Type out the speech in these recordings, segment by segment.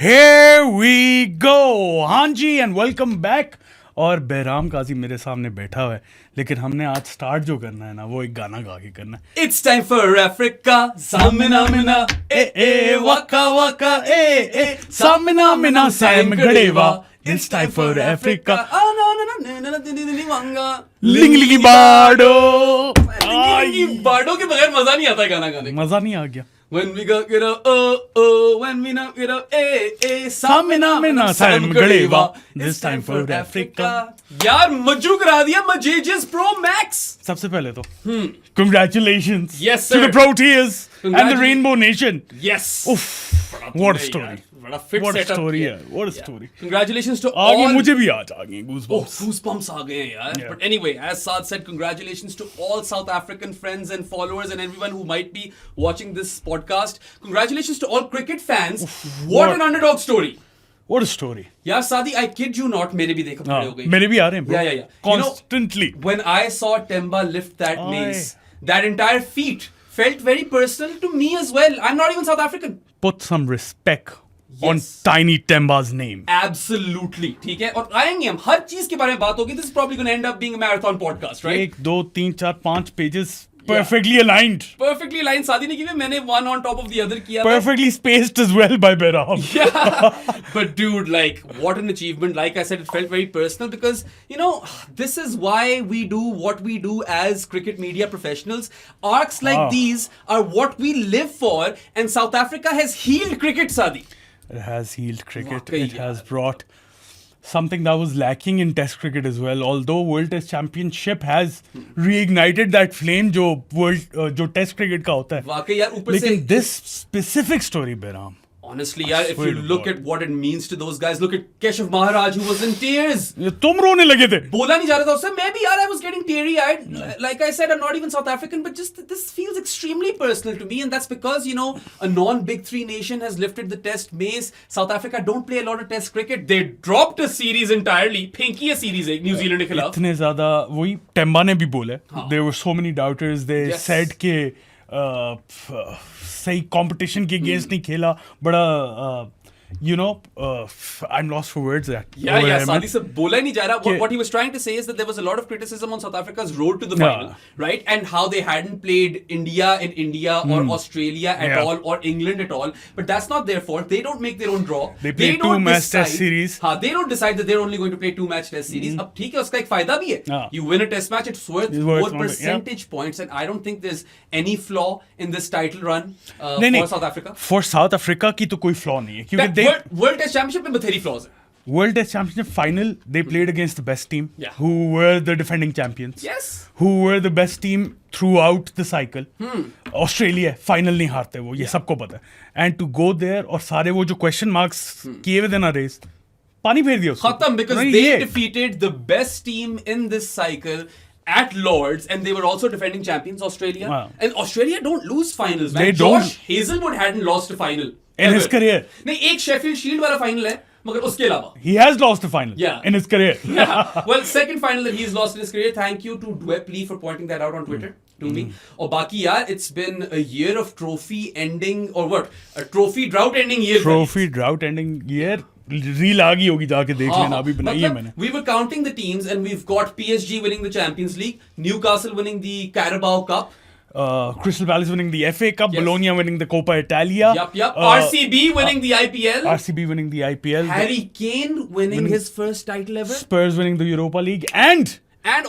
Here we go! हाँ जी and welcome back. और बहराम काजी मेरे सामने बैठा हुआ है, लेकिन हमने आज स्टार्ट जो करना है ना वो एक गाना गा के करना है। It's time for Africa, Samina Mina, waka waka samina mina sam gadewa. It's time for Africa. लिंग लिंगी बाडो। बाडो के बगैर मजा नहीं आता गाना गाने का। मजा नहीं आ गया। When we go get up, oh, when we not get up, Samina mina sam gadewa. This time for Africa. यार मज्जू करा दिया मजेजिस प्रो मैक्स। सबसे पहले तो congratulations Yes, to sir. the Proteas and the Rainbow Nation. Yes. Uff, what a story. बड़ा fit What a setup story है, what a story. Congratulations to आगे all. मुझे भी आज आ गए goosebumps. Goosebumps आ गए यार. Yeah. But anyway, as Saad said, congratulations to all South African friends and followers and everyone who might be watching this podcast. Congratulations to all cricket fans. What an underdog story. What a story. यार सादी, I kid you not, मेरे भी देखो खड़े हो गए. मेरे भी आ रहे हैं bro. Yeah. Constantly. You know, when I saw Temba lift that Aye. mace, that entire feat felt very personal to me as well. I'm not even South African. Put some respect on Yes. Tiny Temba's name. Absolutely. ठीक है, और आएंगे हम हर चीज के बारे में बात होगी. This is probably going to end up being a marathon podcast, right? 1, 2, 3, 4, 5 pages perfectly aligned. Perfectly aligned. शादी नहीं की हुई, मैंने one on top of the other किया. Perfectly spaced as well by Behram. Yeah. But dude, like, what an achievement. Like I said, it felt very personal because, you know, this is why we do what we do as cricket media professionals. Arcs like these are what we live for, and South Africa has healed cricket, Sadi. It has healed cricket. वाकई It has यार. brought something that was lacking in Test cricket as well. Although World Test Championship has reignited that flame जो Test cricket का होता है. वाकई यार, ऊपर से लेकिन this specific story, Behram. honestly, यार, if swear you to look God. at what it means to those guys, look at Keshav Maharaj who was in tears. तुम रोने लगे थे. बोला नहीं जा रहा था उससे. Maybe यार, I was getting teary-eyed. Like I said, I'm not even South African, but just this feels extremely personal to me, and that's because, you know, a non-Big Three nation has lifted the Test mace. South Africa don't play a lot of Test cricket. They dropped a series entirely. फेंकी a series New Zealand के खिलाफ. इतने ज़्यादा वही Temba ने भी बोला. There were so many doubters. They Yes. said कि सही कंपटीशन के अगेंस्ट नहीं खेला. बड़ा you know, I'm lost for words there. Yeah, सादी से बोला ही नहीं जा रहा. What he was trying to say is that there was a lot of criticism on South Africa's road to the final, right? And how they hadn't played India in India or Australia at all or England at all. But that's not their fault. They don't make their own draw. They play don't 2-match decide- test series. हाँ, they don't decide that they're only going to play 2-match test series. अब ठीक है, उसका एक फायदा भी है. हाँ. You win a test match, it's worth It's more worth more, percentage points, and I don't think there's any flaw in this title run नहीं, for South Africa. For South Africa की तो कोई flaw नहीं है क्योंकि That they World Test Championship में बथेरी flaws है. World Test Championship final they played against the best team Yeah. who were the defending champions. Yes. Who were the best team throughout the cycle. Australia final नहीं हारते वो, ये सबको पता है. And to go there और सारे वो जो question marks किए within a race, पानी फेर दिया उसको. Khatam, because नहीं, they ये. defeated the best team in this cycle at Lords, and they were also defending champions, Australia. Wow. And Australia don't lose finals, man. They don't. Josh Hazelwood hadn't lost a final In his ever. career. नहीं, एक Sheffield Shield वाला final है, मगर उसके अलावा. He has lost a final Yeah. in his career. Well, second final that he's lost in his career. Thank you to Dwep Lee for pointing that out on Twitter to me. और बाकी यार, it's been a year of trophy ending, or what? A trophy drought ending year. Trophy drought ending year. Reel आ गई होगी, जाके देख लेना, अभी बनाई है मैंने. We were counting the teams and we've got PSG winning the Champions League, Newcastle winning the Carabao Cup. Crystal Palace winning the FA Cup, Yes. Bologna winning the Copa Italia. Yup. RCB winning the IPL. RCB winning the IPL. Harry Kane winning his first title ever. Spurs winning the Europa League. And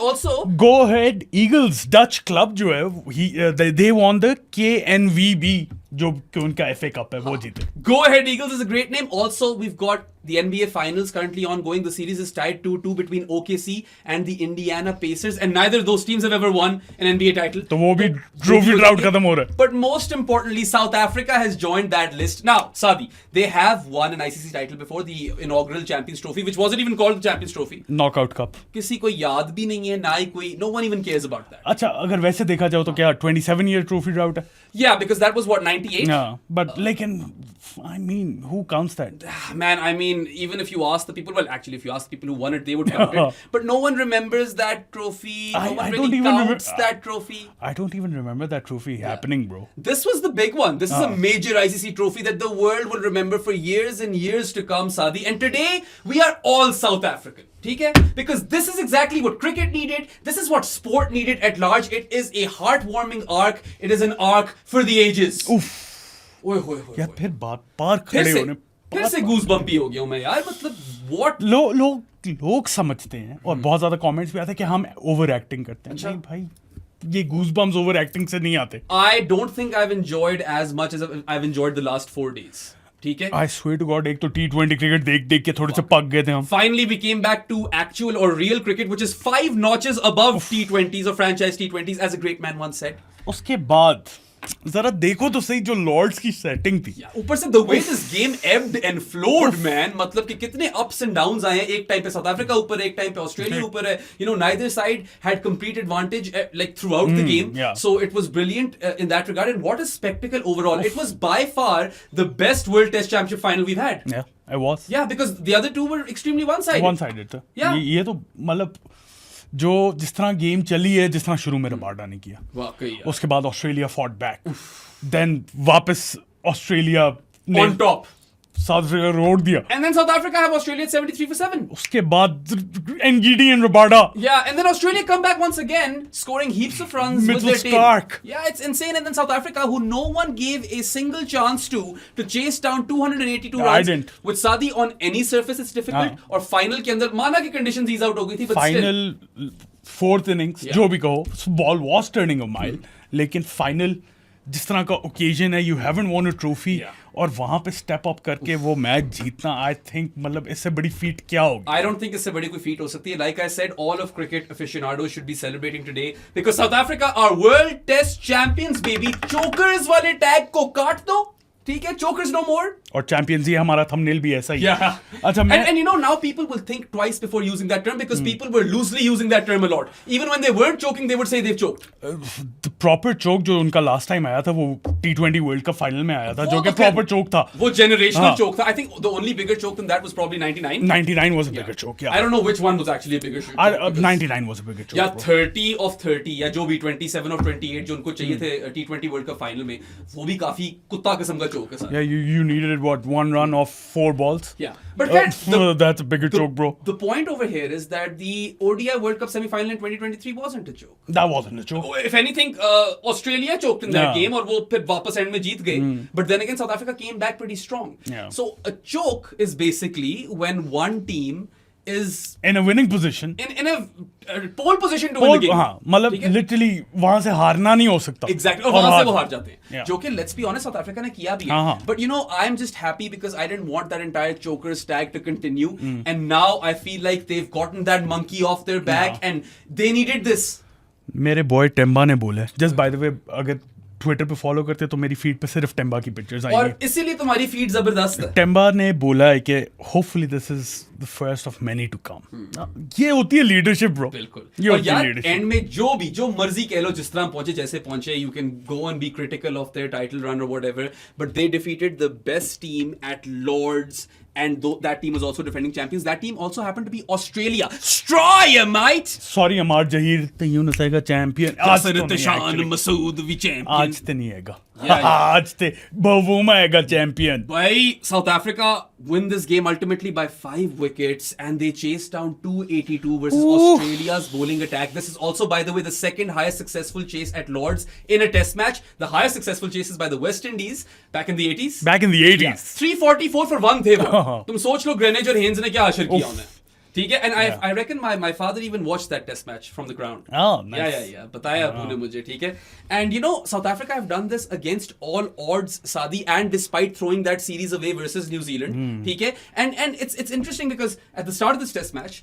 also, Go Ahead Eagles, Dutch club जो है, they won the KNVB जो कि उनका FA Cup है, वो जीते. Go Ahead Eagles is a great name. Also, we've got the NBA Finals currently ongoing. The series is tied 2-2 between OKC and the Indiana Pacers, and neither of those teams have ever won an NBA title. तो वो भी trophy drought खत्म हो रहा है. But most importantly, South Africa has joined that list. Now, Sadi, they have won an ICC title before, the inaugural Champions Trophy, which wasn't even called the Champions Trophy. Knockout Cup. किसी को याद भी नहीं है, ना ही कोई, no one even cares about that. अच्छा, अगर वैसे देखा जाओ तो क्या 27 year trophy drought है? Yeah, because that was what, 98. Yeah, but like, I mean, who counts that? Man, I mean, even if you ask the people, well, actually, if you ask the people who won it, they would count it. But no one remembers that trophy. No one I really don't even counts that trophy. I don't even remember that trophy happening, bro. This was the big one. This is a major ICC trophy that the world will remember for years and years to come, Sadi. And today, we are all South African. Okay? Because this is exactly what cricket needed. This is what sport needed at large. It is a heartwarming arc. It is an arc for the ages. Oof. ओए होए होए यार होए। फिर बार फिर खड़े से होने फिर से गूज बम्पी हो गया हूं मैं यार, मतलब व्हाट। लोग समझते हैं और बहुत ज्यादा कमेंट्स भी आते हैं कि हम ओवर एक्टिंग करते हैं। नहीं भाई, ये गूज बम्स ओवर एक्टिंग से नहीं आते। I don't think I've enjoyed as much as I've enjoyed the last 4 days. ठीक है? I swear to God, एक तो T20 क्रिकेट देख के थोड़े से पक गए थे हम। Finally, we came back to actual or real cricket, which is 5 notches above T20s or franchise T20s, as a great man once said. उसके बाद जरा देखो तो सही जो लॉर्ड्स की सेटिंग थी। ऊपर से the way this game ebbed and flowed, man, मतलब कि कितने ups and downs आए हैं। एक टाइम पे साउथ अफ्रीका ऊपर, एक टाइम पे ऑस्ट्रेलिया ऊपर है। You know, neither side had complete advantage like throughout the game. yeah. So it was brilliant in that regard. And what a spectacle overall! It was by far the best World Test Championship final we've had. Yeah, I was. Yeah, because the other two were extremely one-sided. One-sided था। Yeah. ये तो मतलब जो जिस तरह game चली है, जिस तरह शुरू में रबाडा ने किया, वाकई यार। उसके बाद ऑस्ट्रेलिया फॉट बैक, देन वापस ऑस्ट्रेलिया ने On top. South Africa road दिया, And then South Africa have Australia at 73 for 7. उसके बाद Ngidi and Rabada, Yeah, and then Australia come back once again, scoring heaps of runs with Mitchell their team. Starc. Yeah, it's insane. And then South Africa, who no one gave a single chance to chase down 282 I runs. didn't. With Sadi on any surface, it's difficult. और final के अंदर माना कि conditions ease out हो गई थी, but still. Final fourth innings Yeah. जो भी कहो, ball was turning a mile, लेकिन फाइनल जिस तरह का ओकेजन है, you haven't von a trophy, Yeah. और वहां पे स्टेप अप करके वो मैच जीतना, आई थिंक मतलब इससे बड़ी फीट क्या होगी? I don't think इससे बड़ी कोई feat हो सकती है. Like I said, all of cricket aficionados should be celebrating today because South Africa are World Test Champions, baby. Chokers वाले tag को काट दो, ठीक है? Chokers no more. और चैंपियंस ही हमारा थंबनेल भी ऐसा ही है। Yeah. अच्छा, मैं And you know, now people will think twice before using that term because people were loosely using that term a lot. Even when they weren't choking, they would say they've choked. Proper choke जो उनका last time आया था, वो T20 world cup final में आया था, जो कि वो प्रॉपर चोक था। वो generational हाँ. choke था. I think the only bigger choke than that was probably 99. 99 was a bigger choke, yeah. I don't know which one was actually a bigger choke. because- 99 was a bigger choke. या bro. 30 of 30 या जो भी 27 of 28 जो उनको चाहिए थे T20 world cup final में, वो भी काफी कुत्ता किस्म का चोक है sir. Yeah, you needed what, 1 run of 4 balls? Yeah. But that, That's a bigger choke, bro. the point over here is that the ODI World Cup semi-final in 2023 wasn't a joke. That wasn't a choke. If anything, Australia choked in that Yeah. game और वो फिर वापस and में जीत गए. But then again, South Africa came back pretty strong. Yeah. So a choke is basically when one team is In a winning position. in a pole position to win the game. हाँ, मतलब ठीक है? Literally वहां से हारना नहीं हो सकता। Exactly. और वहां से वो हार जाते हैं. Yeah. जो कि let's be honest, South Africa ने किया भी हाँ, है. हाँ. But you know, I'm just happy because I didn't want that entire chokers tag to continue. And now I feel like they've gotten that monkey off their back and they needed this. मेरे boy Temba ने बोला, just by the way, अगर Twitter पे follow करते तो मेरी feed पे सिर्फ टेम्बा की पिक्चर्स और आएंगी। इसीलिए तुम्हारी फीड जबरदस्त है. टेम्बा ने बोला है कि hopefully this is the first of many to come. ये होती है लीडरशिप ब्रो, बिल्कुल। ये और होती है यार लीडरशिप। एंड में जो मर्जी कह लो, जिस तरह पहुंचे जैसे पहुंचे, you can go and be critical of their title run और whatever, but they defeated the best team at Lord's. And though that team was also defending champions, that team also happened to be Australia. Straya, mate! Sorry अमार जहीर, तयू नसेगा champion आज तो नहीं Tashan actually। Masood भी champion. आज तो नहीं आएगा, Yeah. आज तो बवूमा आएगा champion. By South Africa win this game ultimately by 5 wickets and they chased down 282 versus Australia's bowling attack. This is also, by the way, the second highest successful chase at Lords in a test match. The highest successful chase is by the West Indies back in the 80s. Back in the 80s 344 for 1 थे वो. तुम सोच लो Greenwich और hence ने क्या हासिल किया उन्हें. ठीक है, and I reckon my father even watched that test match from the ground. Oh, nice. Yeah. बताया अबू ने मुझे, ठीक है. And you know, South Africa have done this against all odds, Sadi, and despite throwing that series away versus New Zealand, ठीक है. And it's interesting because at the start of this test match,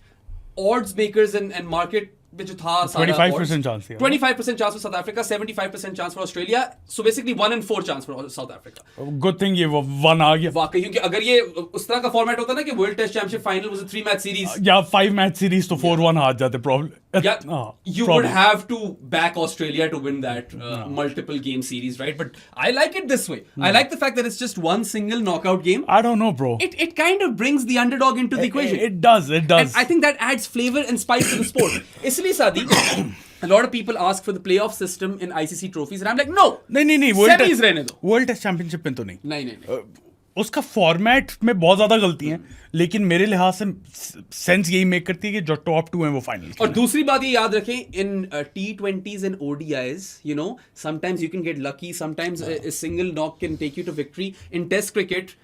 odds makers and market में जो था 25% chance दिया। 25% chance for South Africa, 75% chance for Australia. So basically 1 in 4 chance for South Africa. Good thing ये वो 1 आ गया। वाकई, क्योंकि अगर ये उस तरह का फॉर्मेट होता ना कि world test championship final was a 3-match series, या 5 मैच सीरीज तो 4-1 हार जाते problem. yeah, you would have to back Australia to win that multiple game series, right? But I like it this way. I like the fact that it's just one single knockout game. I don't know, bro. It kind of brings the underdog into the equation. It does. It does. And I think that adds flavor and spice to the sport. इसलिए Sadi, a lot of people ask for the playoff system in ICC trophies, and I'm like, no. नहीं Semis रहने दो. World test championship में तो नहीं। नहीं। उसका format में बहुत ज्यादा गलती है, लेकिन मेरे लिहाज से सेंस यही मेक करती है कि जो टॉप 2 हैं वो फाइनल। और दूसरी बात ये याद रखें, इन T20s and ODIs, you know, sometimes you can get lucky, sometimes a single knock can take you to victory. In Test cricket,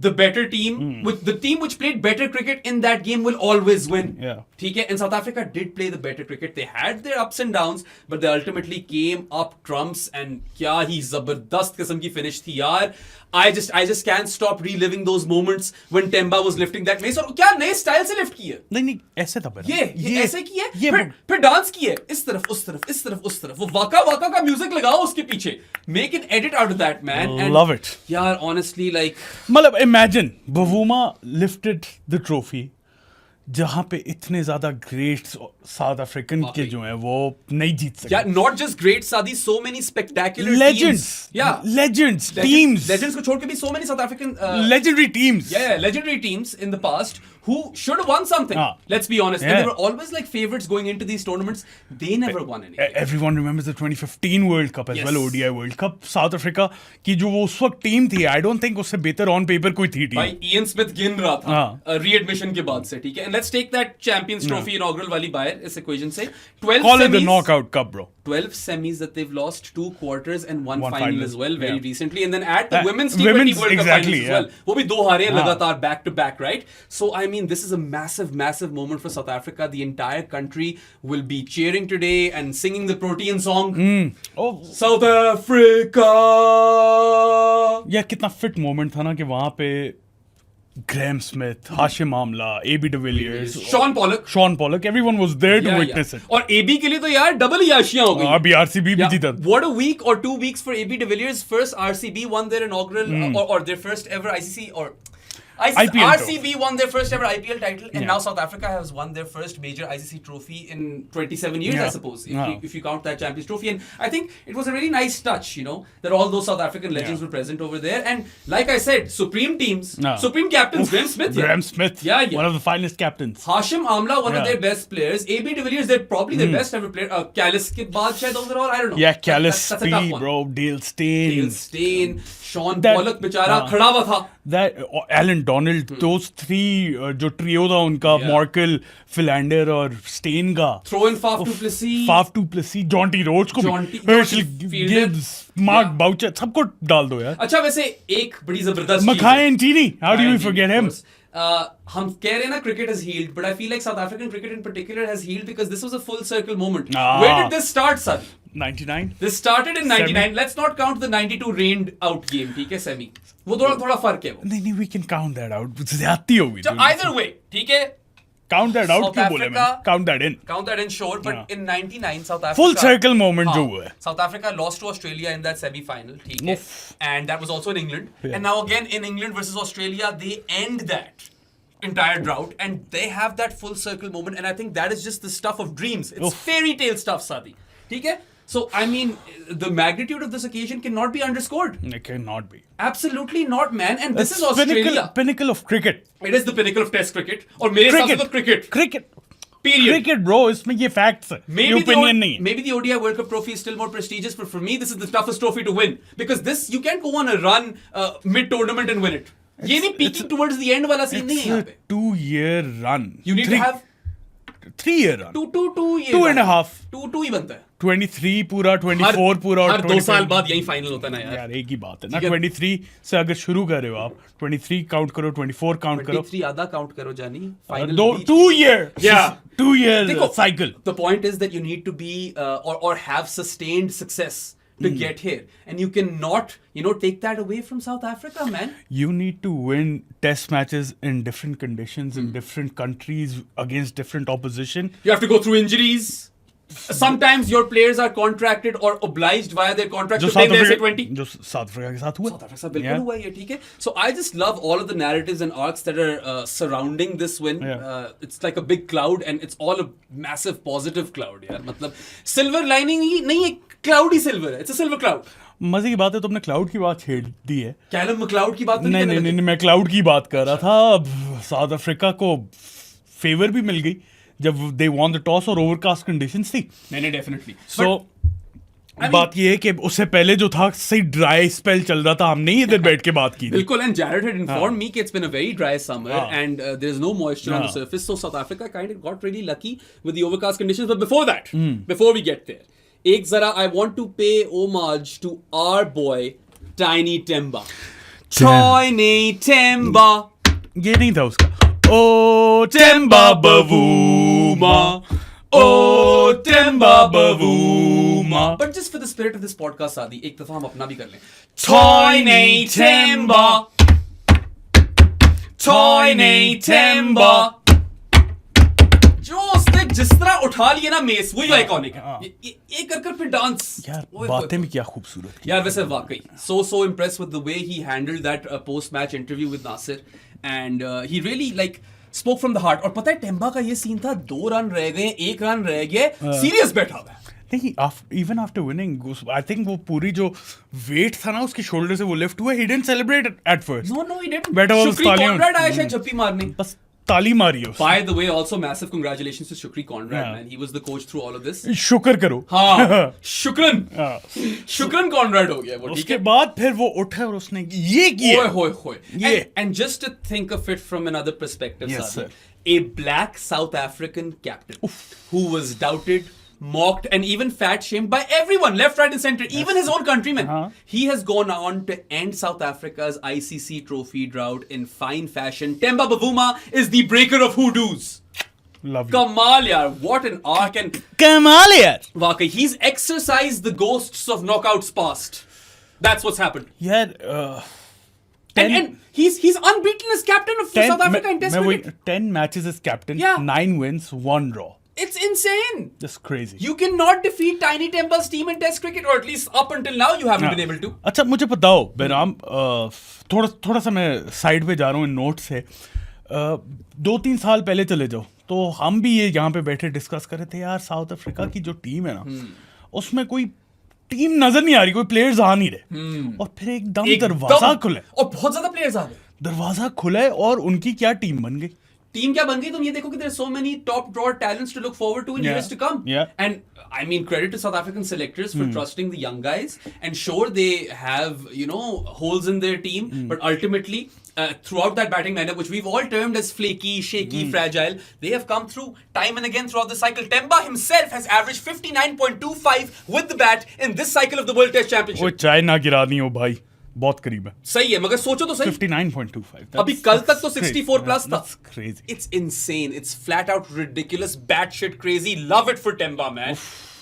the better team, with the team which played better cricket in that game will always win. Yeah. ठीक है? And South Africa did play the better cricket. They had their ups and downs, but they ultimately came up trumps. And क्या ही जबरदस्त किस्म की finish थी यार. I just can't stop reliving those moments when Temba was lifting that mace. और क्या नए style से लिफ्ट किए? नहीं ऐसे था ये ऐसे किए, फिर डांस किए, इस तरफ उस तरफ इस तरफ उस तरफ, वो वाका का म्यूजिक लगाओ उसके पीछे. Make an edit out of that, man. And Love it. यार honestly, like, मतलब imagine Bavuma lifted the trophy जहां पे इतने ज्यादा ग्रेट साउथ अफ्रीकन के जो हैं वो नहीं जीत सकते। yeah, not just great Sadi, so many spectacular legends, teams. Yeah, legends, teams, legends को छोड़ के भी so many South African legendary teams. Yeah, legendary teams in the past who should have won something. Let's be honest. Yeah. And they were always like favorites going into these tournaments. They never won anything. Everyone remembers the 2015 World Cup as Yes. well, ODI World Cup. South Africa की जो वो उस वक्त team थी, I don't think उससे बेहतर on paper कोई थी टीम। भाई Ian Smith गिन रहा था रीएडमिशन के बाद से, ठीक है? And let's take that Champions Trophy inaugural वाली बाहर इस equation से. 12 Call it the semis, knockout cup, bro. 12 semis that they've lost, 2 quarters and one final final. as well, very Yeah. recently. And then at the women's T20 women's, World Cup exactly, finals as well. वो भी 2 हारे लगातार back to back, right? So I mean, this is a massive moment for South Africa. The entire country will be cheering today and singing the Protean song. Oh, South Africa. यह कितना fit moment था ना कि वहां पे Graeme Smith, Hashim Amla, AB de Villiers, Sean Pollock, everyone was there to witness it. और AB के लिए तो यार डबल ही आशियां हो गई. अभी RCB भी जीता। What a week or 2 weeks for AB de Villiers. First RCB won their inaugural or their first ever ICC or IPL RCB won their first ever IPL title, and now South Africa has won their first major ICC trophy in 27 years, I suppose, if you count that Champions Trophy. And I think it was a really nice touch, you know, that all those South African legends were present over there. And like I said, supreme teams, supreme captains, Graham Smith. Graham Smith, one of the finest captains. Hashim Amla, one of their best players. AB de Villiers, they're probably their best ever player. Callis ke baad shayad overall, I don't know. Yeah, Callis, that's a tough one. bro, Dale Steyn, Sean Pollock, बेचारा खड़ा हुआ था. That Alan Donald, those 3 जो trio था उनका, Morkel, Philander और Steyn का. Throw in Faf du Plessis, Jonty Rhodes को, Herschel Gibbs, Mark Boucher, सबको डाल दो यार. अच्छा, वैसे एक बड़ी जबरदस्त Makhaya Ntini, how do you forget him? हम कह रहे हैं ना cricket has healed, but I feel like South African cricket in particular has healed because this was a full circle moment. Where did this start, sir? 99. This started in 99. Let's not count the 92 rained out game, ठीक है, semi. वो थोड़ा फर्क है वो. नहीं, we can count that out. ज़्यादती होगी. Either way, ठीक है. Count that out क्यों बोले मैं? Count that in. Count that in, sure. But in 99, South Africa. Full circle moment जो हुआ है. South Africa lost to Australia in that semi-final, ठीक है. And that was also in England. And now again in England versus Australia, they end that entire drought and they have that full circle moment. And I think that is just the stuff of dreams. It's fairy tale stuff, Sadi. ठीक है? So, I mean, the magnitude of this occasion cannot be underscored. It cannot be. Absolutely not, man. And this is Australia. Pinnacle of cricket. It is the pinnacle of Test cricket. और मेरे हिसाब से तो cricket. Period. Cricket, bro. इसमें ये facts है. Maybe opinion नहीं है. Maybe the ODI World Cup trophy is still more prestigious, but for me, this is the toughest trophy to win because this you can't go on a run mid-tournament and win it. ये नहीं peaking towards the end वाला scene नहीं है यहाँ पे. It's a 2-year run. You need to have 3-year run. 2 and a half. 2 ही बनता है. 23 पूरा, 24 पूरा और 2 साल बाद यही फाइनल होता है ना यार. एक ही बात है ना. 23 से अगर शुरू कर रहे हो आप, 23 काउंट करो, 24 काउंट करो. 23 आधा काउंट करो जानी. Final 2 year. Yeah. 2 year cycle. The point is that you need to be or have sustained success to get here, and you cannot, take that away from South Africa, man. You need to win test matches in different conditions in different countries against different opposition. You have to go through injuries. Sometimes your players are contracted or obliged via their contract जो to play south the Africa SA20. जो south Africa के साथ हुआ south Africa बिल्कुल हुआ है, ठीक है. So I just love all of the narratives and arcs that are surrounding this win. It's like a big cloud and it's all a massive positive cloud, यार. मतलब silver lining ही नहीं है, cloud ही silver है. It's a silver cloud. मजे की बात है, तुमने क्लाउड की बात छेड़ दी है. कैलम क्लाउड की बात तो नहीं नहीं नहीं कर रहे नहीं, मैं क्लाउड की बात कर रहा था. अब साउथ अफ्रीका को फेवर भी मिल गई जब दे वॉन द टॉस और ओवरकास्ट कंडीशंस थी. नहीं डेफिनेटली. सो बात ये है कि उससे पहले जो था सही ड्राई स्पेल चल रहा था, हमने ही इधर बैठ के बात की थी. बिल्कुल, and Jared had informed me that it's been a very dry summer and there's no moisture on the surface, so South Africa kind of got really lucky with the overcast conditions. But before that, before we get there, ek zara I want to pay homage to our boy Tiny Temba. Tiny Temba. ये नहीं था उसका. ओ Temba Bavuma, ओ Temba Bavuma. But just for the spirit of this podcast, Sadi, एक दफा हम अपना भी कर लें. Tiny Temba. Tiny Temba. जो उसने जिस तरह उठा लिया ना मेस, वही आइकॉनिक है. ये कर फिर डांस. यार बातें भी क्या खूबसूरत की. यार वैसे वाकई so impressed with the way he handled that post match interview with Nasir and he really like spoke from the heart. और पता है टेम्बा का ये सीन था, 2 रन रह गए, 1 रन रह गए, सीरियस बैठा हुआ है. नहीं, even after winning I think वो पूरी जो वेट था ना उसके शोल्डर से वो लिफ्ट हुआ, he didn't celebrate at first. No, he didn't. बैठा हुआ शुक्री कॉनराड आया शायद झप्पी मारने. बस ताली मारी है. By the way, also massive congratulations to Shukri Conrad, man. He was the coach through all of this. शुक्र करो. हाँ, शुक्रन कॉनराड हो गया वो, ठीक उसके है. बाद फिर वो उठा और उसने ये किया. होए. Yeah. And just to think of it from another perspective, Yes, Sadi, sir. a black South African captain who was doubted, mocked, and even fat shamed by everyone, left, right, and center, even his own countrymen. He has gone on to end South Africa's ICC trophy drought in fine fashion. Temba Bavuma is the breaker of hoodoos. Love you. Kamal, yaar, what an arc. And कमाल है यार. Wakai, he's exorcised the ghosts of knockouts past. That's what's happened. यार And he's unbeaten as captain of South Africa in Test cricket. 10 matches as captain, Yeah. 9 wins, 1 draw. It's insane. That's crazy. You cannot defeat Tiny Temba's team in Test cricket, or at least up until now you haven't been able to. अच्छा मुझे बताओ बेराम, थोड़ा सा मैं side पे जा रहा हूँ इन नोट से. 2-3 साल पहले चले जाओ तो हम भी ये यहाँ पे बैठे डिस्कस कर रहे थे यार, साउथ अफ्रीका की जो टीम है ना उसमें कोई टीम नजर नहीं आ रही, कोई प्लेयर्स आ नहीं रहे. और फिर एकदम दरवाजा खुले और बहुत ज्यादा प्लेयर्स आ गए. दरवाजा खुले और उनकी क्या टीम बन गई. टीम क्या बन गई, तुम ये देखो कि there are so many top drawer talents to look forward to in years to come. Yeah. And I mean, credit to South African selectors for trusting the young guys. And sure, they have, holes in their team, but ultimately, throughout that batting lineup, which we've all termed as flaky, shaky, fragile, they have come through time and again throughout the cycle. Temba himself has averaged 59.25 with the bat in this cycle of the World Test Championship. वो चाय ना गिरानी हो भाई, बहुत करीब है. सही है, मगर सोचो तो सही. 59.25. अभी कल तक तो 64 plus था. That's crazy. It's insane. It's flat out ridiculous, batshit crazy. Love it for Temba, man.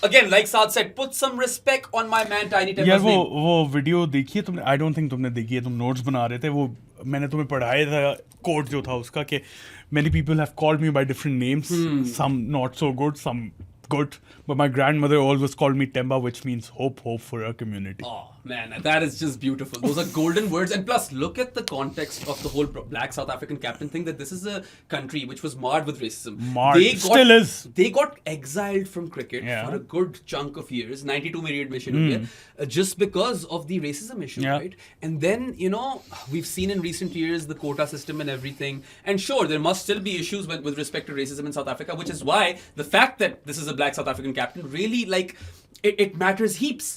Again, like Saad said, put some respect on my man Tiny Temba's यार name. वो वीडियो देखी है तुमने? आई डोंट थिंक तुमने देखी है, तुम notes बना रहे थे. वो मैंने तुम्हें पढ़ाया था कोट जो था उसका कि many people have called me by different names, some not so good, some good, but my grandmother always called me Temba, which means hope for our community. Oh man, that is just beautiful. Those are golden words. And plus, look at the context of the whole black South African captain thing, that this is a country which was marred with racism. Still is. They got exiled from cricket Yeah. for a good chunk of years. 92 में readmission हो गया, just because of the racism issue, Yeah. right? And then, we've seen in recent years the quota system and everything. And sure, there must still be issues with respect to racism in South Africa, which is why the fact that this is a black South African captain really, like, it matters heaps.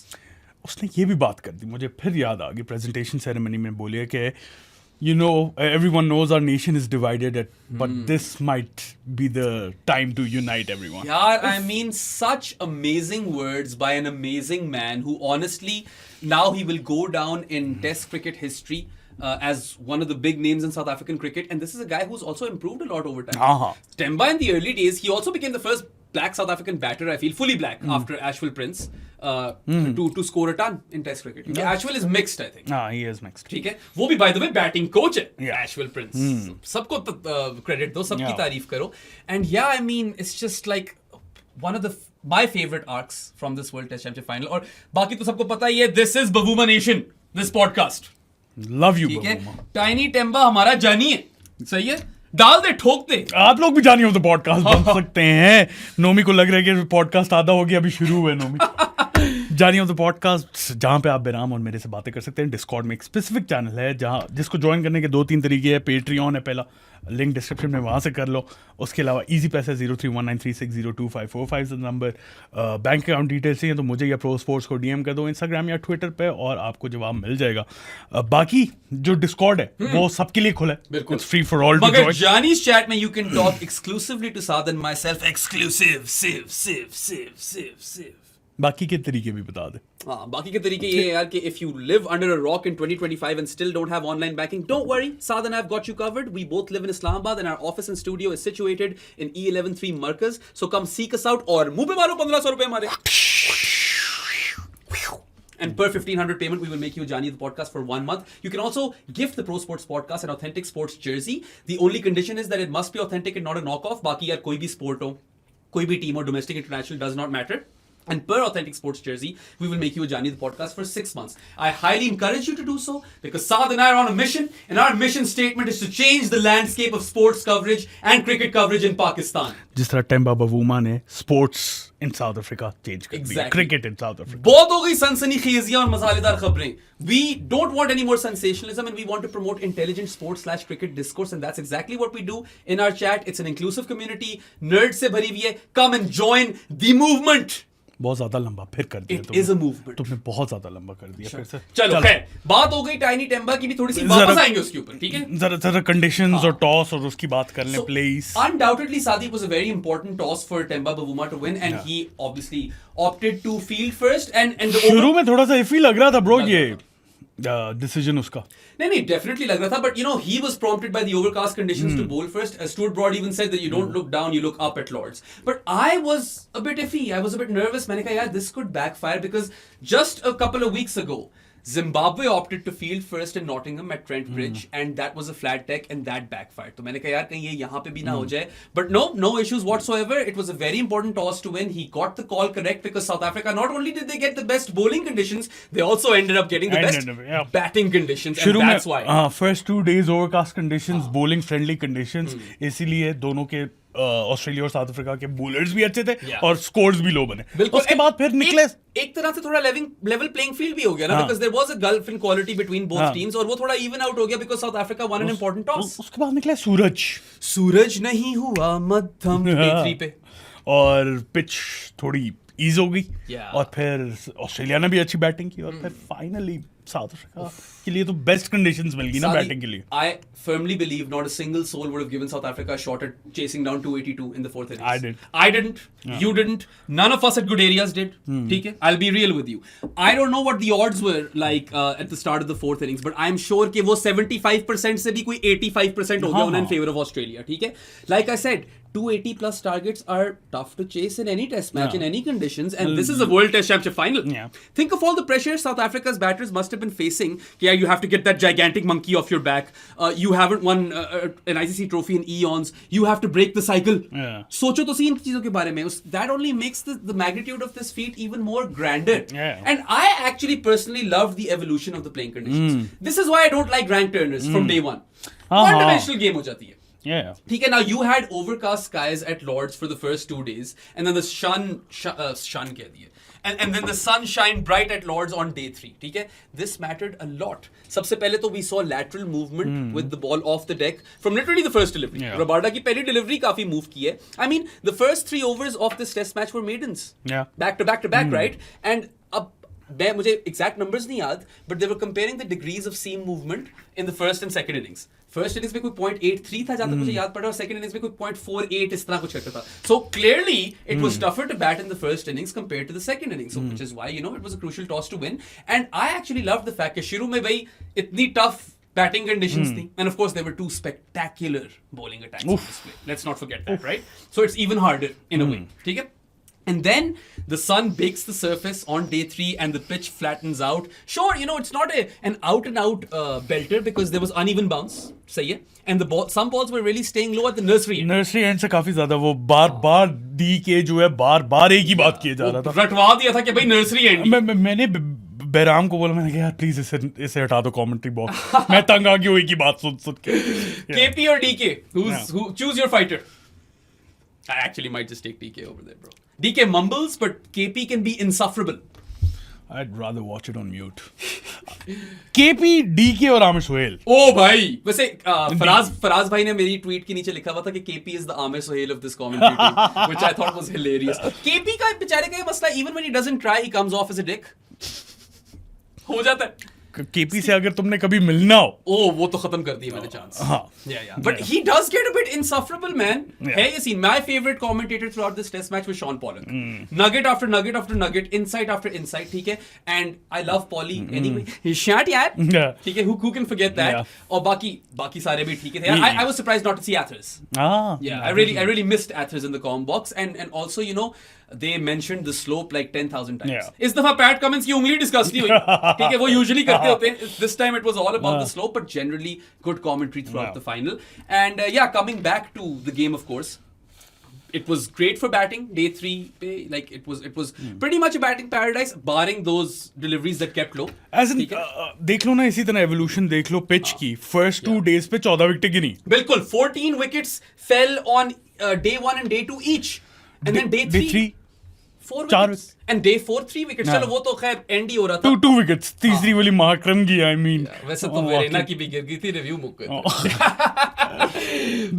उसने ये भी बात कर दी, मुझे फिर याद आ गई. Presentation ceremony में बोलिए कि everyone knows our nation is divided, but this might be the time to unite everyone. Yeah, I mean, such amazing words by an amazing man who honestly, now he will go down in Test cricket history as one of the big names in South African cricket. And this is a guy who's also improved a lot over time. Temba in the early days, he also became the first black South African batter, I feel, fully black after Ashwell Prince to score a ton in Test cricket. Yeah. Ashwell is mixed, I think. He is mixed. ठीक है, वो भी by the way batting coach है, Yeah. Ashwell Prince. सबको credit दो, सबकी तारीफ करो. And yeah, I mean, it's just like one of the my favorite arcs from this World Test Championship final. और बाकी तो सबको पता ही है, this is Bavuma Nation, this podcast. Love you ठीक है, टाइनी टेम्बा हमारा जानी है, सही है, डाल दे, ठोक दे. आप लोग भी जानिए तो पॉडकास्ट बन सकते हैं. नोमी को लग रहा है कि पॉडकास्ट आधा हो गया, अभी शुरू हुआ है नोमी. जानिए तो पॉडकास्ट जहाँ पे आप बेराम और मेरे से बातें कर सकते हैं. डिस्कॉर्ड में एक स्पेसिफिक चैनल है जहाँ जिसको ज्वाइन करने के 2-3 तरीके हैं. पेट्रियन है पहला, लिंक डिस्क्रिप्शन में, वहाँ से कर लो. उसके अलावा इजी पैसा 0319360254 नंबर. बैंक अकाउंट डिटेल्स चाहिए तो मुझे या प्रो स्पोर्ट्स को डीएम कर दो इंस्टाग्राम या ट्विटर पे और आपको जवाब मिल जाएगा. बाकी जो डिस्कॉर्ड है वो सबके लिए खुला है. बिल्कुल. It's free for all to मगर join. जानी's chat में you can talk exclusively to Saad and myself. Exclusive, sieve. बाकी के तरीके भी बता दे. हाँ, बाकी के तरीके ये है यार कि if you live under a rock in 2025 and still don't have online banking, don't worry, Saad and I have got you covered. We both live in Islamabad and our office and studio is situated in E113 Markaz. So come seek us out और मुंह पे मारो 1500 रुपए हमारे. And per 1500 payment, we will make you Jani the podcast for 1 month. You can also gift the Pro Sports podcast an authentic sports jersey. The only condition is that it must be authentic and not a knockoff. बाकी यार कोई भी sport हो, कोई भी team हो, domestic, international, does not matter. And per authentic sports jersey, we will make you a Jani the podcast for 6 months. I highly encourage you to do so because Saad and I are on a mission, and our mission statement is to change the landscape of sports coverage and cricket coverage in Pakistan. जिस तरह Temba Bavuma ने sports in south Africa change कर दिया, cricket in south Africa. बहुत हो गई सनसनीखेजियां और मसालेदार खबरें. We don't want any more sensationalism and we want to promote intelligent sports/cricket discourse, and that's exactly what we do in our chat. It's an inclusive community, nerds से भरी हुई है. Come and join the movement. बहुत ज्यादा लंबा फिर कर दिया. It is a movement. तुमने बहुत ज्यादा लंबा कर दिया फिर से. चलो खैर, बात हो गई टाइनी टेम्बा की भी, थोड़ी सी वापस आएंगे उसके ऊपर, ठीक है. जरा कंडीशंस और टॉस और उसकी बात कर लें please. Undoubtedly, Sadi was a very important toss for Temba Bavuma to win, and he obviously opted to field first. And the शुरू में थोड़ा सा इफी लग रहा था ब्रो ये डिसीजन उसका. नहीं, definitely लग रहा था, but you know, he was prompted by the overcast conditions to bowl first. Stuart Broad even said that you don't look down, you look up at Lords. But I was a bit iffy, I was a bit nervous. मैंने कहा यार, this could backfire because just a couple of weeks ago, Zimbabwe opted to field first in Nottingham at Trent Bridge, and that was a flat deck, and that backfired. तो मैंने कहा यार कहीं ये यहाँ पे भी ना हो जाए. But no issues whatsoever. It was a very important toss to win. He got the call correct because South Africa, not only did they get the best bowling conditions, they also ended up getting the best batting conditions, and that's why. First 2 days overcast conditions, bowling friendly conditions, इसीलिए दोनों के Australia और south Africa के bowlers भी अच्छे थे और scores भी लो बने. उसके बाद फिर निकले एक तरह से थोड़ा लेवल प्लेइंग फील्ड भी हो गया ना, because there was a gulf in quality between both teams, और वो थोड़ा इवन आउट हो गया because South Africa won an important toss. उसके बाद निकले सूरज नहीं हुआ मध्यम A3 पे, और पिच थोड़ी ईज हो गई. और फिर ऑस्ट्रेलिया ने भी अच्छी बैटिंग की, और फिर फाइनली साउथ अफ्रीका के लिए तो बेस्ट कंडीशंस मिल गई ना बैटिंग के लिए. I firmly believe not a single soul would have given South Africa a shot at chasing down 282 in the 4th innings. I didn't. You didn't. None of us at good areas did. ठीक है? I'll be real with you. I don't know what the odds were like at the start of the 4th innings, but I'm sure कि वो 75% से भी कोई 85% हो गया उन्हें in favor of Australia. ठीक है? Like I said, 280 plus targets are tough to chase in any test match in any conditions, and this is a World Test Championship final. Think of all the pressure South Africa's batters must have been facing. Yeah, you have to get that gigantic monkey off your back. You haven't won an ICC trophy in eons. You have to break the cycle. सोचो तो सी इन चीजों के बारे में. That only makes the magnitude of this feat even more grander. And I actually personally love the evolution of the playing conditions. This is why I don't like rank turners from day one. One-dimensional game हो जाती है. ठीक है. Now you had overcast skies at Lords for the first 2 days, and then the sun कह दिए, and then the sun shined bright at Lords on day 3. ठीक है. This mattered a lot. सबसे पहले तो we saw lateral movement with the ball off the deck from literally the first delivery. Rabada की पहली delivery काफी move की है. I mean, the first 3 overs of this test match were maidens. Back to back, right? And अब मुझे exact numbers नहीं याद, but they were comparing the degrees of seam movement in the first and second innings. First innings में कोई 0.83 था जहां तक मुझे याद पड़ रहा है, और सेकंड इनिंग्स में कोई 0.48 इस तरह कुछ करता था. So clearly it was tougher to bat in the first innings compared to the second innings, which is why you know it was a crucial toss to win. And I actually love the fact कि शुरू में भाई इतनी tough batting conditions थी, and of course there were 2 spectacular bowling attacks on display. Let's not forget that, right? So it's even harder in a वे. ठीक है. And then the sun bakes the surface on day 3 and the pitch flattens out. Sure, you know, it's not an out and out belter because there was uneven bounce. Sahi hai. And some balls were really staying low at the nursery end. Nursery and से काफी ज्यादा वो बार D के जो है बार एक ही बात किए जा रहा था. रटवा दिया था कि भाई नर्सरी एंड. मैंने बैराम को बोला, मैंने कहा यार प्लीज इसे हटा दो कमेंट्री बॉक्स. मैं तंग आ गया एक ही बात सुन के. KP or DK? Who choose your fighter? I actually might just take DK over there, bro. DK mumbles, but KP can be insufferable. I'd rather watch it on mute. KP, DK और आमिर सोहेल. ओ भाई, वैसे फराज भाई ने मेरी tweet के नीचे लिखा हुआ था कि KP is the Aamir Sohail of this commentary team, which I thought was hilarious. KP का बेचारे का ये मसला, even when he doesn't try, he comes off as a dick. हो जाता है. KP से अगर तुमने कभी मिलना हो, ओ वो तो खत्म कर दिया मैंने चांस. हाँ. But he does get a bit insufferable, man. है ये scene. My favorite commentator throughout this test match was Sean Pollock. Nugget after nugget after nugget, insight after insight, ठीक है. And I love Paulie anyway. He's shot यार. ठीक है. Who can forget that? और बाकी सारे भी ठीक है. I was surprised not to see Athers. Yeah, I really missed Athers in the com box, and also, you know, they mentioned the slope like 10,000 times. इस दफा पैट कमिंस की उंगली डिस्कस नहीं हुई. ठीक है, वो usually करते होते हैं. This time it was all about the slope, but generally good commentary throughout the final. And coming back to the game, of course, it was great for batting. Day 3, like it was pretty much a batting paradise, barring those deliveries that kept low. As in, देख लो ना, इसी तरह evolution देख low pitch की. First 2 days पे 14 wicket गिनी. बिल्कुल, 14 wickets fell on day 1 and day 2 each, and then day 3 4 wickets. And day 4 3 wickets. चलो वो तो खैर एंड ही हो रहा था. 2 wickets. तीसरी वाली मार्करम की, I mean. वैसे तो वेरेना की भी गिर गई थी, रिव्यू मुक गई.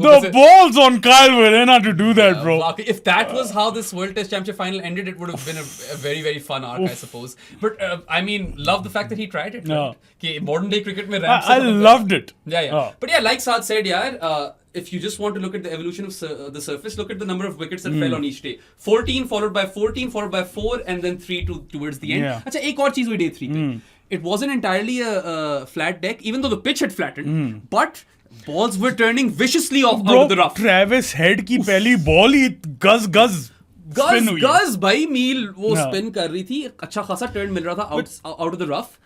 The balls on Kyle Verena to do that, bro. If that was how this World Test Championship final ended, it would have been a very, very fun arc, I suppose. But I mean, love the fact that he tried it. Right? कि modern day cricket में I loved it. Yeah. But yeah, like Saad said, if you just want to look at the evolution of the surface, look at the number of wickets that fell on each day. 14 followed by 14 followed by 4 and then 3 towards the end. अच्छा, एक और चीज हुई day 3 पे. It wasn't entirely a flat deck, even though the pitch had flattened, but balls were turning viciously out of the rough. Travis Head की पहली ball ही गज भाई मील वो स्पिन कर रही थी. अच्छा खासा टर्न मिल रहा था out of the rough.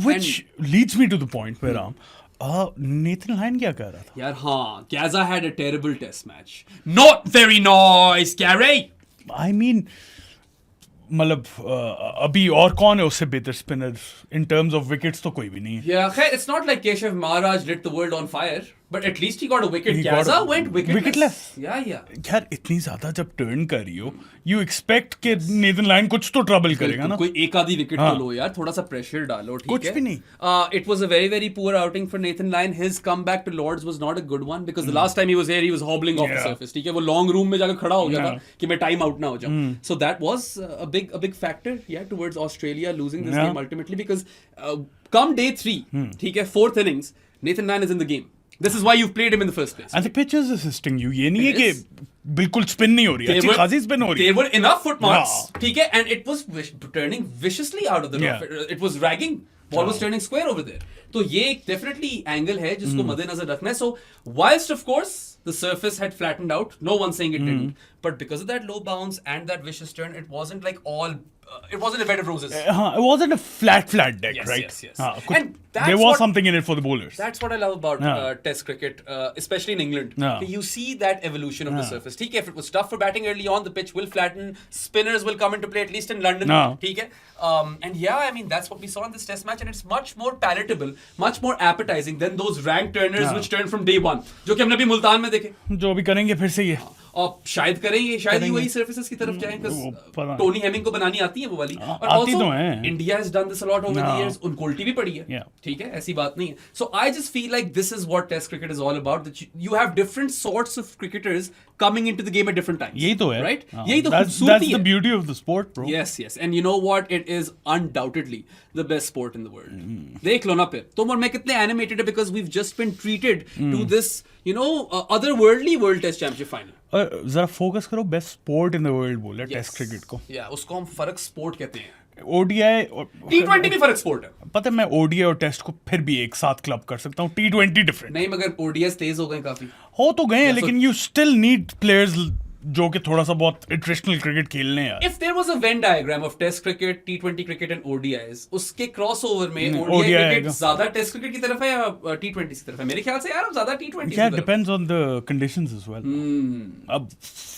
Which leads me to the point where Nathan Lyon क्या कर रहा था? यार हाँ, Gazza had a terrible test match. Not very nice, Gary. I mean, मतलब अभी और कौन है उससे बेहतर spinner in terms of wickets तो कोई भी नहीं है. Yeah, it's not like Keshav Maharaj lit the world on fire, but at least he got a wicket. Gazza went wicketless. Yeah. यार इतनी ज्यादा जब टर्न कर रही हो, you expect कि नेथन लायन कुछ तो ट्रबल करेगा ना. कोई एक आधी विकेट तो लो यार, थोड़ा सा प्रेशर डालो. ठीक है, कुछ भी नहीं. It was a very, very poor outing for Nathan Lyon. His comeback to Lords was not a good one because the last time he was here, he was hobbling off the surface. ठीक है, वो long room में जाकर खड़ा हो गया था कि मैं time out ना हो जाऊं. So that was a big factor, towards Australia losing this game ultimately, because come day 3, ठीक है, 4th innings, Nathan Lyon is in the game. This is why you've played him in the first place. And the pitch is assisting you. ये नहीं है कि बिल्कुल spin नहीं हो रही है, अच्छी खासी स्पिन हो रही है. There were enough foot marks, ठीक है, and it was turning viciously out of the rough. It was ragging. Ball was turning square over there. तो ये एक definitely angle है जिसको मद्देनजर रखना है. So whilst of course the surface had flattened out, no one saying it didn't, but because of that low bounce and that vicious turn, it wasn't like all. It wasn't a bed of roses. It wasn't a flat deck, right? Yes. And there was something in it for the bowlers. That's what I love about Test cricket, especially in England. You see that evolution of the surface. ठीक है, if it was tough for batting early on, the pitch will flatten. Spinners will come into play, at least in London. ठीक है, and I mean that's what we saw in this Test match, and it's much more palatable, much more appetizing than those rank turners which turn from day 1, जो कि हमने भी मुल्तान में देखे. जो भी करेंगे फिर से ये. और शायद करेंगे वही सर्फेसेस की तरफ जाएं, टोनी हेमिंग को बनानी आती है वो वाली. और also India has done this a lot over the years. उनको उल्टी भी पड़ी है. ठीक है, ऐसी बात नहीं है. So I just feel like this is what Test cricket is all about. That you have different sorts of cricketers coming into the game at different times. यही तो है, right? यही तो खूबसूरती है. That's the beauty of the sport, bro. Yes. And you know what? It is undoubtedly the best sport in the world. देख लो ना फिर तुम और मैं कितने animated है because we've just been treated to this, otherworldly World Test Championship final. जरा focus करो, best sport in the world बोले टेस्ट क्रिकेट को. उसको हम फर्क स्पोर्ट कहते हैं. ओडीआई T20 भी फर्क स्पोर्ट है. पता है, मैं ओडीआई और टेस्ट को फिर भी एक साथ क्लब कर सकता हूँ. T20 डिफरेंट नहीं, मगर ओडीआई तेज हो गए काफी. हो तो गए हैं, लेकिन यू स्टिल नीड प्लेयर्स जो कि थोड़ा सा बहुत इंटरनेशनल क्रिकेट खेलने यार. If there was a Venn diagram of Test cricket, T20 cricket and ODIs, उसके crossover में ODI ODI cricket आएगा. ज्यादा Test cricket की तरफ है या T20 की तरफ है? मेरे ख्याल से यार अब ज्यादा T20 की Yeah, तरफ. depends on the conditions as well. अब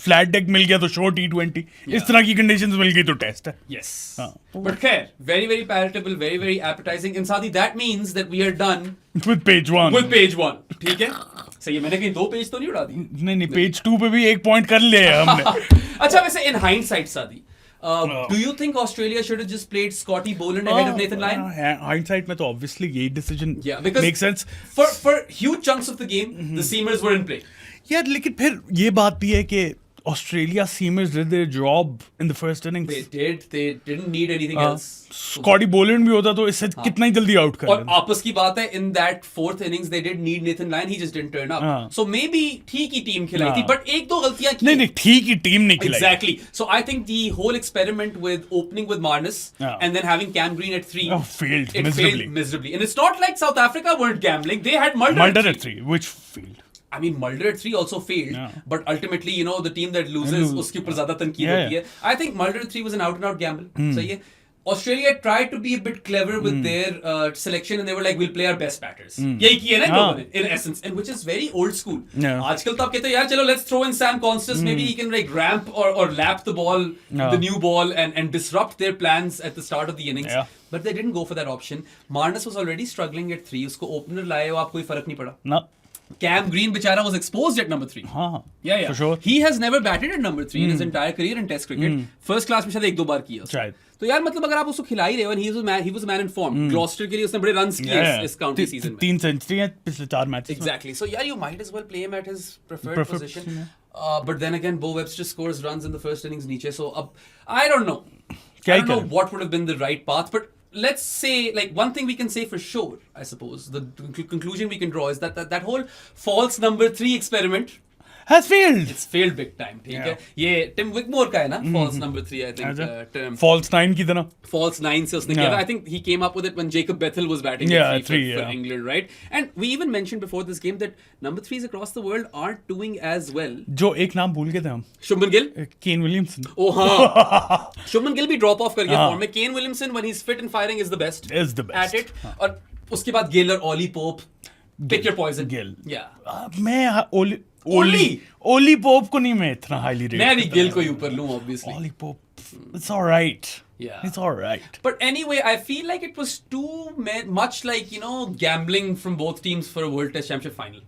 फ्लैट डेक मिल गया तो शो T20, इस तरह की कंडीशंस मिल गई तो टेस्ट है. Yes. हाँ. But khair, very very palatable, very very appetizing. And Saadi, that means that we are done With page 1. with page 1. ठीक है? सही है, मैंने कहीं 2 पेज तो नहीं उड़ा दी. नहीं पेज 2 पे भी एक पॉइंट कर लिया है हमने. अच्छा वैसे in hindsight, Saadi, do you think Australia should have just played Scotty Boland ahead of Nathan Lyon? Hindsight में तो obviously यही decision Yeah, because makes sense. for huge chunks of the game, the seamers were in play. यार लेकिन फिर ये बात भी है कि Australia seamers did their job in the first innings. They didn't need anything else. Scotty Boland भी होता तो इससे कितना ही जल्दी आउट कर और लेता. आपस की बात है, in that 4th innings they did need Nathan Lyon, he just didn't turn up. हाँ. So maybe ठीक ही टीम खिलाई थी, हाँ. but एक दो गलतियां की. नहीं ठीक ही टीम निकली. Exactly. So I think the whole experiment with opening with Marnus Yeah. and then having Cam Green at 3 failed it miserably. failed miserably. And it's not like South Africa weren't gambling. They had Mulder Mulder at at 3. 3 which failed. I mean, Mulder at 3 also failed, Yeah. but ultimately, you know, the team that loses, उसके ऊपर ज़्यादा तनकीद Yeah, होती है. I think Mulder at 3 was an out-and-out gamble. सही है. Australia tried to be a bit clever with their selection, and they were like, "We'll play our best batters." यही किया ना इन लोगों ने, in essence, and which is very old school. Yeah. आजकल तो आप कहते हो यार चलो let's throw in Sam Constas, maybe he can like ramp or lap the ball, the new ball, and disrupt their plans at the start of the innings. Yeah. But they didn't go for that option. Marnus was already struggling at 3. उसको opener लाए हो आप, कोई फर्क नहीं पड़ा. No. Cam Green बेचारा was exposed at number 3. हाँ. Yeah. For sure. He has never batted at number 3 in his entire career in Test cricket. First class में शायद 1-2 बार किया. शायद. तो यार मतलब अगर आप उसको खिला ही रहे हो, and he was a man in form. Gloucester के लिए उसने बड़े runs किए इस county season में. 3 सेंचुरी हैं पिछले 4 match. Exactly. So yeah, you might as well play him at his preferred position. yeah. But then again, Bo Webster scores runs in the first innings नीचे. So I don't know. क्या I he don't know करें? what would have been the right path, but let's say, like, one thing we can say for sure, I suppose, the conclusion we can draw is that whole false number 3 experiment, Has failed. it's failed big time. ठीक है, ये Tim Wigmore का है ना, false number 3, I think, term. False 9 की तरह. False 9 से उसने किया था. Yeah. I think he came up with it when Jacob Bethel was batting Yeah, at 3 3, for yeah. England, right? And we even mentioned before this game that number 3s across the world aren't doing as well. जो एक नाम भूल गए थे हम. Shubman Gill? Kane Williamson. Oh हाँ. Shubman Gill भी drop off कर गया हाँ. form में. Kane Williamson when he's fit and firing is the best. Is the best. At it. और उसके बाद Gill और Ollie Pope. Pick your poison. Gill. Yeah. मैं ओली पोप को नहीं मैं इतना हाईली रेट. मैं भी गिल को ही ऊपर लूं obviously. Ollie Pope. It's all right. Yeah. It's all right. But anyway, I feel like it was much like, you know, gambling from both teams for a World Test Championship final.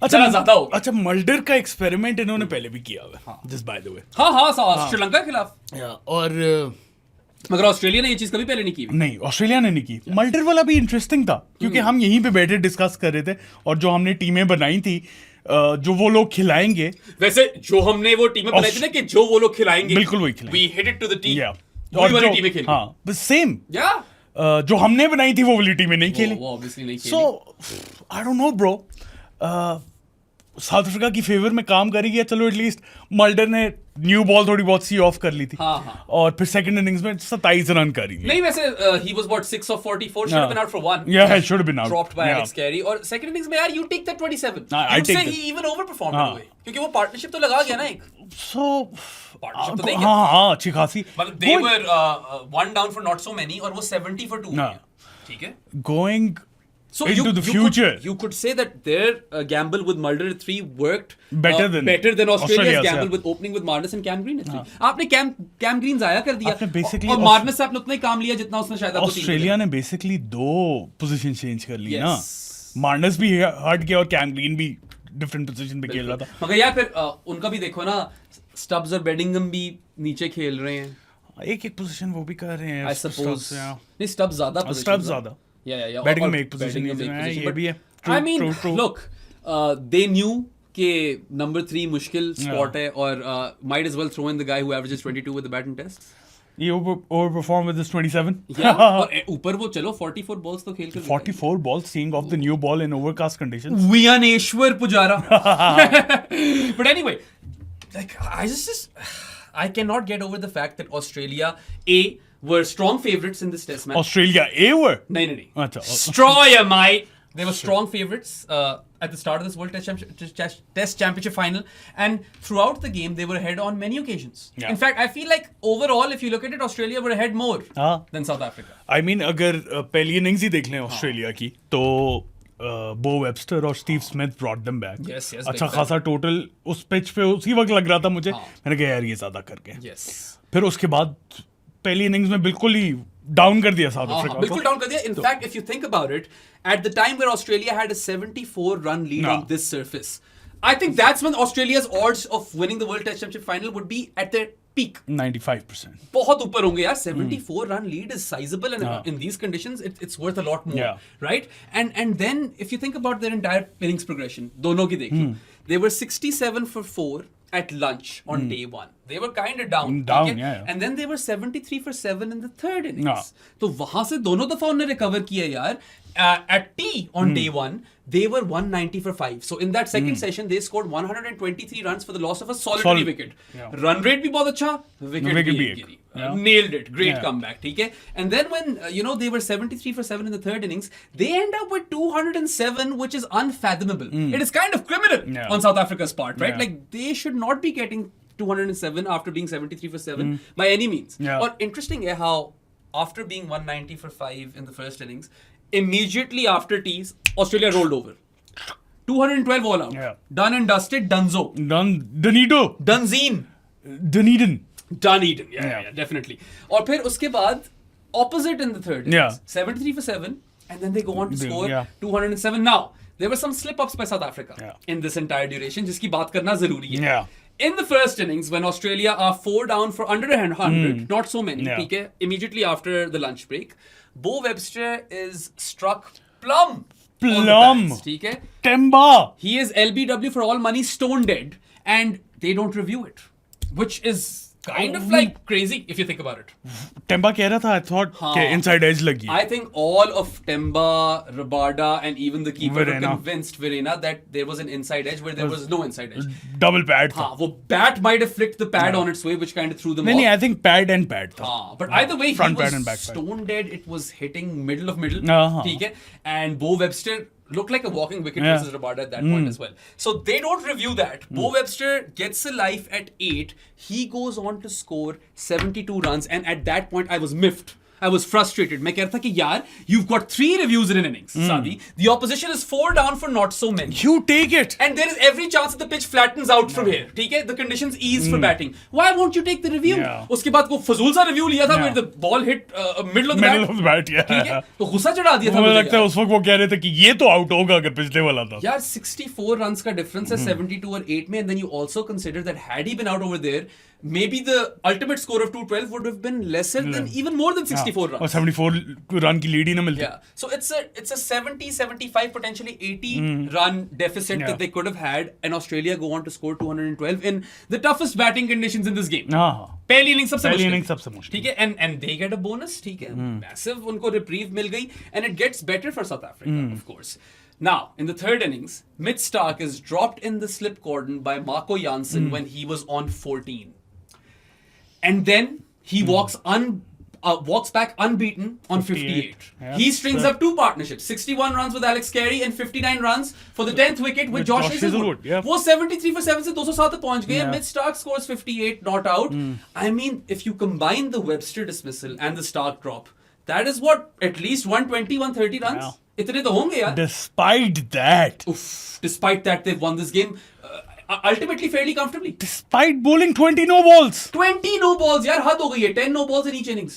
ज़रा ज़्यादा हो गया. अच्छा Mulder का experiment इन्होंने पहले भी किया हुआ है. Just by the way. हाँ श्रीलंका के खिलाफ. और मगर ऑस्ट्रेलिया ने ये चीज कभी पहले नहीं की. नहीं ऑस्ट्रेलिया ने नहीं की. मल्डर वाला भी इंटरेस्टिंग था क्योंकि हम यहीं पे बैठे डिस्कस कर रहे थे और जो हमने टीमें बनाई थी जो वो लोग खिलाएंगे. वैसे जो हमने वो टीमें बनाई थी ना कि जो वो लोग खिलाएंगे, बिल्कुल वही खिलाएंगे. We hit it to the team. Yeah. वही वाली टीमें खेली. हाँ बस सेम. Yeah. जो हमने बनाई थी वो वाली टीमें नहीं खेली. वो obviously नहीं खेली. So I don't know bro. South Africa की फेवर में काम करेगी. चलो एटलीस्ट मल्डर ने न्यू बॉल थोड़ी बहुत सी ऑफ कर ली थी. हाँ. और फिर सेकंड इनिंग्स में 27 रन करी. नहीं वैसे he was what 6 of 44, should have been out for 1. Yeah, he should have been out. Dropped by Alex Carey. और second innings में यार you take that 27. I You'd take say that. he even overperformed in a way. क्योंकि वो partnership तो लगा गया ना एक. So Partnership तो देंगे. हाँ अच्छी खासी. मतलब they were one down for not so many और वो 70 for 2. ठीक है. Going So into the future. You could say that their gamble with Mulder at 3 worked better than Australia's Australia's, gamble yeah. with opening with Marnus and Cam Green at 3. आपने Cam Green जाया कर दिया. आपने basically और Marnus से आपने उतना ही काम लिया जितना उसने शायद आपको ऑस्ट्रेलिया ने बेसिकली 2 पोजीशन चेंज कर ली ना. Yes. मार्नस भी हट गया और कैम ग्रीन भी डिफरेंट पोजीशन पे खेल रहा था. मगर यार फिर उनका भी देखो ना, स्टब्स और बेडिंगम भी नीचे खेल रहे हैं. एक पोजीशन वो भी कर रहे हैं. I suppose. yeah. नहीं स्टब्स ज्यादा positions स्टब्स हैं. ज्यादा. Yeah. Batting में और एक position batting में easy एक है, position, ये but भी है. I True, mean, true. look, they knew कि number 3 मुश्किल spot है और might as well throw in the guy who averages 22 with the bat and tests. ये overperform with this 27. Yeah, और ऊपर वो चलो 44 balls तो खेल कर 44 balls seeing off the new ball in overcast conditions. वियानेश्वर Pujara. But anyway, like I cannot get over the fact that Australia were strong favorites in this test match. Australia A were. नहीं. अच्छा. Destroyer, mate. They were strong favorites at the start of this World Test Championship final, and throughout the game they were ahead on many occasions. Yeah. In fact, I feel like overall, if you look at it, Australia were ahead more than South Africa. I mean, अगर पहली innings ही देख लें Australia की तो बो Webster और Steve Smith brought them back. Yes, अच्छा big खासा टोटल उस पिच पे उसी वक्त लग रहा था मुझे. मैंने कहा यार ये ज्यादा करके. Yes. फिर उसके बाद पहली इनिंग्स में बिल्कुल ही डाउन कर दिया साउथ अफ्रीका को. बिल्कुल डाउन कर दिया. In fact, if you think about it, at the time where Australia had a 74-run lead on this surface, I think that's when Australia's odds of winning the World Test Championship final would be at their peak. 95%. बहुत ऊपर होंगे यार. 74-run lead is sizable, and in these conditions, it's worth a lot more, right? And then if you think about their entire innings progression, दोनों की देखिए, they were 67 for 4 at lunch on day one. They were kind of down. Yeah. And then they were 73 for 7 in the third innings. तो वहां से दोनों दफा उन्होंने recover किया यार. At tea on day one, they were 190 for 5. So in that second session, they scored 123 runs for the loss of a solitary wicket. Run rate भी बहुत अच्छा, wicket भी गिरी. Nailed it. Great comeback. ठीक है. And then when they were 73 for 7 in the third innings, they end up with 207, which is unfathomable. It is kind of criminal on South Africa's part, right? Like they should not be getting 207 after being 73 for 7 by any means. Or interesting how after being 190 for 5 in the first innings, immediately after tees, Australia rolled over. 212 all out. Done and dusted. Dunzo. Dunedin. Dunedin. Yeah, definitely. और फिर उसके बाद opposite in the third innings. 73 for 7, and then they go on to score 207. Now, there were some slip-ups by South Africa in this entire duration, जिसकी बात करना जरूरी है. In the first innings, when Australia are 4 down for under 100, not so many, ठीक है, immediately after the lunch break, Bo Webster is struck plumb. ठीक है. Temba. He is LBW for all money, stone dead, and they don't review it, which is kind of like crazy if you think about it. Temba कह रहा था, I thought कि inside edge लगी. I think all of Temba, Rabada, and even the keeper were convinced, Verena, that there was an inside edge where there was no inside edge. Double pad था. वो bat might have flicked the pad on its way, which kind of threw them off. नहीं, I think pad था. But either way, he was stone dead. It was hitting middle of middle. ठीक है. And Bo Webster looked like a walking wicket versus Rabada at that point as well. So they don't review that. Bo Webster gets a life at 8. He goes on to score 72 runs, and at that point I was miffed. I was frustrated. मैं कह रहा था कि यार, you've got 3 reviews in an innings, Sadi. The opposition is 4 down for not so many. You take it. And there is every chance that the pitch flattens out from here. ठीक है? The conditions ease for batting. Why won't you take the review? उसके बाद वो फजूल सा review लिया था where the ball hit middle of the bat. ठीक है? तो गुस्सा चढ़ा दिया था मुझे. लगता है उस वक्त वो कह रहे थे कि ये तो आउट होगा अगर पिछले वाला था. यार 64 runs का difference है 72 और 8 में, and then you also consider that had he been out over there, maybe the ultimate score of 212 would have been lesser than even more than 64 runs. और 74 रन की लीड ही ना मिलती. Yeah. So it's a 70, 75, potentially 80 run deficit that they could have had, and Australia go on to score 212 in the toughest batting conditions in this game. पहली innings सबसे मुश्किल. ठीक है. And they get a bonus. ठीक है. Massive उनको reprieve मिल गई, and it gets better for South Africa, of course. Now, in the third innings, Mitch Starc is dropped in the slip cordon by Marco Jansen when he was on 14. And then he walks back unbeaten on 58. He strings up 2 partnerships, 61 runs with Alex Carey and 59 runs for the 10th wicket with Josh Hazlewood. वो 73 for 7 से 207 तक पहुंच गए. Mitch Starc scores 58, not out. I mean, if you combine the Webster dismissal and the Starc drop, that is what, at least 120, 130 runs? इतने तो होंगे यार. Despite that, they've won this game. Ultimately fairly comfortably. Despite bowling 20 no balls. 20 no balls, यार हद हो गई है. 10 no balls in each innings.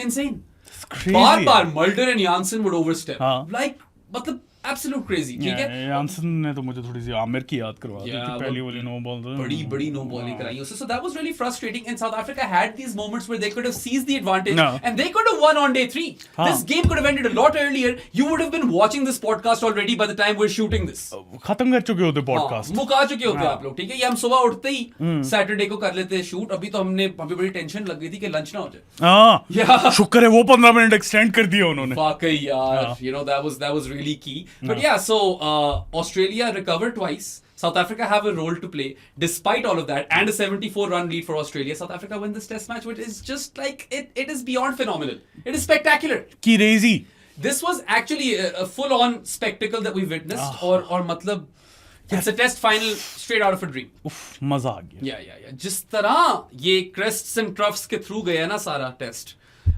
Insane. It's crazy. Bar Mulder and Jansen would overstep. Like, मतलब absolute crazy. ठीक है. Jansen ने तो मुझे थोड़ी सी आमिर की याद करवा दी थी पहली वाली नो बॉल. बड़ी नो बॉलिंग कराई उससे. So that was really frustrating, and South Africa had these moments where they could have seized the advantage and they could have won on day 3. This game could have ended a lot earlier. You would have been watching this podcast already by the time we're shooting this. खत्म कर चुके होते podcast. मुका चुके होते आप लोग. ठीक है. ये हम सुबह उठते ही सैटरडे को कर लेते शूट. अभी तो हमें बड़ी टेंशन लग गई थी कि लंच ना हो जाए. शुक्र है वो 15 मिनट एक्सटेंड कर दिया उन्होंने. वाकई यार, you know, that was really key. But yeah, so Australia recovered twice. South Africa have a role to play. Despite all of that, and a 74-run lead for Australia, South Africa win this test match, which is just like, it is beyond phenomenal. It is spectacular. Crazy. this was actually a full-on spectacle that we witnessed, or matlab, it's a test final straight out of a dream. उफ, मजा आ गया. Yeah. जिस तरह ये crests and troughs के through गया ना सारा test,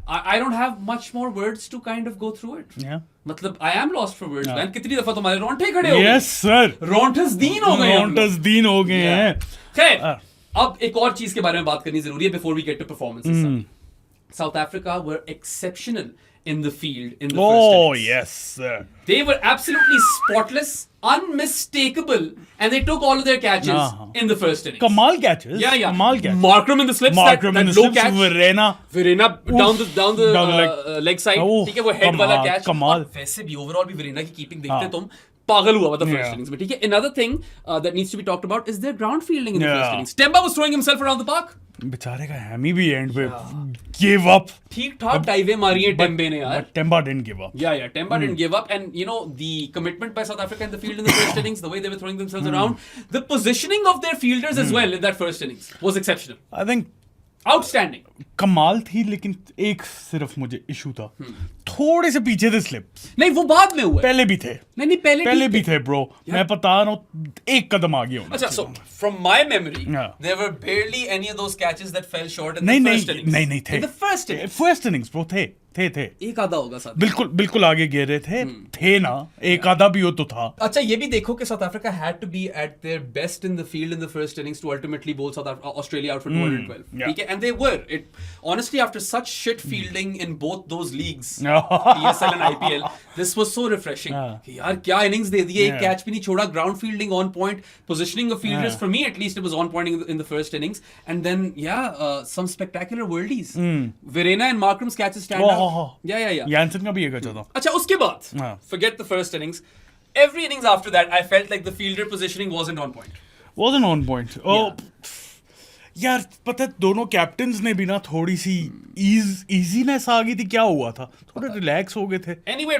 I don't have much more words to kind of go through it. Yeah. मतलब I am lost for words, man. कितनी दफा तुम्हारे रोंगटे खड़े हो गए? Yes sir. रोंगटस दीन हो गए. रोंगटस दीन हो गए हैं. खैर, अब एक और चीज के बारे में बात करनी जरूरी है before we get to performances. South Africa were exceptional in the field in the first Oh innings. yes sir. They were absolutely spotless, unmistakable, and they took all of their catches in the first innings. कमाल catches. Yeah. कमाल catches. Markram in the slips, Markram that in the low slips, catch. Verena. down the leg side. Oh, ठीक है, वो head वाला catch. कमाल. और वैसे भी overall भी Verena की keeping देखते तुम पागल हुआ था first innings में. ठीक है. Another thing that needs to be talked about is their ground fielding in the first innings. Temba was throwing himself around the park. बेचारे का हैमी भी एंड पे गिव अप. ठीक ठाक डाइवे मारी है टेम्बे ने यार. Temba didn't give up. Yeah, Temba didn't give up, and you know the commitment by South Africa in the field in the first innings, the way they were throwing themselves around, the positioning of their fielders as well in that first innings was exceptional, I think outstanding. कमाल थी, लेकिन एक सिर्फ मुझे issue था, थोड़े से पीछे थे स्लिप्स. नहीं, वो बाद में हुआ. पहले भी थे. नहीं पहले भी थे ब्रो. मैं बता रहा हूँ एक कदम आगे हूँ. अच्छा, so from my memory, Yeah. there were barely any of those catches that fell short in the first innings. नहीं थे. In the first innings. First innings bro थे. एक आधा होगा साथ. बिल्कुल आगे गिर रहे थे ना. एक आधा भी हो तो था. अच्छा, ये भी देखो कि South Africa had to be at their best in the field in the first innings to ultimately bowl Australia out for 212. Yeah. Okay? And they were. Honestly, after such shit fielding in both those leagues, PSL and IPL, this was so refreshing. कि यार क्या innings दे दिए, एक catch भी नहीं छोड़ा, ground fielding on point, positioning of fielders, for me at least it was on point in the first innings, and then some spectacular worldies. Verena and Markram's catches stand out. Yeah. Janssen का भी एक अच्छा था. अच्छा, उसके बाद forget the first innings. Every innings after that, I felt like the fielder positioning wasn't on point. Wasn't on point. यार पता है दोनों कैप्टन्स ने भी ना थोड़ी सी इजीनेस आ गई थी. क्या हुआ था, थोड़े रिलैक्स हो गए थे. Anyway,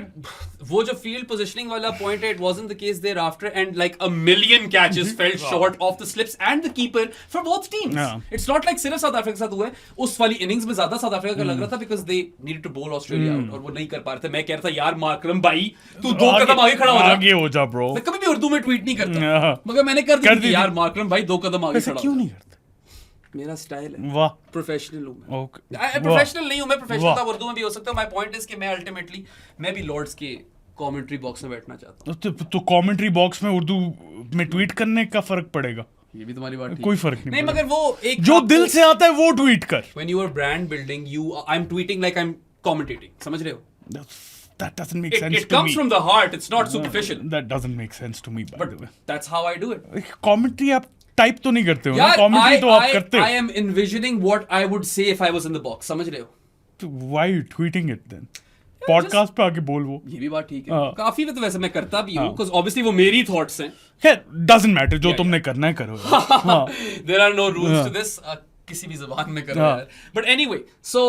वो जो field positioning वाला point है, it wasn't the case thereafter, and like a million catches fell short of the slips and the keeper for both teams. It's not like सिर्फ South Africa के साथ हुआ है. उस वाली innings में ज्यादा South Africa का लग रहा था because they needed to bowl Australia out, और वो नहीं कर पा रहे थे. मैं कह रहा था यार मार्करम भाई, तू दो कदम आगे खड़ा हो जा ब्रो. मैं कभी भी उर्दू में ट्वीट नहीं करता, मगर मैंने कर दी यार मार्करम भाई 2 कदम आगे खड़ा. क्यों नहीं करते? मेरा स्टाइल है. वाह, प्रोफेशनल हूँ मैं. Okay. प्रोफेशनल नहीं हूँ मैं, प्रोफेशनल था उर्दू में भी हो सकता है. माय पॉइंट इज कि मैं अल्टीमेटली मैं भी लॉर्ड्स के कमेंट्री बॉक्स में बैठना चाहता हूँ. तो कमेंट्री बॉक्स में उर्दू में ट्वीट करने का फर्क पड़ेगा? ये भी तुम्हारी बात कोई फर्क नहीं मगर वो एक जो दिल से आता है वो ट्वीट कर. When you are brand building, I am tweeting like I am commentating. समझ रहे हो? That doesn't make sense it to comes me. from the heart, it's not superficial. That doesn't make sense to me, by the way. That's how I do it. Commentary आप type तो नहीं करते हो ना? Commentary तो आप करते हो. I am envisioning what I would say if I was in the box. समझ रहे हो? तो why are you tweeting it then? Podcast पे आके बोल वो. ये भी बात ठीक है. काफी में तो वैसे मैं करता भी हूँ because obviously वो मेरी थॉट्स हैं. doesn't matter, जो तुमने करना है करो. There are no rules to this. किसी भी ज़बान में करो यार. But anyway, so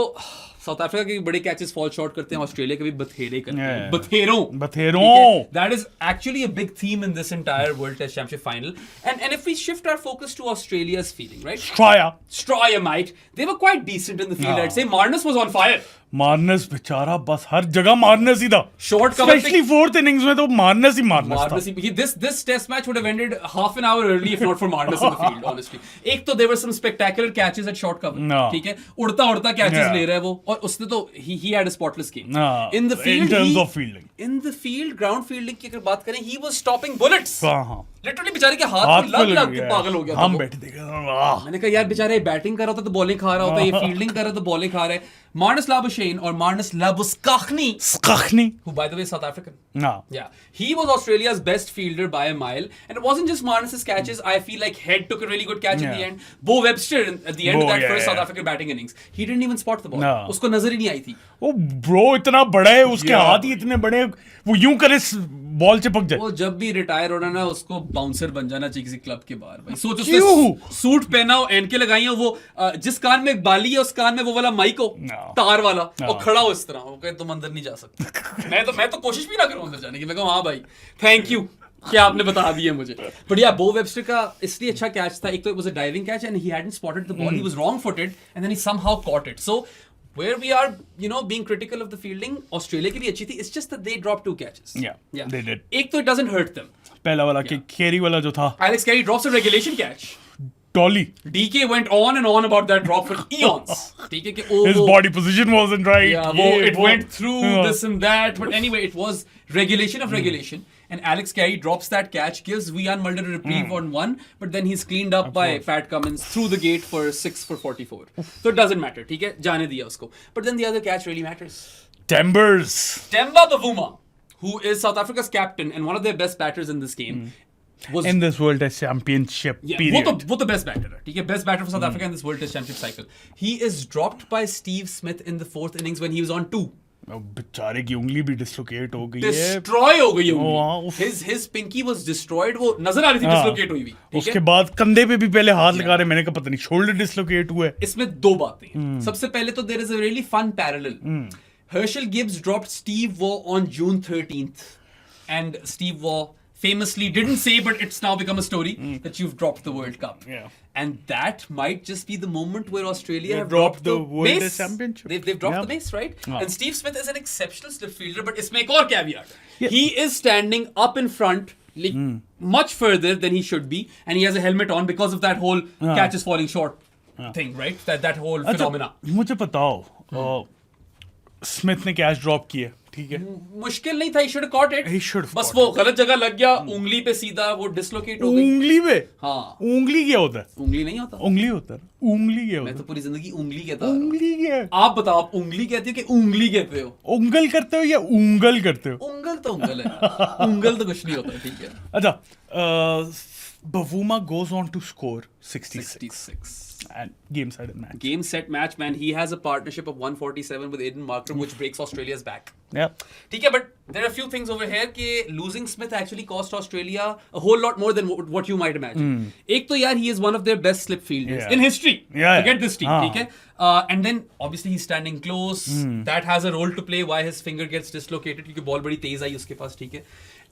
south Africa के बड़े कैचेस फॉल शॉर्ट करते हैं, ऑस्ट्रेलिया के भी बथेरे करते हैं. बथेरों. That is actually a big theme in this entire World Test Championship final. And if we shift our focus to Australia's feeling, right? Straya might. They were quite decent in the field. I'd say Marnus was on fire. Marnus बेचारा बस हर जगह Marnus ही था. Short cover. Especially fourth innings में तो Marnus ही था. This test match would have ended half an hour early if not for Marnus in the field, honestly. एक तो there were some spectacular catches at short cover. ठीक है, उड़ता catches ले रहा है वो, और उसने तो he had a spotless game. In the field, in terms of fielding. In the field, ground fielding की अगर बात करें, he was stopping bullets. हाँ. Literally बेचारे के हाथ में लग के पागल हो गया था. हम बैठे देखे. मैंने कहा यार बेचारे बैटिंग कर रहा था तो बॉलिंग खा रहा होता है, ये फील्डिंग कर रहा था तो बॉलिंग खा रहा है. Marnus Labuschagne or Marnus Labuschagne, who by the way is South African. Yeah, he was Australia's best fielder by a mile, and it wasn't just Marnus's catches. I feel like Head took a really good catch at the end. Bo Webster at the end of that first South African batting innings, he didn't even spot the ball. उसको नजर ही नहीं आई थी. वो bro इतना बड़ा है, उसके हाथ ही इतने बड़े, वो यूं करे बॉल चिपक जाए. वो जब भी रिटायर होना ना, उसको बाउंसर बन जाना चाहिए किसी क्लब के बाहर. भाई सोच, उसने सूट पहना हो, एनके लगाई हो, वो जिस कान में बाली है उस कान में वो वाला माइक हो, तार वाला, और खड़ा हो इस तरह, वो कहे तुम अंदर नहीं जा सकते. मैं तो कोशिश भी ना करूं अंदर जाने की. मैं कहूं हाँ भाई थैंक यू कि आपने बता दिया मुझे. बट या बो वेबस्टर का इसलिए अच्छा कैच था, एक तो it was a diving catch and he hadn't spotted the ball, he was wrong footed and then he somehow caught it. So where we are, being critical of the fielding, Australia की भी अच्छी थी. It's just that they dropped 2 catches. Yeah, they did. एक तो it doesn't hurt them. पहला वाला केरी वाला जो था, Alex Carey drops a regulation catch. Dolly, DK went on and on about that drop for eons. ठीक है कि his body position wasn't right. Yeah, it went through this and that. But anyway, it was regulation of regulation. And Alex Carey drops that catch, gives Vian Mulder a reprieve on 1, but then he's cleaned up by Pat Cummins through the gate for 6 for 44. So it doesn't matter, ठीक है, जाने दिया उसको. But then the other catch really matters. Timbers. Temba Bavuma, who is South Africa's captain and one of their best batters in this game. Was In this World Test Championship period. वो तो best batter है, ठीक है, best batter for South Africa in this World Test Championship cycle. He is dropped by Steve Smith in the 4th innings when he was on 2. बेचारे की उंगली भी dislocate हो गई है. Destroy हो गई वाह, उंगली. His pinky was destroyed. वो नजर आ रही थी डिसलोकेट हुई हुई. उसके बाद कंधे पे भी पहले हाथ लगा रहे, मैंने कहा पता नहीं शोल्डर डिसलोकेट हुआ है. इसमें 2 बातें हैं. सबसे पहले तो there is a really fun parallel. Herschel Gibbs dropped Steve Waugh on June 13th, and Steve Waugh famously didn't say, but it's now become a story that you've dropped the World Cup. Yeah. And that might just be the moment where Australia have dropped dropped the World mace. Test Championship. They've dropped Yeah. the mace, right? Yeah. And Steve Smith is an exceptional slip fielder, but इसमें एक और caveat. Yeah. He is standing up in front, like, much further than he should be, and he has a helmet on because of that whole catch is falling short thing, right? That whole phenomena. मुझे बताओ, Smith ने catch drop किया, ठीक है, मुश्किल नहीं था. He should have caught it. He should have बस caught वो गलत जगह लग गया, उंगली पे सीधा वो डिसलोकेट हो गई. उंगली पे. हाँ, उंगली क्या होता है? उंगली नहीं होता. उंगली होता है. उंगली क्या मैं होता तो पूरी जिंदगी उंगली कहता है? आ रहा हूँ. उंगली क्या है? आप बताओ, आप उंगली कहते हो कि उंगली कहते हो? उंगल करते हो या उंगल करते हो? उंगल तो उंगल है. उंगल तो कुछ नहीं होता, ठीक है. अच्छा, Bavuma goes on to score 66 66. and game set and match. Game set match, man. He has a partnership of 147 with Aiden Markram, which breaks Australia's back. Yeah. ठीक है, but there are a few things over here कि losing Smith actually cost Australia a whole lot more than what you might imagine. एक तो यार, he is one of their best slip fielders in history. Forget this team, ठीक है. And then obviously he's standing close. That has a role to play why his finger gets dislocated, क्योंकि ball बड़ी तेज आई उसके पास, ठीक है.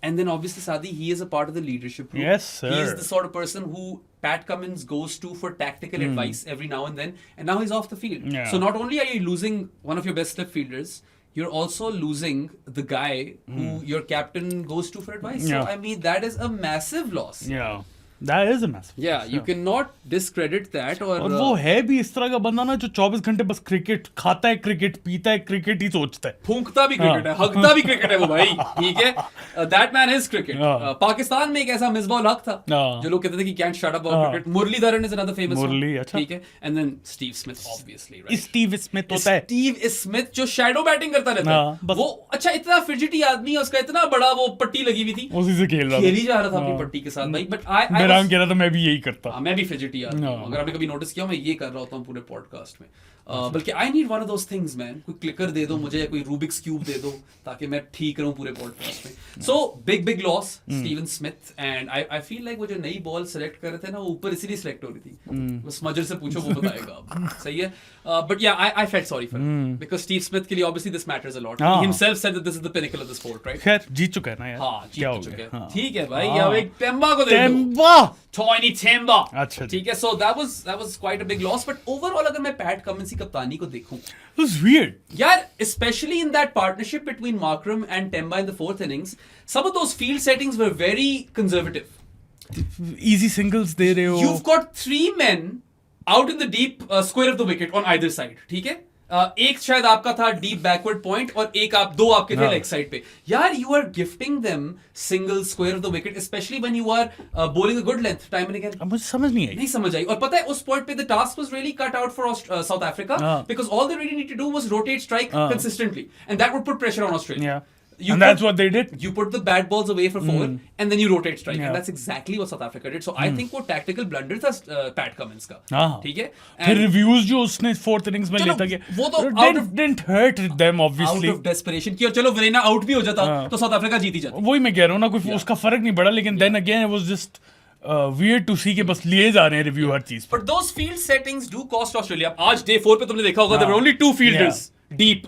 And then obviously Sadi, he is a part of the leadership group. Yes, sir. He is the sort of person who Pat Cummins goes to for tactical advice every now and then, and now he's off the field. Yeah. So not only are you losing one of your best slip fielders, you're also losing the guy who your captain goes to for advice. Yeah. So I mean, that is a massive loss. Yeah. That is a massive. Yeah, you cannot discredit that. और वो है भी इस तरह का बंदा ना, जो 24 घंटे बस क्रिकेट खाता है, क्रिकेट पीता है, क्रिकेट ही सोचता है. फूंकता भी क्रिकेट है, हगता भी क्रिकेट है वो भाई, ठीक है. That man is cricket. Pakistan में एक ऐसा मिसबाह हक था जो लोग कहते थे कि can't shut up about cricket. Muralitharan is another famous one, अच्छा, ठीक है. And then Steve Smith, obviously, right. Steve Smith होता है. स्टीव स्मिथ जो शैडो बैटिंग करता रहता है, वो अच्छा इतना फिजिटी आदमी है, उसका इतना बड़ा वो पट्टी लगी हुई थी, उसी से खेल ही जा रहा था अपनी पट्टी के साथ भाई. बट मेरा कह रहा था मैं भी यही करता. मैं भी फिजिटी आदमी हूं. अगर आपने कभी नोटिस किया, मैं ये कर रहा होता हूं पूरे पॉडकास्ट में. बल्कि I need one of those things, man. कोई क्लिकर दे दो मुझे, या कोई रूबिक्स क्यूब दे दो, ताकि मैं ठीक रहूं पूरे पॉडकास्ट में. So big loss Steven Smith. And I feel like वो जो नई बॉल सेलेक्ट कर रहे थे ना, वो ऊपर इसीलिए सेलेक्ट हो रही थी. बस मजर से पूछो, वो बताएगा अब. सही है. बट या I felt sorry for him, because Steve Smith के लिए obviously this matters a lot. He himself said that this is the pinnacle of the sport, right. खैर जीत चुका है ना यार. हां, जीत चुका है. हाँ. ठीक है भाई. अब एक टेम्बा को दे दो. Temba, Tiny Temba. अच्छा, ठीक है. So that was quite a big loss. But overall, अगर मैं पैट कमिंस की कप्तानी को देखूं, it was weird. यार, especially in that partnership between Markram and Temba in the 4th innings, some of those field settings were very conservative. Easy singles दे रहे हो. You've got 3 men out in the deep square of the wicket on either side. ठीक है. एक शायद आपका था deep backward point, और दो आपके थे लेग साइड पे. यार, you are gifting them single square off the wicket, especially when you are bowling a good length time and again. मुझे समझ नहीं आई. नहीं समझ आई. और पता है, उस पॉइंट पे the task was really cut out for South Africa, because all they really need to do was rotate strike consistently, and that would put pressure on Australia. And that's what they did. You put the bad balls away for 4, and then you rotate strike, and that's exactly what South Africa did. So I think वो tactical blunder था Pat Cummins का. ठीक है. फिर reviews जो उसने 4th innings में लेता गया, वो तो didn't hurt them obviously. Out of desperation कि और चलो Verena out भी हो जाता तो South Africa जीत ही जाती. वही मैं कह रहा हूँ ना, कोई उसका फर्क नहीं पड़ा, लेकिन then again it was just weird to see कि बस लिए जा रहे हैं रिव्यू हर चीज. But those field settings do cost Australia. आज day 4 पे तुमने देखा होगा, there were only 2 fielders. Deep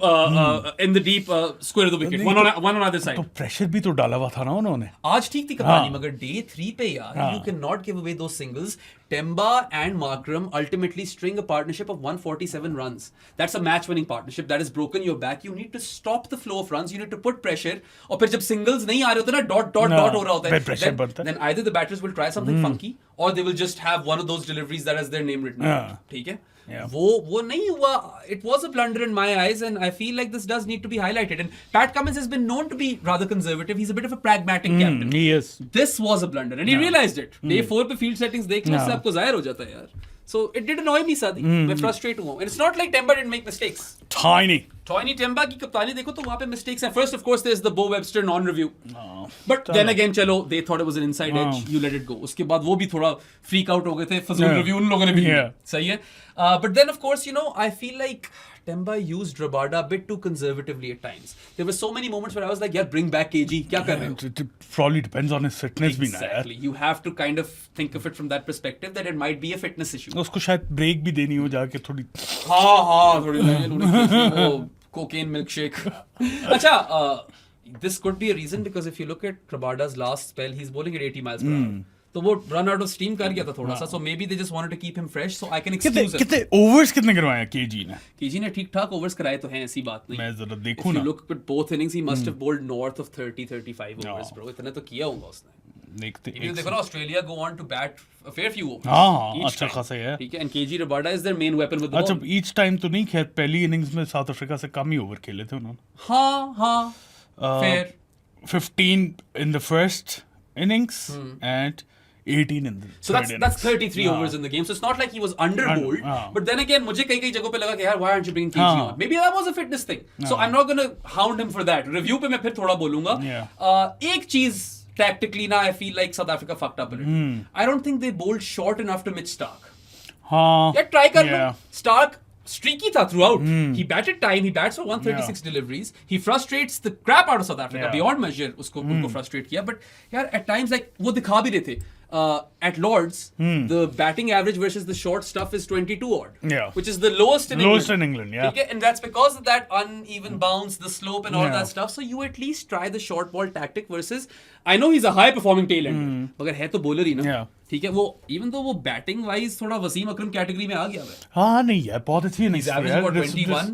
in the deep square of the wicket, one on either side. तो प्रेशर भी तो डाला हुआ था ना उन्होंने. आज ठीक थी कप्तानी, मगर डे 3 पे यार, you cannot give away those singles. Temba and Markram ultimately string a partnership of 147 runs. That's a match-winning partnership. That has broken your back. You need to stop the flow of runs. You need to put pressure. और फिर जब singles नहीं आ रहे होते ना, dot हो रहा होता है, then either the batters will try something funky or they will just have one of those deliveries that has their name written on it. ठीक है? वो नहीं हुआ. It was a blunder in my eyes, and I feel like this does need to be highlighted. And Pat Cummins has been known to be rather conservative. He's a bit of a pragmatic captain. He is. This was a blunder, and he realized it. Day 4 पे field settings देख लो, उससे आपको जाहिर हो जाता है यार. So it did annoy me, Sadi. मैं frustrate हुआ. And it's not like Temba didn't make mistakes. Tiny Temba की कप्तानी देखो तो वहाँ पे mistakes हैं. First, of course, there's the Bo Webster non-review. But then again, चलो, they thought it was an inside edge. You let it go. उसके बाद वो भी थोड़ा freak out हो गए थे. फजूल review उन लोगों ने भी लिया. सही है. But then, of course, I feel like Temba used Rabada a bit too conservatively at times. There were so many moments where I was like, yeah, bring back KG. क्या कर रहे हो? It probably depends on his fitness भी ना यार. Exactly. You have to kind of think of it from that perspective that it might be a fitness issue. उसको शायद break भी देनी हो जाके थोड़ी. हाँ थोड़ी cocaine milkshake. अच्छा, this could be a reason because if you look at Rabada's last spell, he's bowling at 80 miles per hour. तो वो run out of steam कर गया था थोड़ा सा. So maybe they just wanted to keep him fresh. So I can excuse it. कितने overs कितने करवाए KG ने? KG ने ठीक-ठाक overs कराए तो हैं, ऐसी बात नहीं. मैं जरा देखूं ना. If you look at both innings, he must have bowled north of 30-35 overs, bro. इतने तो किया होगा उसने. देखो ना, Australia go on to bat a fair few overs. हाँ, अच्छा खासा है. ठीक है, and KG Rabada is their main weapon with the ball. अच्छा, each time तो नहीं, खैर पहली innings में साउथ अफ्रीका से कम ही ओवर खेले थे उन्होंने. हाँ, fair. 15 in the first innings and 18 in the so that's 33 overs in the game. So it's not like he was under bowled. But then again, मुझे कई जगहों पे लगा कि यार, why aren't you bringing KG on? Maybe that was a fitness thing. So I'm not going to hound him for that. Review पे मैं फिर थोड़ा बोलूंगा. एक चीज tactically ना, I feel like South Africa fucked up a little. I don't think they bowled short enough to Mitch Stark. Yeah, try कर लो. Stark streaky था throughout. He batted time. He bats for 136 deliveries. He frustrates the crap out of South Africa beyond measure. उनको frustrate किया. But यार, at times like वो दिखा भी रहे थे. At Lords, the batting average versus the short stuff is 22 odd, which is the lowest in England. Okay? And that's because of that uneven bounce, the slope, and all that stuff. So you at least try the short ball tactic versus. I know he's a high performing tail ender, मगर है तो bowler ही ना. ठीक है, वो even though वो batting wise थोड़ा वसीम अकरम category में आ गया है. हाँ नहीं यार, बहुत अच्छी नहीं. He's averaging about 21.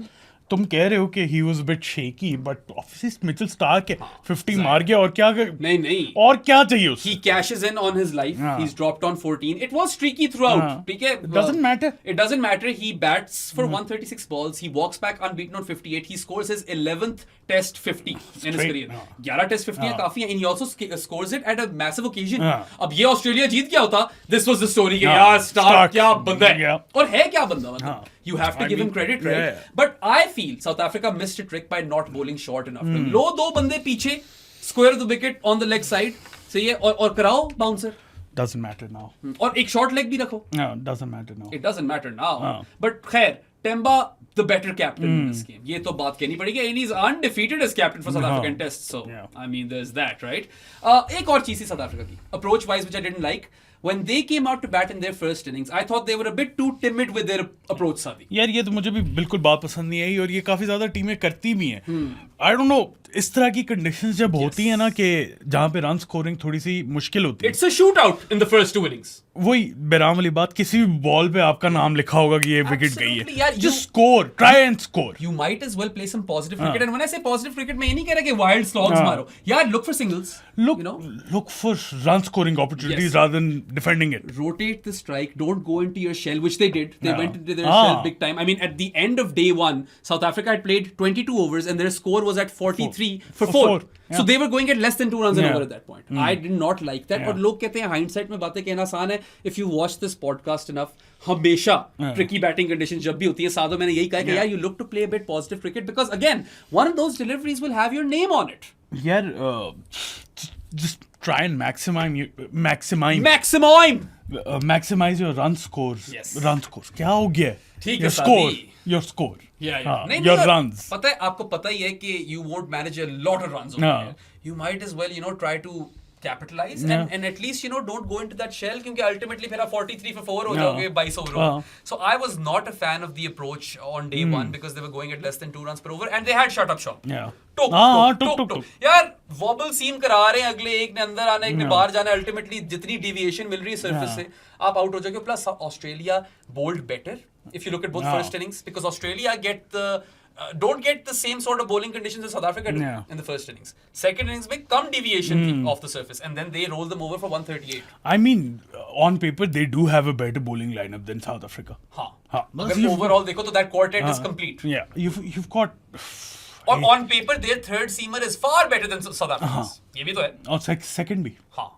तुम कह रहे हो कि he was a bit shaky, but obviously Mitchell Stark 50 मार गया और क्या नहीं और क्या चाहिए उससे? He cashes in on his life. He's dropped on 14. It was streaky throughout. ठीक है? It doesn't matter. It doesn't matter. He bats for 136 balls. He walks back unbeaten on 58. He scores his 11th Test 50 in his career. 11 Test 50 है काफी है. And he also scores it at a massive occasion. अब ये Australia जीत गया होता, this was the story. यार, Stark क्या बंदा है और है क्या बंदा मतलब. You have to give him credit, right? But I feel South Africa missed a trick by not bowling short enough. लो दो बंदे पीछे, square the wicket on the leg side. सही है, और कराओ bouncer. Doesn't matter now. और एक short leg भी रखो. No, doesn't matter now. It doesn't matter now. But खैर, Temba the better captain in this game. ये तो बात कहनी पड़ेगी. And he's undefeated as captain for South African Tests. So I mean, there's that, right? एक और चीज़ थी South Africa की. Approach wise, which I didn't like. When they came out to bat in their first innings, I thought they were a bit too timid with their approach, Sadi. यार ये तो मुझे भी बिल्कुल बात पसंद नहीं आई और ये काफी ज्यादा टीमें करती भी हैं. I don't know, इस तरह की कंडीशंस जब होती है ना कि जहाँ पे रन स्कोरिंग थोड़ी सी मुश्किल होती है. It's a shootout in the first two innings. वही बेराम वाली बात, किसी भी बॉल पे आपका नाम लिखा होगा कि ये विकेट गई है. Just score, try and score. You might as well play some positive cricket. And when I say positive cricket, मैं ये नहीं कह रहा कि wild slogs मारो. यार, look for singles. Look for run scoring opportunities rather than defending it. Rotate the strike. Don't go into your shell, which they did. They went into their shell big time. I mean, at the end of day one, South Africa had played 22 overs and their score was at 43 for 4. So they were going at less than 2 runs an over at that point. I did not like that. और लोग कहते हैं hindsight में बातें कहना आसान है. If you watch this podcast enough, हमेशा tricky batting conditions जब भी होती है, सादो मैंने यही कहा कि यार, you look to play a bit positive cricket because again, one of those deliveries will have your name on it. यार, just try and maximize your run scores. Run scores. क्या हो गया? ठीक है, your score. Your runs. पता है, आपको पता ही है कि you won't manage a lot of runs over here. You might as well, try to capitalize Yeah. and at least don't go into that shell क्योंकि ultimately फिर आप 43 for 4 हो Yeah. जाओगे 22 ओवरों में. हाँ. So I was not a fan of the approach on day one because they were going at less than 2 runs per over and they had shut up shop. Yeah. टुक यार vowel सीम करा रहे हैं, अगले एक ने अंदर आना एक ने बाहर जाना, अल्टीमेटली जितनी डिविएशन मिल रही है सरफेस से आप आउट हो जाओगे. Plus Australia bowled better if you look at both first innings because Australia don't get the same sort of bowling conditions as South Africa do in the first innings. Second innings में कम deviation थी off the surface and then they rolled them over for 138. I mean, on paper they do have a better bowling lineup than South Africa. हाँ. हाँ. अगर overall देखो तो that quartet is complete. Yeah, you've got. और on paper their third seamer is far better than South Africa's. ये भी तो है. और second भी. हाँ.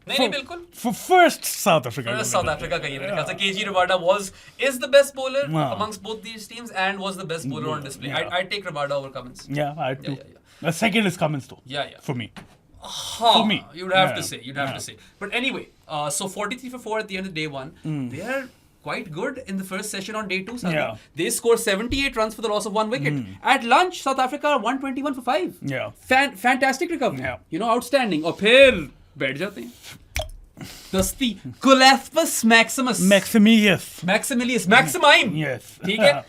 नहीं बिल्कुल. For first South Africa. First South Africa का ये मेरे ख्याल से KG Rabada is the best bowler amongst both these teams and was the best bowler on display. I'd take Rabada over Cummins. Yeah, I'd too. The second is Cummins though. Yeah. For me. For me. You'd have to say. But anyway, so 43 for 4 at the end of day one. They are quite good in the first session on day two. They scored 78 runs for the loss of 1 wicket. At lunch, South Africa 121 for 5. Yeah. Fantastic recovery. Yeah. Outstanding. और फिर बैठ जाते हैं. दस्ती Colathus Maximus. Maximilius. Maximime. Yes. ठीक है.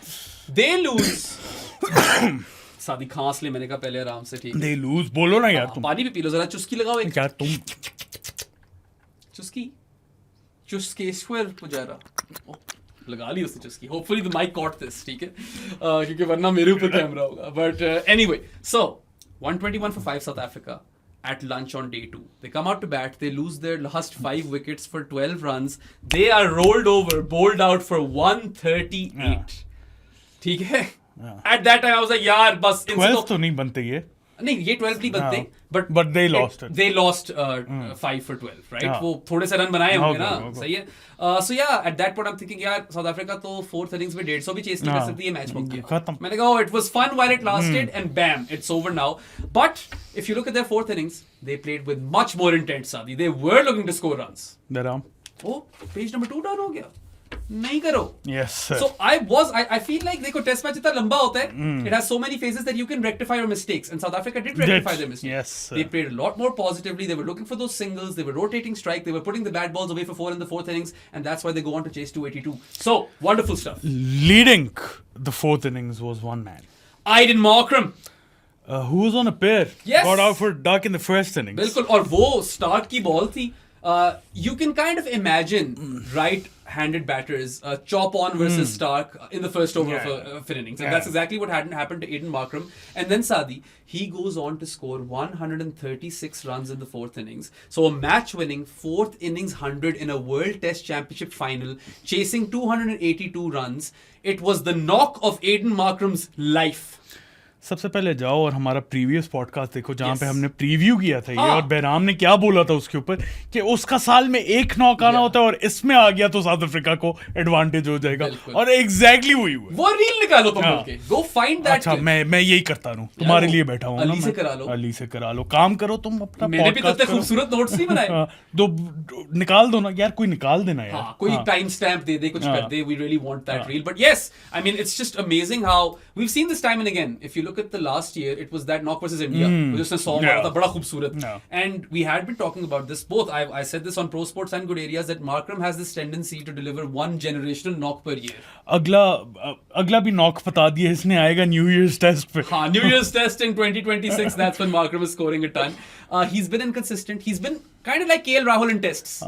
They lose. सादी खांस ले मैंने कहा पहले आराम से. ठीक है. They lose. बोलो ना यार तुम. पानी भी पी लो जरा. चुस्की लगाओ एक. यार तुम. चुस्केश्वर पुजारा लगा ली उसने चुस्की. Hopefully the mic caught this. ठीक है. क्योंकि वरना मेरे ऊपर कैमरा होगा. But anyway so 121 for 5 South Africa at lunch on day 2. They come out to bat. They lose their last 5 wickets for 12 runs. They are rolled over, bowled out for 138. ठीक है. At that time I was like यार बस 12 तो नहीं बनते ये. नहीं ये 12 नहीं बनते but they lost it. They lost 5 for 12 right. वो थोड़े से रन बनाए होंगे ना. सही है. So yeah, at that point I'm thinking यार South Africa तो 4th innings में 150 भी चेस नहीं कर सकती. ये मैच हो गया खत्म. मैंने कहा it was fun while it lasted and bam it's over now. But if you look at their 4th innings they played with much more intent. Sadi, they were looking to score runs. Oh, page number 2 down हो गया. नहीं करो. Yes sir. So I feel like देखो test match इतना लंबा होता है. It has so many phases that you can rectify your mistakes and South Africa did rectify their mistakes. Yes sir. They played a lot more positively. They were looking for those singles. They were rotating strike. They were putting the bad balls away for 4 in the 4th innings and that's why they go on to chase 282. So wonderful stuff. Leading the 4th innings was one man. Aiden Markram. Who was on a pair. Yes. Got out for duck in the first innings. बिल्कुल. और वो start की ball थी. You can kind of imagine right-handed batters chop on versus Stark in the first over of an innings. And that's exactly what hadn't happened to Aiden Markram. And then Sadi, he goes on to score 136 runs in the 4th innings. So a match-winning 4th innings 100 in a World Test Championship final, chasing 282 runs. It was the knock of Aiden Markram's life. सबसे पहले जाओ और हमारा previous podcast देखो जहाँ पे हमने preview किया था ये और बहराम ने क्या बोला था उसके ऊपर कि उसका साल में एक नॉक आना होता है और इसमें आ गया तो साउथ अफ्रीका को एडवांटेज हो जाएगा और एग्जैक्टली वही हुआ. वो रील निकालो तुम लोग के. Go find that. अच्छा मैं यही करता रहूं तुम्हारे लिए बैठा हूं. अली से करा लो. अली से करा लो. काम करो तुम अपना. मैंने भी इतने खूबसूरत नोट्स नहीं बनाए. दो निकाल दो ना यार. कोई निकाल देना यार. कोई टाइम स्टैम्प दे दे कुछ कर दे. We really want that reel. But yes I mean it's just amazing how we have seen this time and again. If you look at the last year it was that knock versus India which उसने 100 मारा था बड़ा खूबसूरत. And we had been talking about this both. I said this on Pro Sports and Good Areas that Markram has this tendency to deliver one generational knock per year. अगला भी knock बता दिया इसने आएगा न्यू ईयर्स टेस्ट पे. हाँ new year's test in 2026 that's when Markram is scoring a ton. He's been inconsistent. He's been kind of like KL Rahul in tests.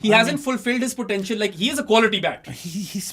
He hasn't fulfilled his potential. Like he is a quality bat. He's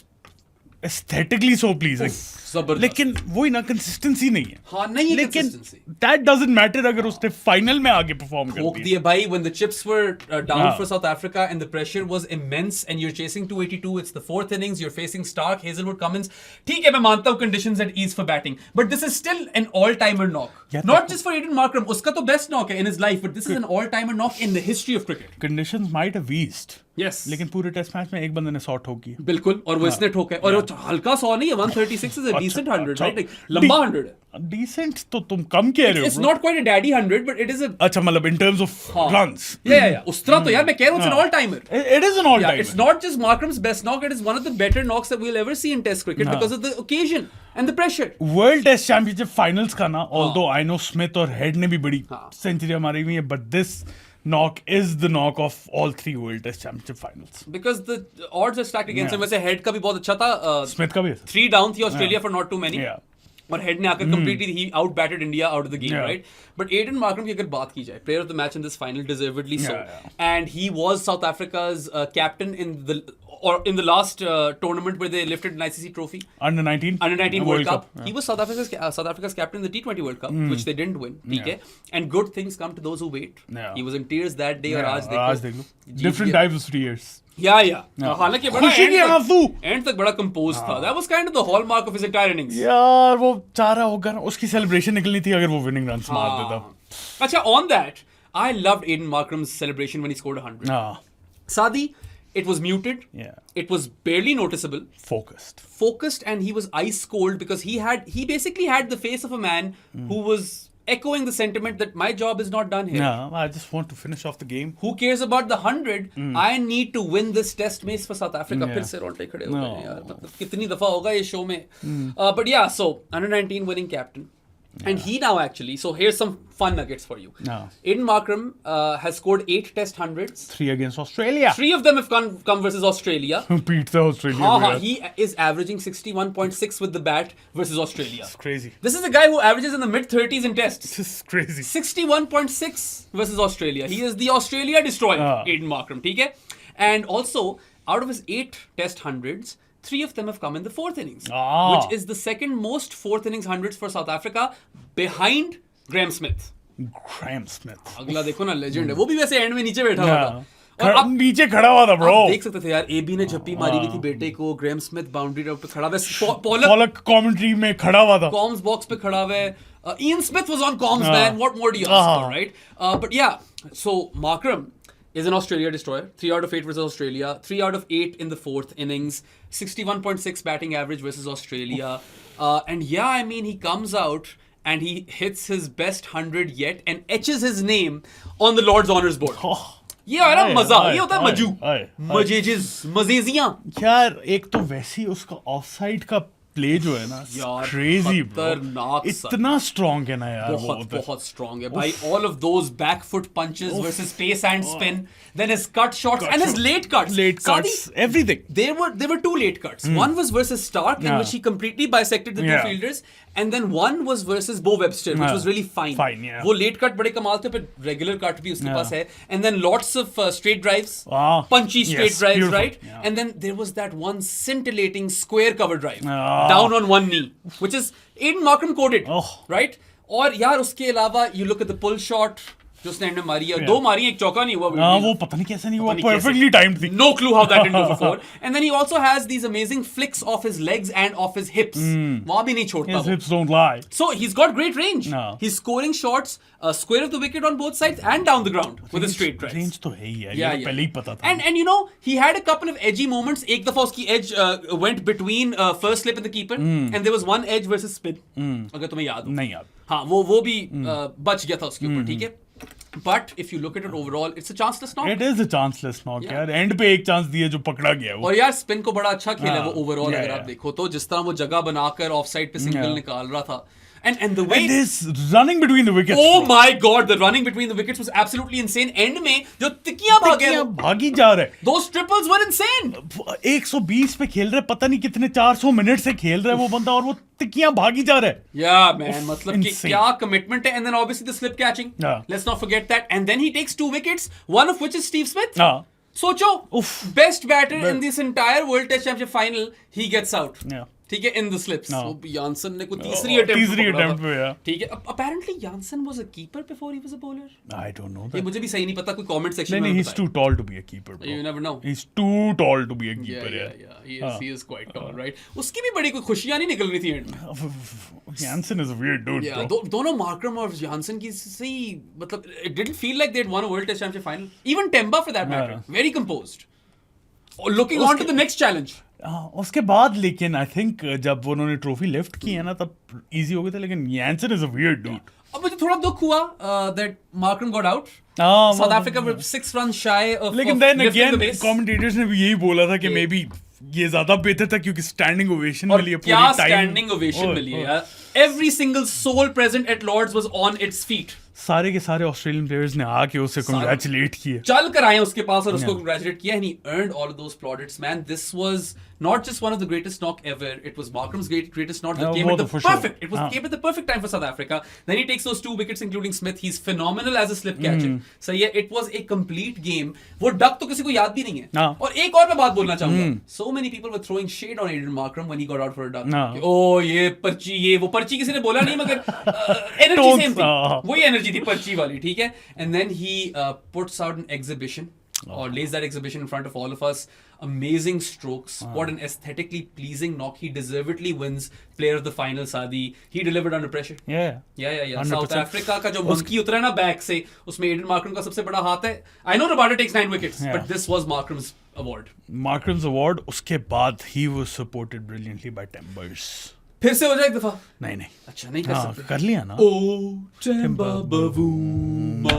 aesthetically so pleasing. लेकिन वही ना consistency नहीं है. हाँ नहीं है लेकिन consistency. that doesn't matter अगर उसने फाइनल में आगे परफॉर्म कर ठोक दिए भाई. When the chips were down for South Africa and the pressure was immense and you're chasing 282, it's the 4th innings, you're facing Stark, Hazelwood, Cummins. ठीक है मैं मानता हूँ conditions at ease for batting, but this is still an all-timer knock. Not just for Aiden Markram. उसका तो best knock है in his life, but this is an all-timer knock in the history of cricket. Conditions might have eased. Yes. लेकिन पूरे test match में एक बंदे ने 100 ठोक किया. बिल्कुल. और वो इसने ठोका है. और वो हल्का 100 नहीं है. 136 is a decent 100, right? Like, लंबा 100 है. Decent तो तुम कम कह रहे हो. It's not quite a daddy 100, but it is a. अच्छा मतलब in terms of runs. Yeah. उस तरह तो यार मैं कह रहा हूँ it's an all-timer. It is an all-timer. It's not just Markram's best knock. It is one of the better knocks that we'll ever see in Test cricket because of the occasion and the pressure. World Test Championship finals का ना, although I know Smith और Head ने भी बड़ी century मारी हुई है, but this knock is the knock of all 3 World Test Championship finals. Because the odds are stacked against Yeah. him. वैसे हेड का भी बहुत अच्छा था. Smith का भी है. 3 down थी Australia for not too many. Yeah. और हेड ने आकर completely he out batted India out of the game, Yeah. right? But Aiden Markram की अगर बात की जाए, player of the match in this final, deservedly so. Yeah. And he was South Africa's captain in the last tournament where they lifted an ICC trophy. Under 19. Under 19 World Cup. Yeah. He was South Africa's captain in the T20 World Cup, which they didn't win. ठीक है? And good things come to those who wait. Yeah. He was in tears that day. और Yeah, आज आज देखो. देख लो. Different types of tears. Yeah. हालांकि बड़ा खुशी के आंसू. end तक बड़ा composed था. That was kind of the hallmark of his entire innings. यार वो चाह रहा होगा ना, उसकी सेलिब्रेशन निकलनी थी अगर वो विनिंग रन मार देता. अच्छा, on that, I loved Aiden Markram's celebration when he scored 100. हाँ. Sadi, it was muted. Yeah. It was barely noticeable. Focused. And he was ice cold because he basically had the face of a man who was echoing the sentiment that my job is not done here. No, I just want to finish off the game. Who cares about the 100? I need to win this test match for South Africa. Yeah. फिर से रोंगटे खड़े हो गए No. यार. मतलब कितनी दफा होगा ये शो में. But yeah, so under 19 winning captain. And he now actually, so here's some fun nuggets for you. No. Aiden Markram has scored 8 test hundreds. 3 against Australia. 3 of them have come versus Australia. Beat the Australia. हाँ, he is averaging 61.6 with the bat versus Australia. It's crazy. This is the guy who averages in the mid-30s in tests. This is crazy. 61.6 versus Australia. He is the Australia destroyer, Aiden Markram. ठीक है? And also, out of his 8 test hundreds, 3 of them have come in the 4th innings, which is the second most 4th innings hundreds for South Africa, behind Graham Smith. Graham Smith. अगला देखो ना, legend है. वो भी वैसे and में नीचे बैठा हुआ था. और आप नीचे खड़ा हुआ था ब्रो. देख सकते थे यार, एबी ने झप्पी मारी हुई थी बेटे को, ग्रेम स्मिथ बाउंड्री पे खड़ा हुआ, पॉलक कमेंट्री में खड़ा हुआ था, कॉम्स बॉक्स पे खड़ा हुआ है. Ian Smith was on comms, man. What more do you ask for, right? But yeah, so Markram is an Australia destroyer. 3 out of 8 versus Australia. 3 out of 8 in the 4th innings. 61.6 batting average versus Australia. And yeah, I mean, he comes out and he hits his best 100 yet and etches his name on the Lord's Honours board. ये आ रहा मजा, ये होता है मजू, मजेजियां. यार एक तो वैसी उसका ऑफसाइड का प्ले जो है ना, क्रेजी खतरनाक, इतना स्ट्रॉन्ग है ना यार, बहुत स्ट्रॉन्ग है भाई. All of those back foot punches versus pace and spin, then his cut shots and his late cuts, everything. There were 2 late cuts. One was versus Stark, in which he completely bisected the 2 fielders, and then one was versus Bo Webster, which was really fine. वो late cut बड़े कमाल थे, पर regular cut भी उसके पास है, and then lots of straight drives, punchy straight drives, beautiful. Right? And then there was that one scintillating square cover drive down on one knee, which is Aiden Markram coded, right? और यार उसके अलावा you look at the pull shot जो उसने and में मारी है, 2 मारी, एक चौका नहीं हुआ. वो पता नहीं कैसे नहीं हुआ, perfectly timed थी. No clue how that didn't go for 4. And then he also has these amazing flicks off his legs and off his hips. वहाँ भी नहीं छोड़ता. His hips don't lie. So he's got great range. He's scoring shots square of the wicket on both sides and down the ground with a straight drive. Range तो है ही यार, ये पहले ही पता था. And you know, he had a couple of edgy moments. एक दफा उसकी edge went between first slip and the keeper, and there was one edge versus spin. अगर तुम्हें याद हो. नहीं याद. हाँ, वो भी बच गया था उसके ऊपर, ठीक है. But if you look at it overall, it's a chanceless knock. It is a chanceless knock यार. एंड पे एक चांस दिया जो पकड़ा गया वो. और यार स्पिन को बड़ा अच्छा खेला है वो ओवरऑल. अगर आप देखो तो जिस तरह वो जगह बनाकर ऑफ साइड पे सिंगल निकाल रहा था. And the way this running between the wickets. Oh my God, the running between the wickets was absolutely insane. End में जो तिकियां भागी जा रहे. Those triples were insane. 120 पे खेल रहे, पता नहीं कितने 400 मिनट से खेल रहे वो बंदा, और वो तिकियां भागी जा रहे. Yeah man, मतलब कि क्या commitment है. And then obviously the slip catching. Let's not forget that. And then he takes 2 wickets, one of which is Steve Smith. सोचो, best batter in this entire World Test Championship final, he gets out. ठीक है, in the slips. वो Janssen ने को तीसरी attempt पे, ठीक है. Apparently Janssen was a keeper before he was a bowler. I don't know that. ये मुझे भी सही नहीं पता, कोई comment section में. नहीं, he's too tall to be a keeper, bro. You never know. He's too tall to be a keeper. Yeah. He is quite tall, right? उसकी भी बड़ी कोई खुशियां नहीं निकल रही थी end में. Janssen is a weird dude, bro. दोनों Markram और Janssen की सही, मतलब it didn't feel like they'd won a World Test Championship final. Even Temba for that matter, very composed. Looking on to the next challenge. उसके बाद लेकिन I think जब उन्होंने ट्रॉफी लिफ्ट की है ना, तब इजी हो गया था. लेकिन Janssen is a weird dude. अब मुझे थोड़ा दुख हुआ that Markram got out. South Africa were 6 runs shy of. लेकिन then again commentators ने भी यही बोला था कि मे बी ये ज्यादा बेहतर था क्योंकि स्टैंडिंग ओवेशन मिली है पूरी टाइम. क्या स्टैंडिंग ओवेशन मिली है यार. Every single soul present at Lords was on its feet. सारे के सारे ऑस्ट्रेलियन प्लेयर्स ने आके उसे कंग्रेचुलेट किया. चल कर आए उसके पास और उसको congratulate किया, and he earned all of those plaudits, man. This was not just one of the greatest knock ever. It was Markram's greatest knock that came at the perfect. It was came at the perfect time for South Africa. Then he takes those 2 wickets, including Smith. He's phenomenal as a slip catcher. So yeah, it was a complete game. वो duck तो किसी को याद भी नहीं है. और एक और मैं बात बोलना चाहूँगा. So many people were throwing shade on Aiden Markram when he got out for a duck. Oh ये पर्ची, ये वो पर्ची किसी ने बोला नहीं, मगर energy same थी. वही energy थी पर्ची वाली, ठीक है. And then he puts out an exhibition. Or lays that exhibition in front of all of us. Amazing strokes. What an aesthetically pleasing knock. He deservedly wins player of the final, Sadi. He delivered under pressure. Yeah. South Africa का जो monkey उतरा ना back से, उसमें Aiden Markram का सबसे बड़ा हाथ है. I know Rabada takes 9 wickets, but this was Markram's award. Markram's award. उसके बाद he was supported brilliantly by Timbers. फिर से हो जाए एक दफा. नहीं. अच्छा नहीं कर सकते. कर लिया ना. Oh, Temba Bavuma.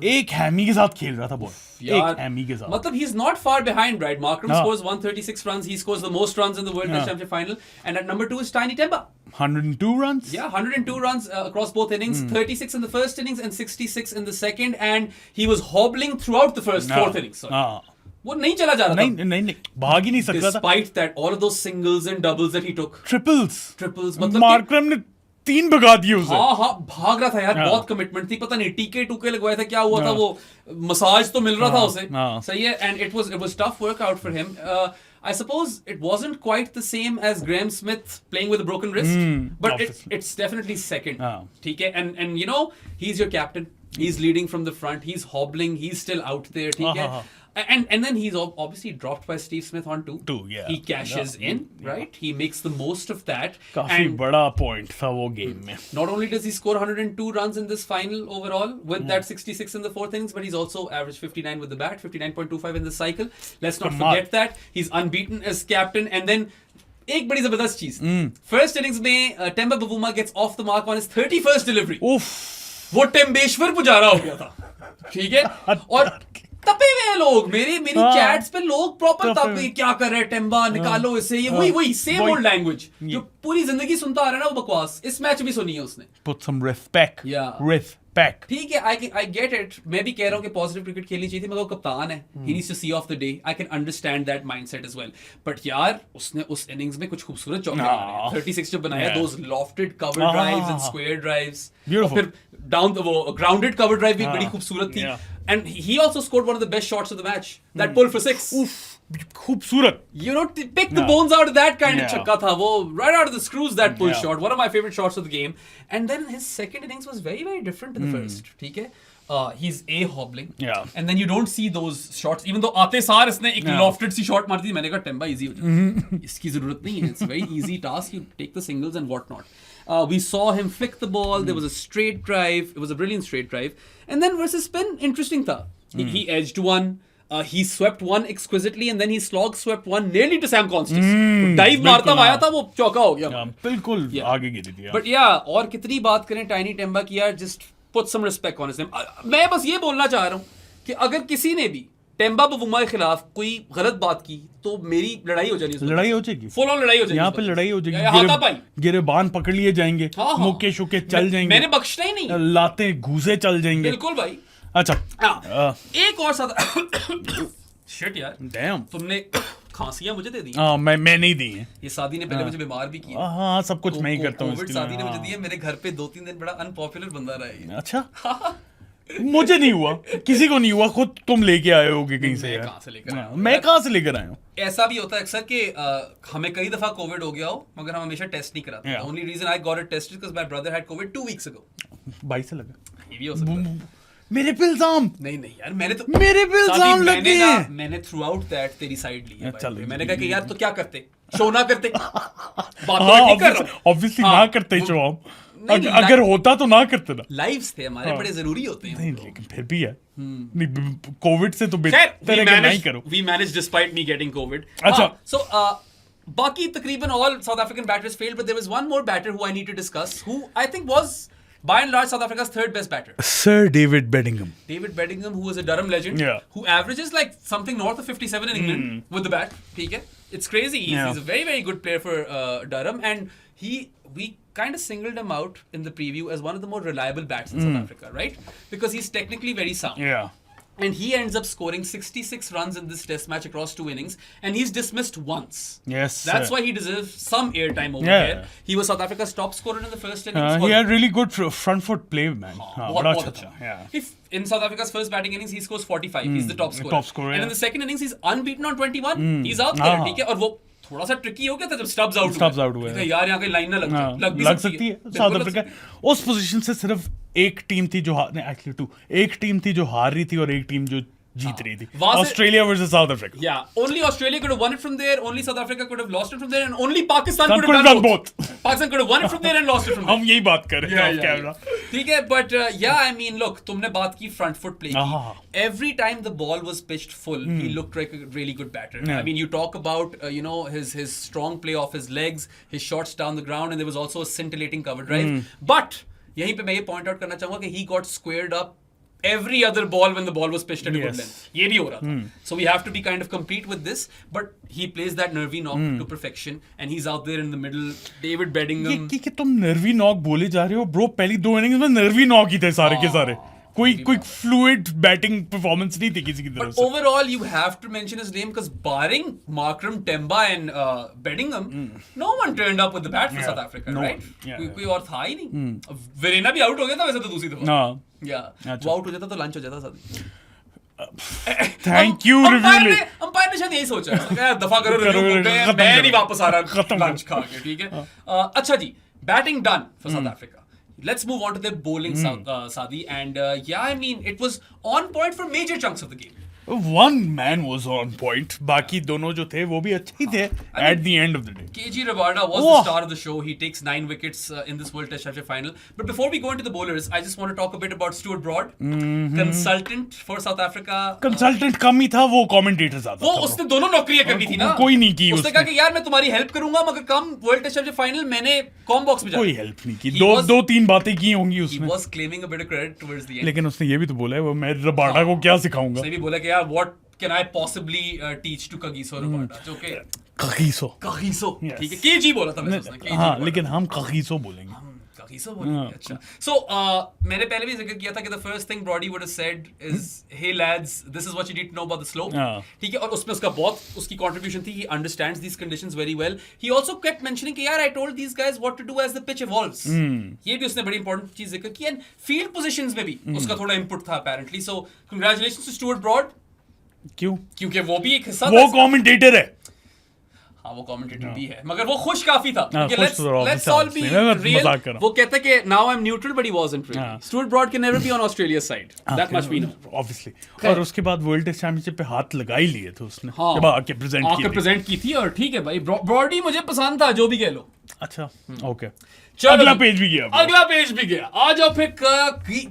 एक हैमी के साथ खेल रहा था बॉल. एक हैमी के साथ. मतलब he's not far behind, right? Markram scores 136 runs. He scores the most runs in the World Test Championship final. And at number 2 is Tiny Temba. 102 runs? Yeah, 102 runs across both innings. 36 in the first innings and 66 in the second. And he was hobbling throughout the fourth innings. Sorry. वो नहीं चला जा रहा था. नहीं भाग ही नहीं सकता था. Despite that, all of those singles and doubles that he took. Triples. मतलब Markram ने 3 भगा दिए उसे. हाँ भाग रहा था यार. बहुत कमिटमेंट थी. पता नहीं टीके टूके लगवाए थे, क्या हुआ था. वो मसाज तो मिल रहा था उसे. सही है. And it was tough workout for him. I suppose it wasn't quite the same as Graham Smith playing with a broken wrist, but it's definitely second. ठीक है. And you know, he's your captain. He's leading from the front. He's hobbling. He's still out there. ठीक है. And then he's obviously dropped by Steve Smith on 2. Yeah. He cashes in, right? He makes the most of that. काफी बड़ा point था वो game में. Not only does he score 102 runs in this final overall with that 66 in the fourth innings, but he's also averaged 59 with the bat, 59.25 in the cycle. Let's not forget that. He's unbeaten as captain. And then एक बड़ी जबरदस्त चीज. First innings में Temba Bavuma gets off the mark on his 31st delivery. वो टेम्बेश्वर पुजारा हो गया था. ठीक है. और तपे हुए हैं लोग. मेरी चैट्स पे लोग प्रॉपर तपे. क्या कर रहे हैं टेम्बा, निकालो इसे. ये वही सेम ओल्ड लैंग्वेज जो पूरी जिंदगी सुनता आ रहा है ना, वो बकवास. इस मैच भी सुनी है उसने. Put some respect. Respect. ठीक है. I get it. मैं भी कह रहा हूँ कि पॉजिटिव क्रिकेट खेलनी चाहिए थी, मगर वो कप्तान है. He needs to see off the day. I can understand that mindset as well. But यार उसने उस इनिंग्स में कुछ खूबसूरत चौके मारे. 36 जो बनाया, those lofted cover drives and square drives. Beautiful. फिर down the grounded cover drive भी बड़ी खूबसूरत थी. And he also scored one of the best shots of the match. That pull for 6. खूबसूरत. You know, pick the bones out of that kind of छक्का था वो. Right out of the screws, that pull shot. One of my favorite shots of the game. And then his second innings was very, very different to the first. ठीक है. He's hobbling. And then you don't see those shots. Even though आते सार इसने एक lofted सी shot मारी थी. मैंने कहा टेम्बा easy हो जाए. इसकी जरूरत नहीं है. It's a very easy task. You take the singles and whatnot. We saw him flick the ball. There was a straight drive. It was a brilliant straight drive. And then versus spin, interesting tha. He edged one. He swept one exquisitely, and then he slog swept one nearly to Sam Constas. Dive मारता आया था, वो चौका हो गया. बिल्कुल आगे गिरी थी. But yeah, और कितनी बात करें Tiny Temba की यार, just put some respect on his name. मैं बस ये बोलना चाह रहा हूँ कि अगर किसी ने भी टेम्बा बवुमा के खिलाफ कोई गलत बात की तो मेरी लड़ाई हो जाएगी. लड़ाई हो जाएगी. फुल ऑन लड़ाई हो जाएगी. यहाँ पे लड़ाई हो जाएगी. गिरेबान पकड़ लिए जाएंगे. मुक्के शुके चल जाएंगे. मैंने बख्शना ही नहीं. लाते घूसे चल जाएंगे. बिल्कुल भाई. अच्छा. एक और साथ शिट यार. डैम. तुमने खांसियां मुझे दे दी. मैं नहीं दी है. ये सादी ने पहले मुझे बीमार भी किया. हाँ सब कुछ मैं ही करता हूँ. कोविड सादी ने मुझे दी है. मेरे घर पे 2-3 दिन बड़ा अनपॉपुलर बंदा रहा है. अच्छा. मुझे नहीं हुआ, किसी को नहीं हुआ. खुद तुम लेके आए होगे कहीं से. मैं कहाँ से लेकर आया हूँ. ऐसा भी होता है अक्सर कि हमें कई दफा कोविड हो गया हो, मगर हम हमेशा टेस्ट नहीं कराते. Only reason I got it tested because my brother had covid 2 weeks ago. 22 से लगा. ये भी हो सकता है. मेरे पे इल्जाम. नहीं यार, मैंने तो मेरे पे इल्जाम लग गए. मैंने थ्रू आउट दैट तेरी साइड ली है. मैंने कहा कि यार तो क्या करते, शो ना करते. बात नहीं कर रहा. ऑब्वियसली ना करते शो हम. अगर होता तो ना करते ना. लाइव्स थे हमारे बड़े जरूरी होते हैं. नहीं लेकिन फिर भी है. कोविड से तो बेहतर है कि नहीं करो. We manage despite me getting covid. अच्छा. सो बाकी तकरीबन all South African batters failed, but there was one more batter who I need to discuss, who I think was By and large, South Africa's third best batter. Sir David Bedingham. David Bedingham, who is a Durham legend, Yeah. who averages like something north of 57 in England with the bat. Okay? It's crazy. He's a very, very good player for Durham, and we kind of singled him out in the preview as one of the more reliable bats in South Africa, right? Because he's technically very sound. Yeah. And he ends up scoring 66 runs in this test match across 2 innings, and he's dismissed once. Yes. That's sir. why he deserves some airtime over Yeah. here. He was South Africa's top scorer in the first innings. He had really good front foot play, man. बहुत बड़ा बहुत अच्छा, अच्छा. yeah. If in South Africa's first batting innings he scores 45, he's the top scorer. top scorer, And yeah. in the second innings he's unbeaten on 21. He's out there, ठीक है? और वो थोड़ा सा ट्रिकी हो गया था जब स्टब्स आउट हुए. यार यहाँ कहीं लाइन ना लग जाए. हाँ, लग भी लग सकती है. बिल्कुल साउथ लग अफ्रीका सकती है. उस पोजीशन से सिर्फ एक टीम थी जो एक्चुअली टू एक टीम थी जो हार रही थी और एक टीम जो जीत रही थी. वहाँ से- Australia versus south Africa. Yeah, only Australia could have won it from there, only South Africa could have lost it from there, and only Pakistan Some could have done both. Pakistan could have won it from there and lost it from there. हम यही बात कर रहे हैं of camera. ठीक है, but yeah, I mean, look, तुमने बात की front foot play की. हाँ. Every time the ball was pitched full, he looked like a really good batter. Yeah. I mean, you talk about his strong play off his legs, his shots down the ground, and there was also a scintillating cover drive. But यहीं पे मैं ये point out करना चाहूँगा कि he got squared up every other ball when the ball was pitched at a good Yes. length. ये भी हो रहा था. So we have to be kind of complete with this, but he plays that nervy knock to perfection, and he's out there in the middle. David Bedingham. कि तुम nervy knock बोले जा रहे हो ब्रो. पहली 2 इनिंग्स में nervy knock ही थे सारे के सारे. कोई फ्लूइड बैटिंग परफॉर्मेंस नहीं थी किसी की तरफ But से. overall, you have to mention his name because barring Markram, Temba, and Bedingham, no one turned up with the bat for Yeah. South Africa, No right? one. Yeah, कोई और था ही नहीं. Verena भी out हो गया था वैसे तो दूसरी दफा. हाँ. Yeah. अच्छा. वो out हो जाता तो लंच हो जाता साथ. Thank you review. अंपायर ने शायद यही सोचा है, दफा करो रिव्यू, खत्म मैं करो. नहीं वापस आ रहा खत्म लंच खा के. ठीक है. अच्छा जी, batting done for South Africa. Let's move on to their bowling, Sadi. And yeah, I mean, it was on point for major chunks of the game. One man was on point. बाकी दोनों जो थे वो भी अच्छे ही थे at the end of the day. KG Rabada was the star of the show. He takes 9 wickets in this World Test Championship final. But before we go into the bowlers, I just want to talk a bit about Stuart Broad, consultant for South Africa. Consultant कम ही था, वो commentator ज्यादा वो था. उसने दोनों नौकरियां करनी थी ना. कोई नहीं की उसने कहा कि यार मैं तुम्हारी हेल्प करूंगा मगर कम वर्ल्ड टेस्ट चैंपियनशिप फाइनल मैंने कॉम बॉक्स में जाना. कोई हेल्प नहीं की. दो तीन बातें की होंगी He उसने. was claiming a bit of credit towards the end. लेकिन उसने ये भी तो बोला है वो मैं रबाडा को क्या सिखाऊंगा. उसने भी बोला कि यार what can I possibly teach to Kagiso Rabada? जो कि कगीसो. Kagiso. Yes. ठीक है. KG बोला था वैसे उसने. KG हाँ बोला. लेकिन हम कगीसो बोलेंगे. Kagiso बोलेंगे. अच्छा. So मैंने पहले भी जिक्र किया था कि the first thing Brody would have said is, hey lads, this is what you need to know about the slope. हाँ. ठीक है. और उसमें उसका बहुत उसकी contribution थी. He understands these conditions very well. He also kept mentioning कि यार I told these guys what to do as the pitch evolves. ये भी उसने बड़ी important चीज जिक्र की. And field positions में भी उसका थोड़ा input था apparently. So congratulations to Stuart Broad. क्यों? क्योंकि वो भी एक हिस्सा वो था. कमेंटेटर है. हाँ वो कमेंटेटर भी है मगर वो खुश काफी था. खुश let's तो रहा, let's all be मैं real. मजाक कर रहा हूँ. वो कहता है कि now I'm neutral but he wasn't really. हाँ. Stuart Broad can never be on Australia's side. That much we know. Obviously. और उसके बाद वर्ल्ड टेस्ट चैंपियनशिप पे हाथ लगा ही लिए थे उसने. हाँ. जब आके प्रेजेंट आके प्रेजेंट की थी और ठीक है भाई ब्रॉडी मुझे पसंद था जो भी कह लो. अच्छा ओके. चलो अगला पेज भी गया. अगला पेज भी गया. आ जाओ फिर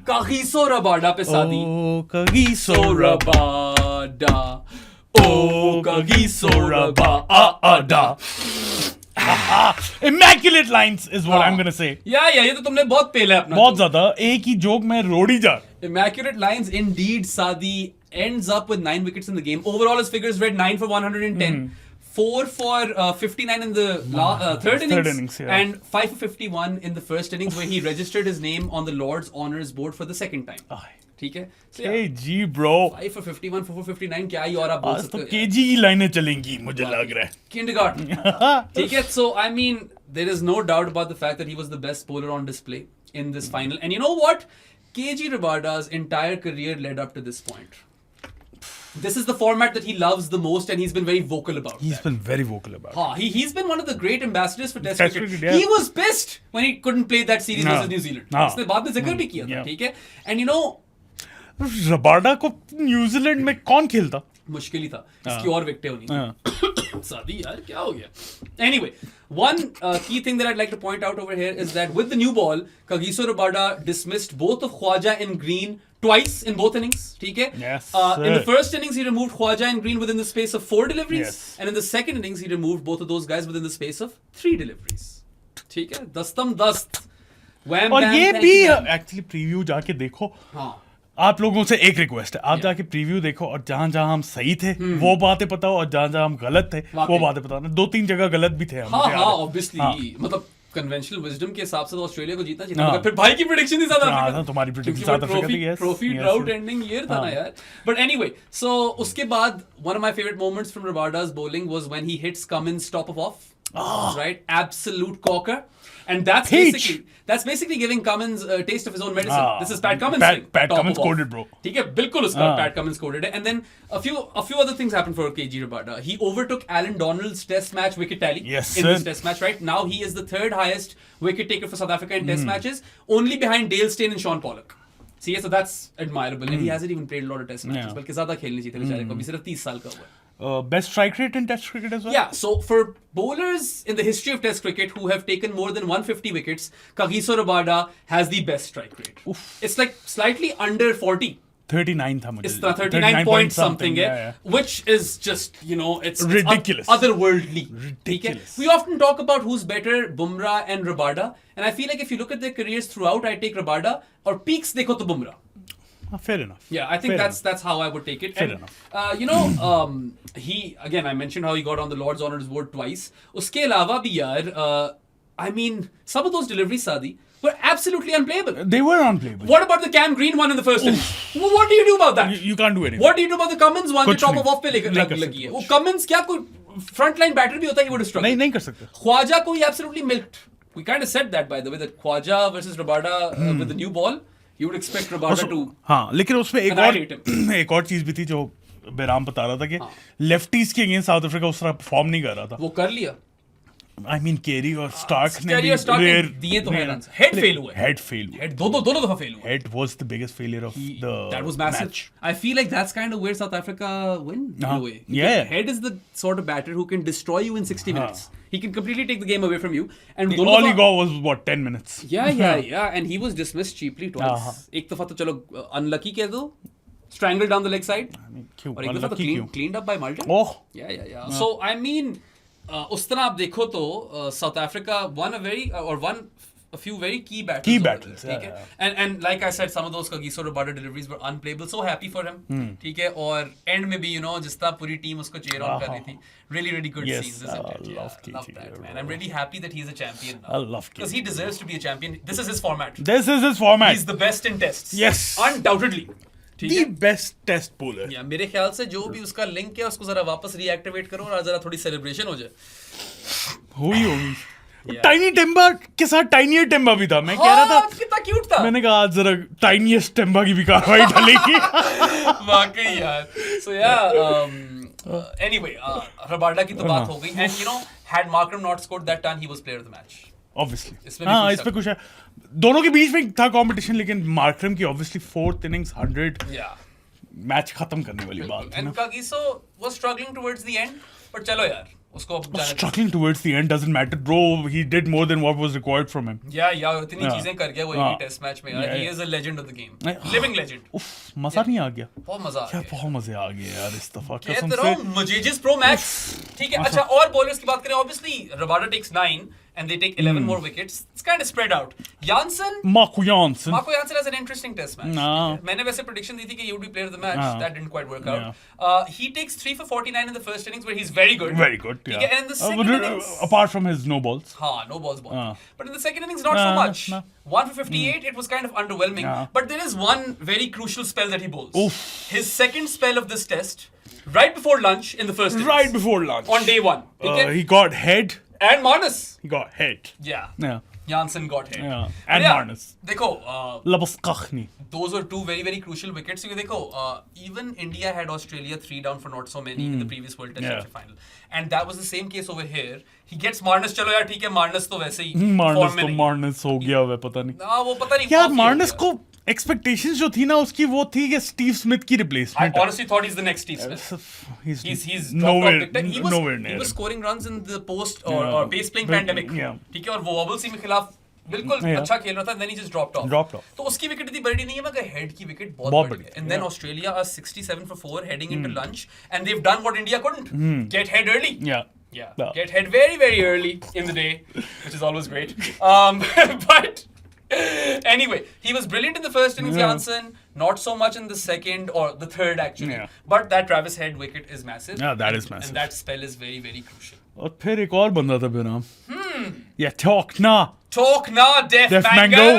कागिसो रबाडा पे शादी. ओ कगीसो रबाडा ओ Kagiso Rabada. Immaculate lines is what I'm gonna say. या ये तो तुमने बहुत पेला है अपना. बहुत ज्यादा. एक ही जोक में रोड़ी जा. Immaculate lines indeed. Sadi ends up with 9 wickets in the game. Overall, his figures read 9 for 110, 4 for 59 in the third innings, yeah. and 5 for 51 in the first innings, where he registered his name on the Lord's Honours Board for the second time. ठीक है. So, Hey G bro. 5 for 51, 4 for 59 क्या ही और आप बोल आज सकते तो हो. केजी की लाइनें चलेंगी मुझे लग रहा है. Kindergarten. ठीक है. So I mean, there is no doubt about the fact that he was the best bowler on display in this final. And you know what? KG Rabada's entire career led up to this point. This is the format that he loves the most, and he's been very vocal about. He's been very vocal about it. He's been one of the great ambassadors for Test Test cricket. cricket, yeah. He was pissed when he couldn't play that series No. versus New Zealand. No. उसने बाद में जिक्र भी किया था. Yeah. ठीक है. And you know, Rabada को न्यूजीलैंड में कौन खेलता? मुश्किल ही था. इसकी और विकेटें होनी थी. हाँ. Sadi, yaar, kya ho gaya? Anyway, one key thing that I'd like to point out over here is that with the new ball, Kagiso Rabada dismissed both of Khwaja and Green twice in both innings. Okay? Yes, in the sir. first innings, he removed Khwaja and Green within the space of 4 deliveries. Yes. And in the second innings, he removed both of those guys within the space of 3 deliveries. Okay? Dastam dast. Wham, और bam, ये thank भी you, ma'am. Actually preview जाके देखो. हाँ. आप लोगों से एक रिक्वेस्ट है, आप जाके प्रीव्यू देखो और जहां जहां हम सही थे वो बातें बताओ और जहां जहां हम गलत थे वो वाकई. बातें बताओ. 2-3 जगह गलत भी थे हम. हाँ मुझे याद हाँ है. ऑब्वियसली हाँ. मतलब कन्वेंशनल विजडम के हिसाब से तो ऑस्ट्रेलिया को जीतना हाँ. मगर फिर भाई की प्रेडिक्शन थी साउथ हाँ, अफ्रीका. तुम्हारी prediction क्योंकि वो साउथ अफ्रीका थी, yes, trophy yes, drought yes. Ending year था ना हाँ. यार. बट एनीवे सो उसके बाद one of my favourite moments from रबाडा's bowling was when he hits Cummins top of off. Right, absolute corker. And Peach. that's basically giving Cummins a taste of his own medicine. This is Pat Cummins. Pat top Cummins of off. coded, bro. ठीक है बिल्कुल उसका Pat Cummins coded है. And then a few other things happened for KG Rabada. He overtook Alan Donald's test match wicket tally Yes, in sir. this test match. Right now he is the third highest wicket taker for South Africa in test matches, only behind Dale Steyn and Sean Pollock. See, so that's admirable. And he hasn't even played a lot of test matches. Yeah. बल्कि ज्यादा खेलने चाहिए थे बेचारे को. अभी सिर्फ 30 साल का हुआ है. Best strike rate in Test cricket as well. Yeah, so for bowlers in the history of Test cricket who have taken more than 150 wickets, Kagiso Rabada has the best strike rate. Oof. It's like slightly under 40. 39 था मुझे. It's 39 point something, yeah. which is just, it's Ridiculous. otherworldly. Ridiculous. We often talk about who's better, Bumrah and Rabada, and I feel like if you look at their careers throughout, I take Rabada, or peaks dekho to Bumrah. Fair enough. Yeah, I think Fair that's how I would take it. Fair And, enough. He again, I mentioned how he got on the Lord's Honours Award twice. Uske alawa bhi yaar, I mean, some of those deliveries, Sadi, were absolutely unplayable. They were unplayable. What about the Cam Green one in the first innings? What do you do about that? You can't do anything. What do you do about the Cummins one? कुछ जो top नहीं. of off पे नहीं कर लगी है. सकते. वो Cummins क्या कोई front line batter भी होता है, he would have struggled. नहीं कर सकते. Khwaja को he absolutely milked. We kind of said that by the way, that Khwaja versus Rabada with the new ball, you would expect Rabada to. हाँ, लेकिन उसमें Annihilate एक और चीज भी थी जो बेराम बता रहा था कि लेफ्टीज के अगेंस्ट साउथ अफ्रीका उस तरह परफॉर्म नहीं कर रहा था. वो कर लिया. आई मीन केरी और स्टार्क ने Kerry भी और Stark ने rare- दिए तो हैं rare- runs. Head fail हुआ है. Head fail हुआ. Head दोनों दफा fail हुआ. Head was the biggest failure of the That was massive. match. I feel like that's kind of where South Africa win in a way. Yeah. Head is the sort of batter who can destroy you in 60 minutes. He can completely take the game away from you. And All he got was what 10 minutes. Yeah. And he was dismissed cheaply twice. एक दफा तो चलो unlucky कह दो. Strangled down the leg side. I mean, क्यों? और एक दफा तो Unlucky क्यों? cleaned up by Malta. Oh. Yeah. So I mean, उस तरह आप देखो तो South Africa won a few very key battles. Key over battles, there, ठीक yeah, है? And like I said, some of those Kagiso Rabada deliveries were unplayable. So happy for him. ठीक है? और end में भी जिस तरह पूरी team उसको cheer on कर रही थी. Really good Yes, scenes, isn't it? I love love KG, that, bro. man. I'm really happy that he's a champion now. I love Because KG. he deserves to be a champion. This is his format. This is his format. He's the best in tests. Yes. Undoubtedly. ठीक The है? best test bowler. या मेरे ख्याल से जो भी उसका link है उसको जरा वापस रीएक्टिवेट करो और जरा थोड़ी सेलिब्रेशन हो जाए. होगी. Yeah. टाइनी टेम्बा के साथ टाइनियर टेम्बा भी था. मैं कह रहा था, कितना क्यूट था. मैंने कहा आज जरा टाइनिएस्ट टेम्बा की भी कार्रवाई डालेगी. वाकई यार. So anyway, Rabada की तो बात हो गई. And had Markram not scored that ton, he was player of the match. Obviously. इसमें भी हाँ, कुछ इस पे कुछ है. दोनों के बीच में था कंपटीशन, लेकिन मार्करम की obviously 4th innings 100 Yeah. Match खत्म करने वाली बात है And ना. Kagiso was struggling towards the end, but चलो यार उसको अब जाने दो. Struggling towards the end doesn't matter, bro. He did more than what was required from him. या इतनी हाँ. चीजें कर गया वो हाँ. एक टेस्ट मैच में यार. Yeah, He yeah. is a legend of the game. नहीं, Living legend. उफ, मजा नहीं आ गया. बहुत मजा आ क्या गया. बहुत मजे आ गए यार इस दफा कसम कहते से. रहो मजेजिस प्रो मैक्स. ठीक है. अच्छा और बॉलर्स की बात करें. Obviously Rabada takes 9 and they take 11 more wickets. It's kind of spread out. Janssen Marco Jansen. Marco Jansen has an interesting test match. No. मैंने वैसे prediction दी थी कि he would be player of the match. No. That didn't quite work out. Yeah. He takes 3 for 49 in the first innings where he's very good. Very good. ठीक Yeah. है. And in the second innings, apart from his no balls. हाँ, no balls ball. हाँ. But in the second innings, not so No, much. no. 1 for 58, it was kind of underwhelming. Yeah. But there is one very crucial spell that he bowls. Oof. His second spell of this test, right before lunch in the first innings. Right before lunch. On day 1. ठीक है? He got head. And Marnus. He got head. Yeah. Yeah. Janssen got hit. Yeah. But And yeah, Marnus. देखो, Labaskachni. those were two very crucial wickets. क्योंकि देखो, even India had Australia 3 down for not so many in the previous World Test Yeah. Championship final, and that was the same case over here. He gets Marnus. चलो यार ठीक है, Marnus तो वैसे ही Marnus form में तो नहीं. Marnus हो गया हुआ है, पता नहीं. हाँ, वो पता नहीं. यार कौन सी मार्नस हो गया. को एक्सपेक्टेशंस जो थी ना उसकी वो थी कि स्टीव स्मिथ की I replacement. honestly thought he's the next Steve Smith. He's He's nowhere, dropped off big time. nowhere He near. was scoring runs in the post or, Yeah. or base playing But- pandemic. yeah. ठीक है, और वो Wobblesy के खिलाफ बिल्कुल Yeah. अच्छा खेल रहा था. Then he just dropped off. Dropped off. तो उसकी विकेट इतनी बड़ी नहीं है मगर हेड की विकेट बहुत बहुत बड़ी बड़ी है. है. And then Yeah. Australia are 67 for 4 heading into lunch, and they've done what India couldn't. Get head early. Yeah. Yeah. Get head very early in the day, which is always great. But Anyway, he was brilliant in the first innings, Janssen. Not so much in the second or the third, actually. Yeah. But that Travis Head wicket is massive. Yeah, that is massive. And that spell is very, very crucial. और फिर एक और बंदा था बेनाम या talk ना Talk na, Deaf Mango.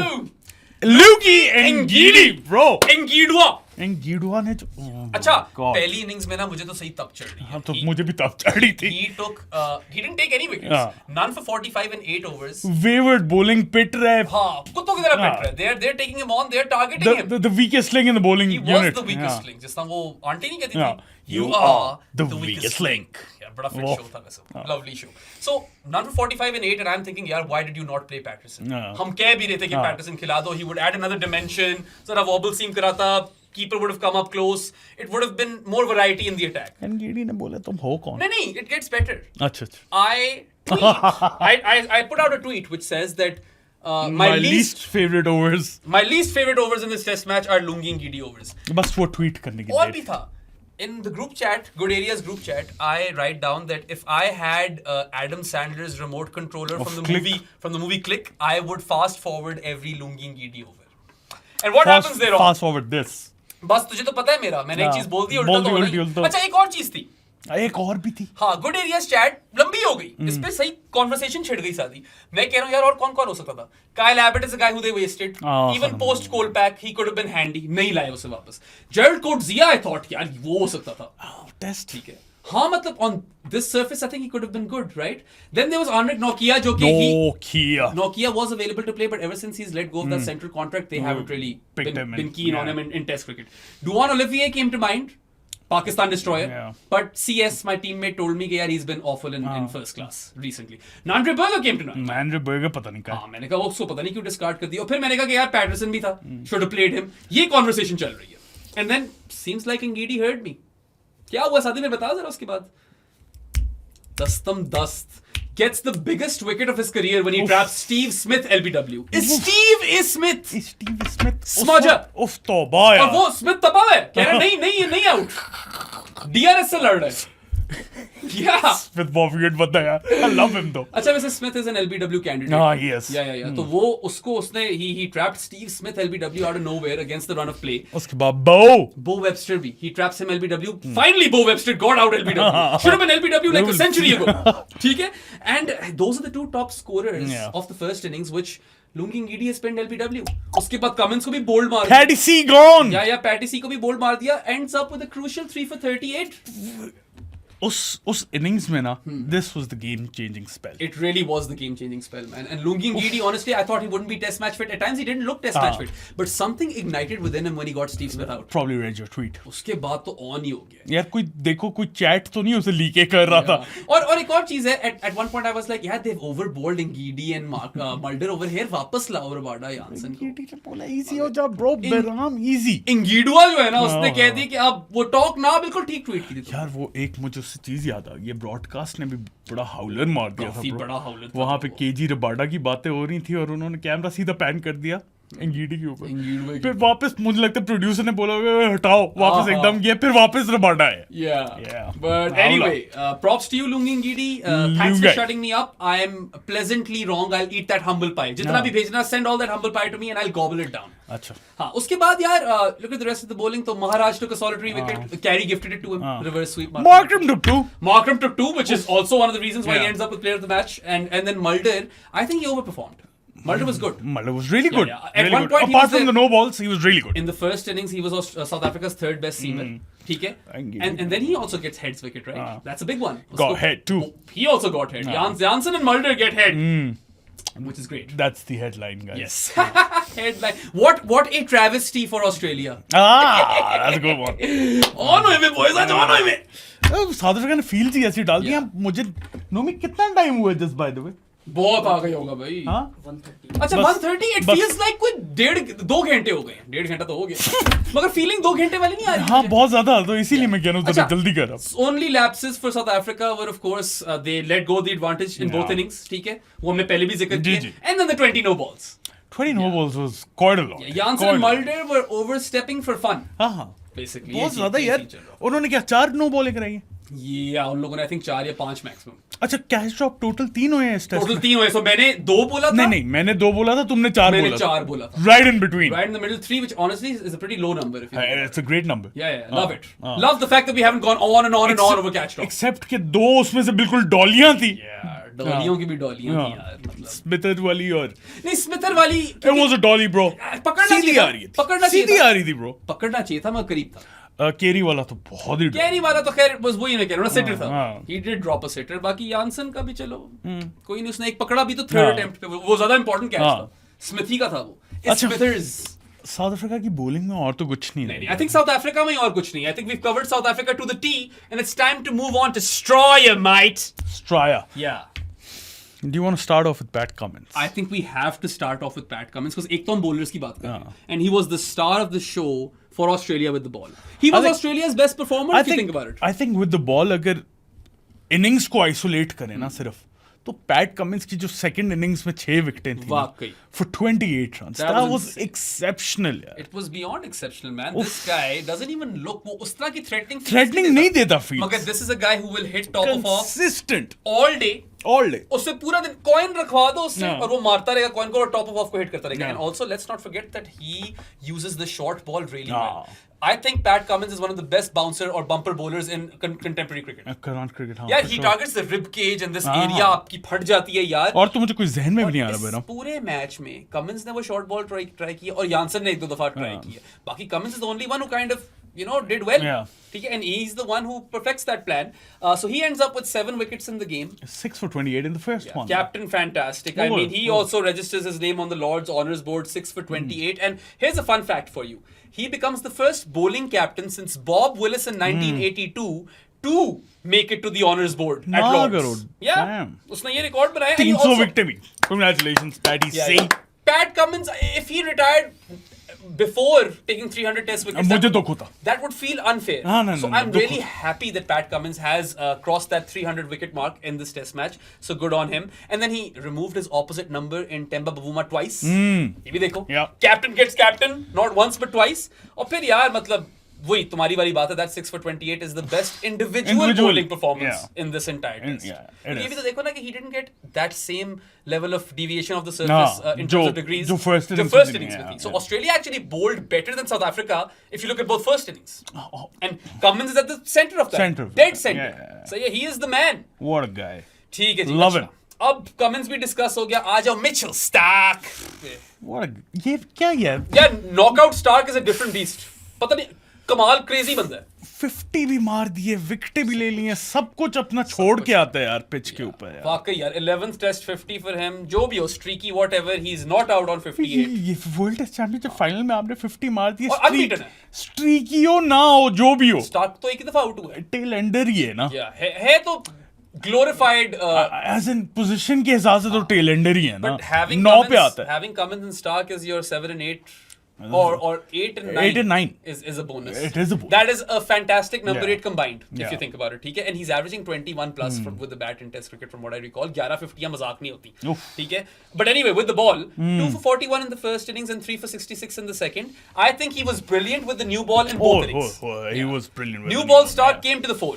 Luki Ngidi bro Ngidua. Ngidua ने जो अच्छा, God. पहली इनिंग्स में ना मुझे तो सही तब चढ़ रही है. हाँ तो मुझे भी तब चढ़ी थी He didn't take any wickets. Yeah. None for 45 and 8 overs. wayward bowling पिट रहा है हाँ, कुत्तों की तरह Yeah. पिट रहे हैं. They're taking him on. They're targeting him. the weakest link in the bowling He unit was the weakest Yeah. link. जिस तरह वो आंटी नहीं कहती Yeah. थी. You are the weakest link. Yeah, बड़ा fit Oh. show था वैसे. Lovely show. So none for 45 and 8, and I'm thinking, यार, why did you not play Patterson? Yeah. हम कह भी रहे थे कि Patterson खिला दो. He would add another dimension. जरा wobble seam कराता. Keeper would have come up close. It would have been more variety in the attack. Ngidi ने बोला तुम हो कौन नहीं, it gets better. अच्छा अच्छा I put out a tweet which says that my least favorite overs favorite overs in this test match are Lungi and Gidi overs. बस वो tweet करने की और देर भी था. In the group chat, Good Areas group chat, I write down that if I had Adam Sandler's remote controller Of from Click. the movie Click, I would fast forward every Lungi and Gidi over. And what happens there? fast forward this बस तुझे तो पता है मेरा, मैंने एक हाँ, चीज बोल दी, बोल उल्टा दी, तो उल्टी, नहीं. उल्टा. अच्छा, एक और चीज थी. एक और भी थी हाँ, गुड एरियाज चैट लंबी हो गई. इस पे सही कॉन्वर्सेशन छिड़ गई सारी. मैं कह रहा हूँ यार, और कौन हो सकता था. Kyle Abbott is a guy who they wasted. Even post Kolpak he could have been handy. नहीं लाए उसे वापस. जेरल्ड कोटजिया, आई थॉट यार वो हो सकता था. टेस्ट ठीक है. हाँ, मतलब on this surface I think he could have been good, right? Then there was Anrik Nokia, जो कि Nokia was available to play, but ever since he's let go of that central contract, they haven't really been keen on him in Test cricket. Duan Olivier came to mind, Pakistan destroyer. Yeah. But CS, my teammate, told me that he's been awful in first class recently. Nandre Berger came to mind. Nandre Berger पता नहीं कहाँ. हाँ, मैंने कहा उसको पता नहीं क्यों डिस्कार्ड कर दिया. और फिर मैंने कहा कि यार पैटरसन भी था, should have played him. ये कॉन्वर्सेशन चल रही है. And then seems like Ngidi heard me. क्या हुआ साथी में बता जरा उसके बाद. Dastam Dast gets the biggest wicket of his career when he traps Steve Smith LBW. Steve Smith. Steve Smith. Smudger. उफ तौबा यार. और वो स्मिथ तपा है. कह रहा नहीं आउट. DRS से लड़ रहा है. Yeah. Smith बहुत weird बंदा है यार. I love him though. अच्छा, वैसे Smith is an LBW candidate. हाँ, he is. या. तो वो उसने he trapped Steve Smith LBW out of nowhere against the run of play. उसके बाद Bo Webster भी. He traps him LBW. Finally, Bo Webster got out LBW. Should have been LBW like a century ago. ठीक है? And those are the two top scorers of the first innings, which Lungi Ngidi has pinned LBW. उसके बाद Cummins को भी bold मार दिया. Paddy C gone. या Patty C को भी bold मार दिया. Ends up with a crucial 3 for 38. उस innings में ना, this was the game-changing spell. It really was the game-changing spell, man. And Lungi Ngidi, honestly, I thought he wouldn't be test match fit. At times he didn't look test match fit. But something ignited within him when he got Steve Smith out. Probably read your tweet. उसके बाद तो on ही हो गया. यार कोई chat तो नहीं उसे लीके कर रहा था. और एक और चीज है, at one point I was like, yeah, they've overbowled Ngidi and Mulder over here. वापस लाओ Rabada Janssen को. Ngidi ने बोला easy हो जा bro, बेराम easy. Ngidua जो है ना, उसने कह दी कि अब वो talk ना बिल्कुल ठीक tweet की थी. यार वो एक मुझे उससे चीज याद आ गई. ब्रॉडकास्ट ने भी बड़ा हाउलर मार दिया था. बड़ा हाउलर था. वहां पे केजी रबाडा की बातें हो रही थी और उन्होंने कैमरा सीधा पैन कर दिया एंगीडी के ऊपर. फिर वापस मुझे लगता है प्रोड्यूसर ने बोला हटाओ, वापस एकदम किया, फिर वापस रबाडा है. Yeah. But anyway, props to you, Lungi Ngidi. Thanks for shutting me up. I am pleasantly wrong. I'll eat that humble pie. जितना भी भेजना, send all that humble pie to me and I'll gobble it down. अच्छा. हाँ, उसके बाद यार, look at the rest of the bowling. तो Maharaj took a solitary wicket. Carey gifted it to him. Reverse sweep. Markram took two. Markram took two, which is also one of the reasons why he ends up with player of the match. And then Mulder, I think he overperformed. Mulder was good. Mulder was really good. Yeah. At really one good. point, apart from the no balls, he was really good. In the first innings, he was South Africa's third best seamer. ठीक है? And then he also gets heads wicket, right? That's a big one. Got head too. He also got head. Janssen and Mulder get head. Which is great. That's the headline, guys. Yes. Headline. What a travesty for Australia. That's a good one. On way में boys, आज on way में. South Africa ने field ही ऐसी डाल दी. मुझे नोमी कितना time हुआ just by the way? बहुत आ गई होगा भाई. हाँ? 130. अच्छा 130. It feels like कोई 2 घंटे हो गए. 1.5 घंटा तो हो गया. मगर फीलिंग 2 घंटे वाली नहीं आ रही. हाँ, बहुत ज्यादा. तो इसीलिए मैं कह रहा हूँ अच्छा, जल्दी कर. Only lapses for South Africa were of course they let go the advantage in both innings. ठीक है? वो हमने पहले भी जिक्र किया. And then the 20 no balls. 20 no balls was quite a lot. Janssen and Mulder were overstepping for fun. हाँ. Basically. बहुत ज्यादा यार. उन्होंने क्या 4 नो बॉलें कराई हैं? या उन लोगों ने आई थिंक 4 या 5 मैक्सिमम अच्छा कैच ड्रॉप टोटल 3 हुए हैं इस टेस्ट टोटल में? 3 हुए सो मैंने 2 बोला था नहीं मैंने 2 बोला था, तुमने 4 मैंने बोला था. 4 बोला था Right in between. right in the middle 3 which honestly is a pretty low number if you think about It's a great number. it. Yeah love it love the fact that we haven't gone on and on and on over catch drop Except कि 2 उसमें से बिल्कुल डॉलियां थी. डॉलियों की भी डॉलियां थी यार मतलब स्मिथर वाली और नहीं स्मिथर वाली it was a dolly bro. पकड़ना सीधी चाहिए आ था, रही थी. पकड़ना चाहिए सीधी था। आ रही थी bro. पकड़ना चाहिए था मैं करीब था केरी वाला तो बहुत ही कैरी वाला तो खैर बस वही मैं कह रहा हूँ सिटर था हाँ। He did drop a sitter बाकी यानसन का भी चलो कोई नहीं उसने एक पकड़ा भी तो थर्ड अटेम्प्ट पे वो ज्यादा इंपॉर्टेंट कैच हाँ। था स्मिथी का था वो अच्छा। स्मिथर्स साउथ अफ्रीका की बॉलिंग में और तो कुछ नहीं नहीं आई थिंक साउथ अफ्रीका में और कुछ नहीं I think we covered South Africa to the T and it's time to move on to Straya mate Straya. या Do you want to start off with Pat Cummins? I think we have to start off with Pat Cummins because एक तो हम bowlers की बात कर रहे हैं and he was the star of the show for Australia with the ball. He was think- Australia's best performer if you think about it. I think with the ball अगर innings को isolate करें ना सिर्फ, तो PAT Cummins की जो second innings में 6 विकेटें थी वाकई। for 28 runs, That that was was insane. exceptional यार. It was beyond exceptional, man. This guy doesn't even look वो उस तरह की Threatening नहीं देता मगर fields. this is a guy who will hit top of off Consistent all day. all day. उससे पूरा दिन कॉइन रखवा दो उससे Yeah. और वो मारता रहेगा कॉइन को और टॉप ऑफ ऑफ को हिट करता रहेगा Yeah. And also let's not forget that he uses the short ball really Yeah. Well I think Pat Cummins is one of the best bouncer or bumper bowlers in contemporary cricket Current cricket, हाँ, यार for ही sure. Targets the rib cage and this हाँ, area हाँ. आपकी फट जाती है यार और तो मुझे कोई जहन में भी नहीं आ और रहा इस मेरा. पूरे मैच में कमिंस ने वो शॉर्ट बॉल ट्राई किया और यानसन ने एक दो दफा ट्राई हाँ. किया बाकी Cummins is the only one who kind of did well Yeah. ठीक है and he is the one who perfects that plan so he ends up with 7 wickets in the game 6 for 28 in the first one. Captain fantastic. I Oh, mean, he oh. also registers his name on the Lord's Honours Board 6 for 28. And here's a fun fact for you. He becomes the first bowling captain since Bob Willis in 1982 to make it to the Honours Board at Nagar Lord's. Road. Yeah. Damn. उसने ये record बनाया. and he 300 also- विकेटें भी. Congratulations Patty Yeah, Singh. yeah. Pat Cummins, if he retired before taking 300 test wickets, मुझे दुख होता. that would feel unfair. हाँ, no, so no, I'm दुख really होता. happy that Pat Cummins has crossed that 300 wicket mark in this test match. So good on him. And then he removed his opposite number in Temba Bavuma twice. ये भी देखो. Yeah. Captain gets captain, not once but twice. और फिर यार मतलब वही तुम्हारी वाली बात है that 6 for 28 is the best individual bowling performance in this entire test. Yeah, it ये is. भी तो देखो ना कि he didn't get that same level of deviation of the surface in terms of degrees. जो first innings first में innings थी, में थी. yeah, So yeah. Australia actually bowled better than South Africa if you look at both first innings. Oh, And Cummins is at the center of that. Center of Dead that. center. Yeah, yeah, yeah. So yeah, he is the man. What a guy. ठीक है जी. Love अच्छा. अब Cummins भी discuss हो गया. आ जाओ Mitchell Stark. What a ये क्या यार. यार knockout Stark is a different beast. पता नहीं कमाल क्रेजी बंदा है. 50 भी मार दिए, विकेटें भी ले ली हैं, सब कुछ अपना छोड़ के आता है यार पिच के ऊपर यार. वाकई यार 11th टेस्ट 50 for him. जो भी हो स्ट्रीकी whatever he is not out on 58. ये वर्ल्ड टेस्ट चैंपियनशिप फाइनल में आपने 50 मार दिए. और unbeaten है. स्ट्रीकी हो ना हो जो भी हो, स्टार्क तो एक ही दफा आउट हुआ है. टेल एंडर ही है ना. है तो glorified एज इन पोजीशन के हिसाब से तो टेल एंडर ही है ना. but having 9 पे Cummins, आता है. having Cummins and Stark as your 7 and 8 or 8 and 9 8 and 9 is a bonus. It is a bonus. That is a fantastic number Yeah. 8 combined if Yeah. you think about it. ठीक है, and he's averaging 21 plus with the bat in Test cricket from what I recall. 11-50 मजाक नहीं होती. Oof. ठीक है, but anyway with the ball 2 for 41 in the first innings and 3 for 66 in the second. I think he was brilliant with the new ball in both innings. he was brilliant. with New the ball ball, Stark yeah. came to the fore.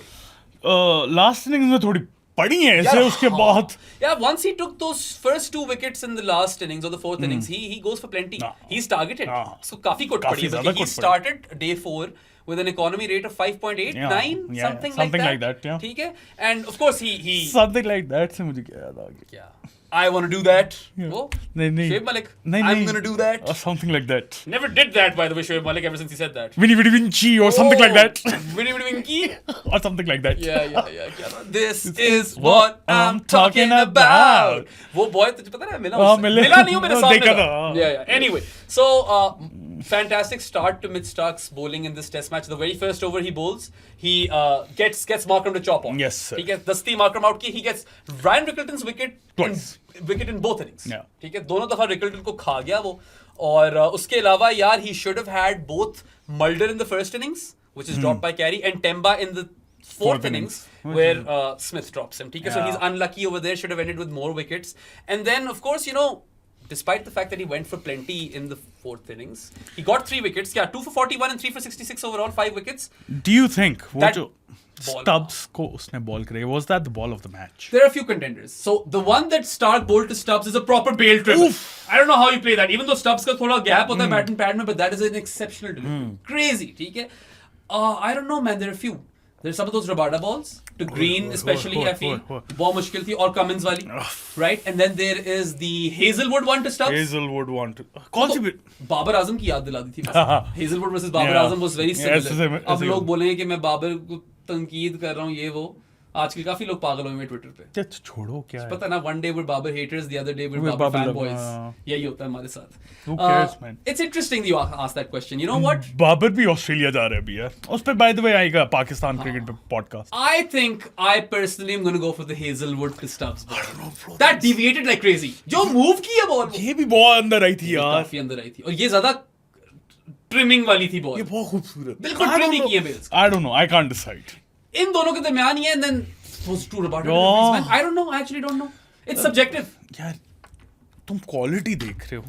Last innings में थोड़ी पड़ी है ऐसे, उसके बाद Yeah, once he took those first 2 wickets in the last innings or the 4th innings, he goes for plenty. हाँ. He's targeted. हाँ. So काफी कुट काफी पड़ी. ज़्यादा He कुट पड़ी. started day 4 with an economy rate of 5.8, Yeah, 9, yeah, something something like like that. that, yeah. ठीक है, and of course he something like that से मुझे क्या याद आ गया. yeah. I want to do that. Yeah. वो नहीं Shoaib Malik. नहीं I'm gonna do that. or something like that. Never did that by the way, Shoaib Malik, ever since he said that. Vinny Vinny Vinci or something like that. Winnie Winky. or something like that. Yeah. This is what I'm talking about. वो boy तुझे पता है मिला हाँ, उससे? मिले. मिला नहीं हूँ मेरे हाँ, सामने देखा था. था, हाँ. Yeah. Anyway, so fantastic start to Mitch Stark's bowling in this test match. The very first over he bowls, he gets Markram to chop on. Yes, sir. ठीक है, दस्ती Markram out की, he gets Ryan Rickelton's wicket Twice. in both innings. Yeah. ठीक है, दोनों दफा Rickelton को खा गया वो. और उसके अलावा यार he should have had both Mulder in the first innings, which is dropped by Carey, and Temba in the fourth innings where Smith drops him. ठीक है, so Yeah. he's unlucky over there, should have ended with more wickets. And then of course, you know, despite the fact that he went for plenty in the fourth innings, he got 3 wickets. Yeah, 2 for 41 and 3 for 66 overall, 5 wickets. Do you think वो That- जो ball. Stubbs को उसने ball करे. Was that the ball of the match? There are a few contenders. So the one that Stark bowled to Stubbs is a proper bail dribble. I don't know how you play that. Even though Stubbs का थोड़ा gap होता है bat and pad में, but that is an exceptional delivery. Crazy, ठीक है? I don't know, man. There are a few. There's some of those Rabada balls to Green, especially. I feel बहुत मुश्किल थी, और Cummins वाली, right? And then there is the Hazelwood one to Stubbs. Hazelwood one to कौन सी? बाबर आजम की याद दिला दी थी. Hazelwood versus Babar Azam was very similar. अब लोग बोलेंगे कि मैं बाबर को तंकीद कर रहा हूँ, ये वो. आजकल काफी लोग पागल हुए हैं ट्विटर पे. छोड़ो क्या है. पता ना, one day we're Babar haters, the other day we're Babar fanboys. यही होता है हमारे साथ. Who cares, man? It's interesting that you asked that question. You know what? Babar भी ऑस्ट्रेलिया जा रहे हैं अभी यार. उस पे by the way आएगा पाकिस्तान क्रिकेट पे podcast. I personally am going to go for the Hazelwood to Stubbs ball. That deviated like crazy. जो move की है बॉल. ये भी बहुत अंदर आई थी यार. काफी अंदर आई थी, और ये ज्यादा ट्रिमिंग वाली थी बॉल. ये बहुत खूबसूरत. बिल्कुल ट्रिमिंग की है bails. I don't know. I can't decide. इन दोनों के दरमियान ही है, and then those two Rabada Oh. man. I don't know. I actually don't know. It's subjective. यार तुम क्वालिटी देख रहे हो.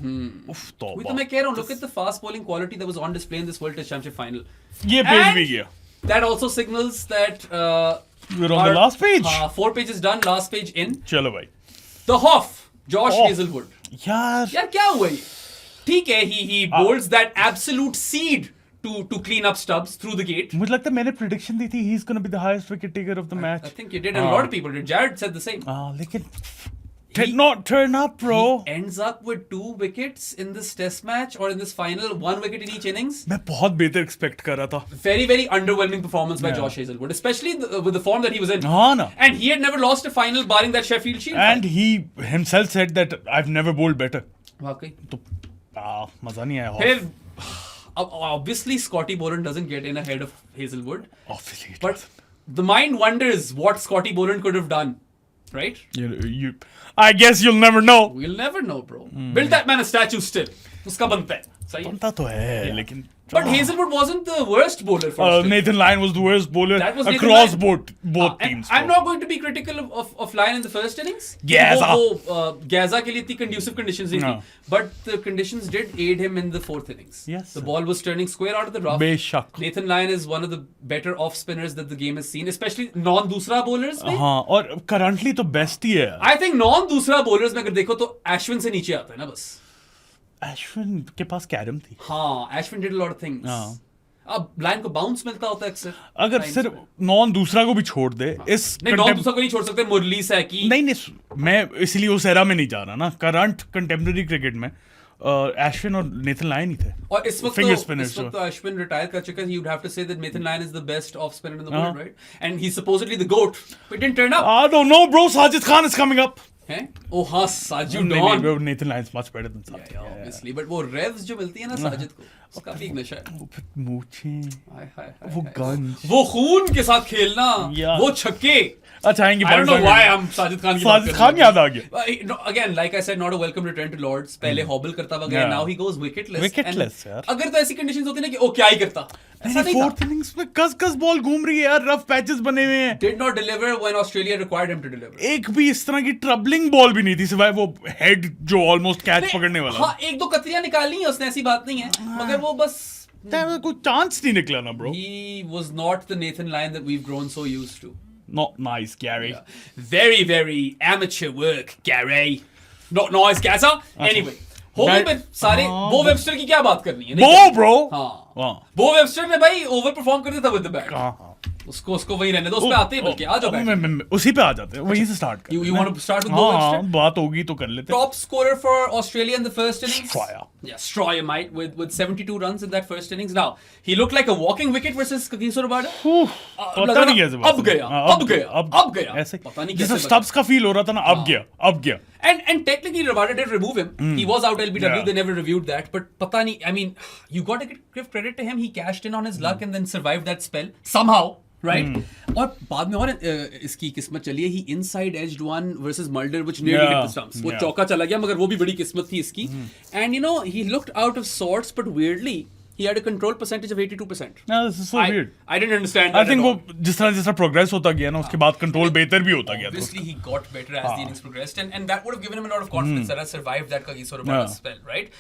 उफ वही तो तौबा. मैं कह रहा हूँ. Look at the fast bowling quality that was on display in this World Test Championship final. ये पेज And भी गया. that also signals that We're on the last page. 4 pages done, last page in. चलो भाई. The Hoff, Josh Off. Hazelwood. यार यार क्या हुआ ये? ठीक है, he bowls that absolute seed to clean up Stubbs through the gate. मुझे लगता है मैंने प्रेडिक्शन दी थी he's gonna be the highest wicket taker of the match. I think you did, and a lot of people did. Jared said the same. लेकिन did not turn up, bro. He ends up with 2 wickets in this test match, or in this final, 1 wicket in each innings. मैं बहुत बेहतर expect कर रहा था. Very, very underwhelming performance by Josh Hazelwood, especially with the form that he was in. हाँ ना. And he had never lost a final barring that Sheffield Shield. And he himself said that I've never bowled better. वाकई. तो मजा नहीं आया. फिर obviously Scotty Boland doesn't get in ahead of Hazelwood. Obviously it But the mind wonders what Scotty Boland could have done, right? you I guess you'll never know. We'll never know, bro. Build that man a statue still. उसका बनता है. सही है. बनता तो है लेकिन. But Hazelwood wasn't the worst bowler for Australia. Nathan Lyon was the worst bowler That was Nathan across Lyon. both And teams. I'm not going to be critical of Lyon in the first innings. Gazza. वो Gazza के लिए इतनी conducive conditions नहीं थी. But the conditions did aid him in the 4th innings. Yes, The sir. ball was turning square out of the rough. बेशक. Nathan Lyon is one of the better off spinners that the game has seen, especially non-दूसरा bowlers में. हाँ और currently तो best ही है. I think non-दूसरा bowlers में अगर देखो तो Ashwin से नीचे आता है ना बस. Ashwin के पास कैरम थी. हाँ, Ashwin did a lot of things. हाँ. अब लाइन को बाउंस मिलता होता है अक्सर. अगर Lines सिर्फ में. नॉन दूसरा को भी छोड़ दे इस नहीं, non-दूसरा को नहीं छोड़ सकते. मुरली सैकी. नहीं मैं इसलिए उस एरा में नहीं जा रहा ना. करंट कंटेम्पररी क्रिकेट में एश्विन और नेथन लायन ही थे. और इस वक्त Finger तो spinners, तो अश्विन रिटायर कर चुका है. You'd have to say that Nathan Lyon is the best off spinner in the world, right? And he's supposedly the GOAT, but didn't turn up. I don't know, bro. Sajid Khan is coming up. हैं? Oh हाँ, साजिद नहीं, don. bro, Nathan Lyon's much better than Sajid. Yeah, obviously, but वो revs जो मिलती है ना साजिद को, उसका भी एक नशा है. वो फिर मूछें, हाय, हाय, हाय, वो हाय. गंज. वो खून के साथ खेलना, Yeah. वो छक्के. अच्छा आएंगे. I don't know why हम साजिद खान की बात साजिद कर खान रहे हैं. याद आ गया. No, again, like I said, not a welcome return to Lords. पहले हॉबल करता हुआ गया, Yeah. now he goes wicketless. Wicketless, And यार. अगर तो ऐसी कंडीशंस होती ना कि ओ क्या ही करता, ऐसा नहीं था. फोर्थ इनिंग्स में कस बॉल घूम रही है यार. रफ पैचेस बने हुए हैं. Did not deliver when Australia required him to deliver. एक भी इस तरह की ट्रबलिंग बॉल भी नहीं थी सिवाय वो हेड जो ऑलमोस्ट कैच नहीं, पकड़ने वाला. हाँ, एक दो कतरियां निकाली हैं उसने, ऐसी बात नहीं है, मगर वो बस कोई चांस नहीं निकला ना bro. he was not the Nathan Lyon that we've grown so used to. Not nice, Gary. Very, very amateur work, Gary. Not nice, Gaza. Anyway, हो गए फिर सारे. बो वेबस्टर की क्या बात करनी है? नहीं Bo, करनी. bro. हाँ. बो वेबस्टर ने भाई ओवर परफॉर्म कर दिया था विद द बैट. हाँ. उसको वही रहने दो. उस पे आते हैं बल्कि आ जाओ बैट. उसी पे आ जाते हैं. वहीं से स्टार्ट कर. You want to start with Bo हाँ, Webster? बात होगी तो कर लेते हैं. Top scorer for Australia in the first innings. Stroyer. Yeah, Stroyer might with 72 runs in that first innings. Now he looked like a walking wicket versus Kagiso Rabada. पता नहीं कैसे. अब गया. ऐसे पता नहीं जैसे कैसे. स्टब्स का फील हो रहा था ना. अब गया. And technically Rabada did remove him. He was out LBW. Yeah. They never reviewed that. But pata nahi. I mean, you got to give credit to him. He cashed in on his luck and then survived that spell somehow. Right? और बाद में और इसकी किस्मत चली है. He inside edged one versus Mulder, which nearly hit the stumps. वो चौका चला गया, मगर वो भी बड़ी किस्मत थी इसकी. And you know, he looked out of sorts, but weirdly, He had a control percentage of 82%. No, this is so weird. I didn't understand I that think at वो all. जिस तरह प्रोग्रेस होता गया ना उसके बाद कंट्रोल बेहतर भी होता गया था Obviously, उसका. he got better as the innings progressed, and that would have given him a lot of confidence that I survived that Kagiso Rabada spell, right?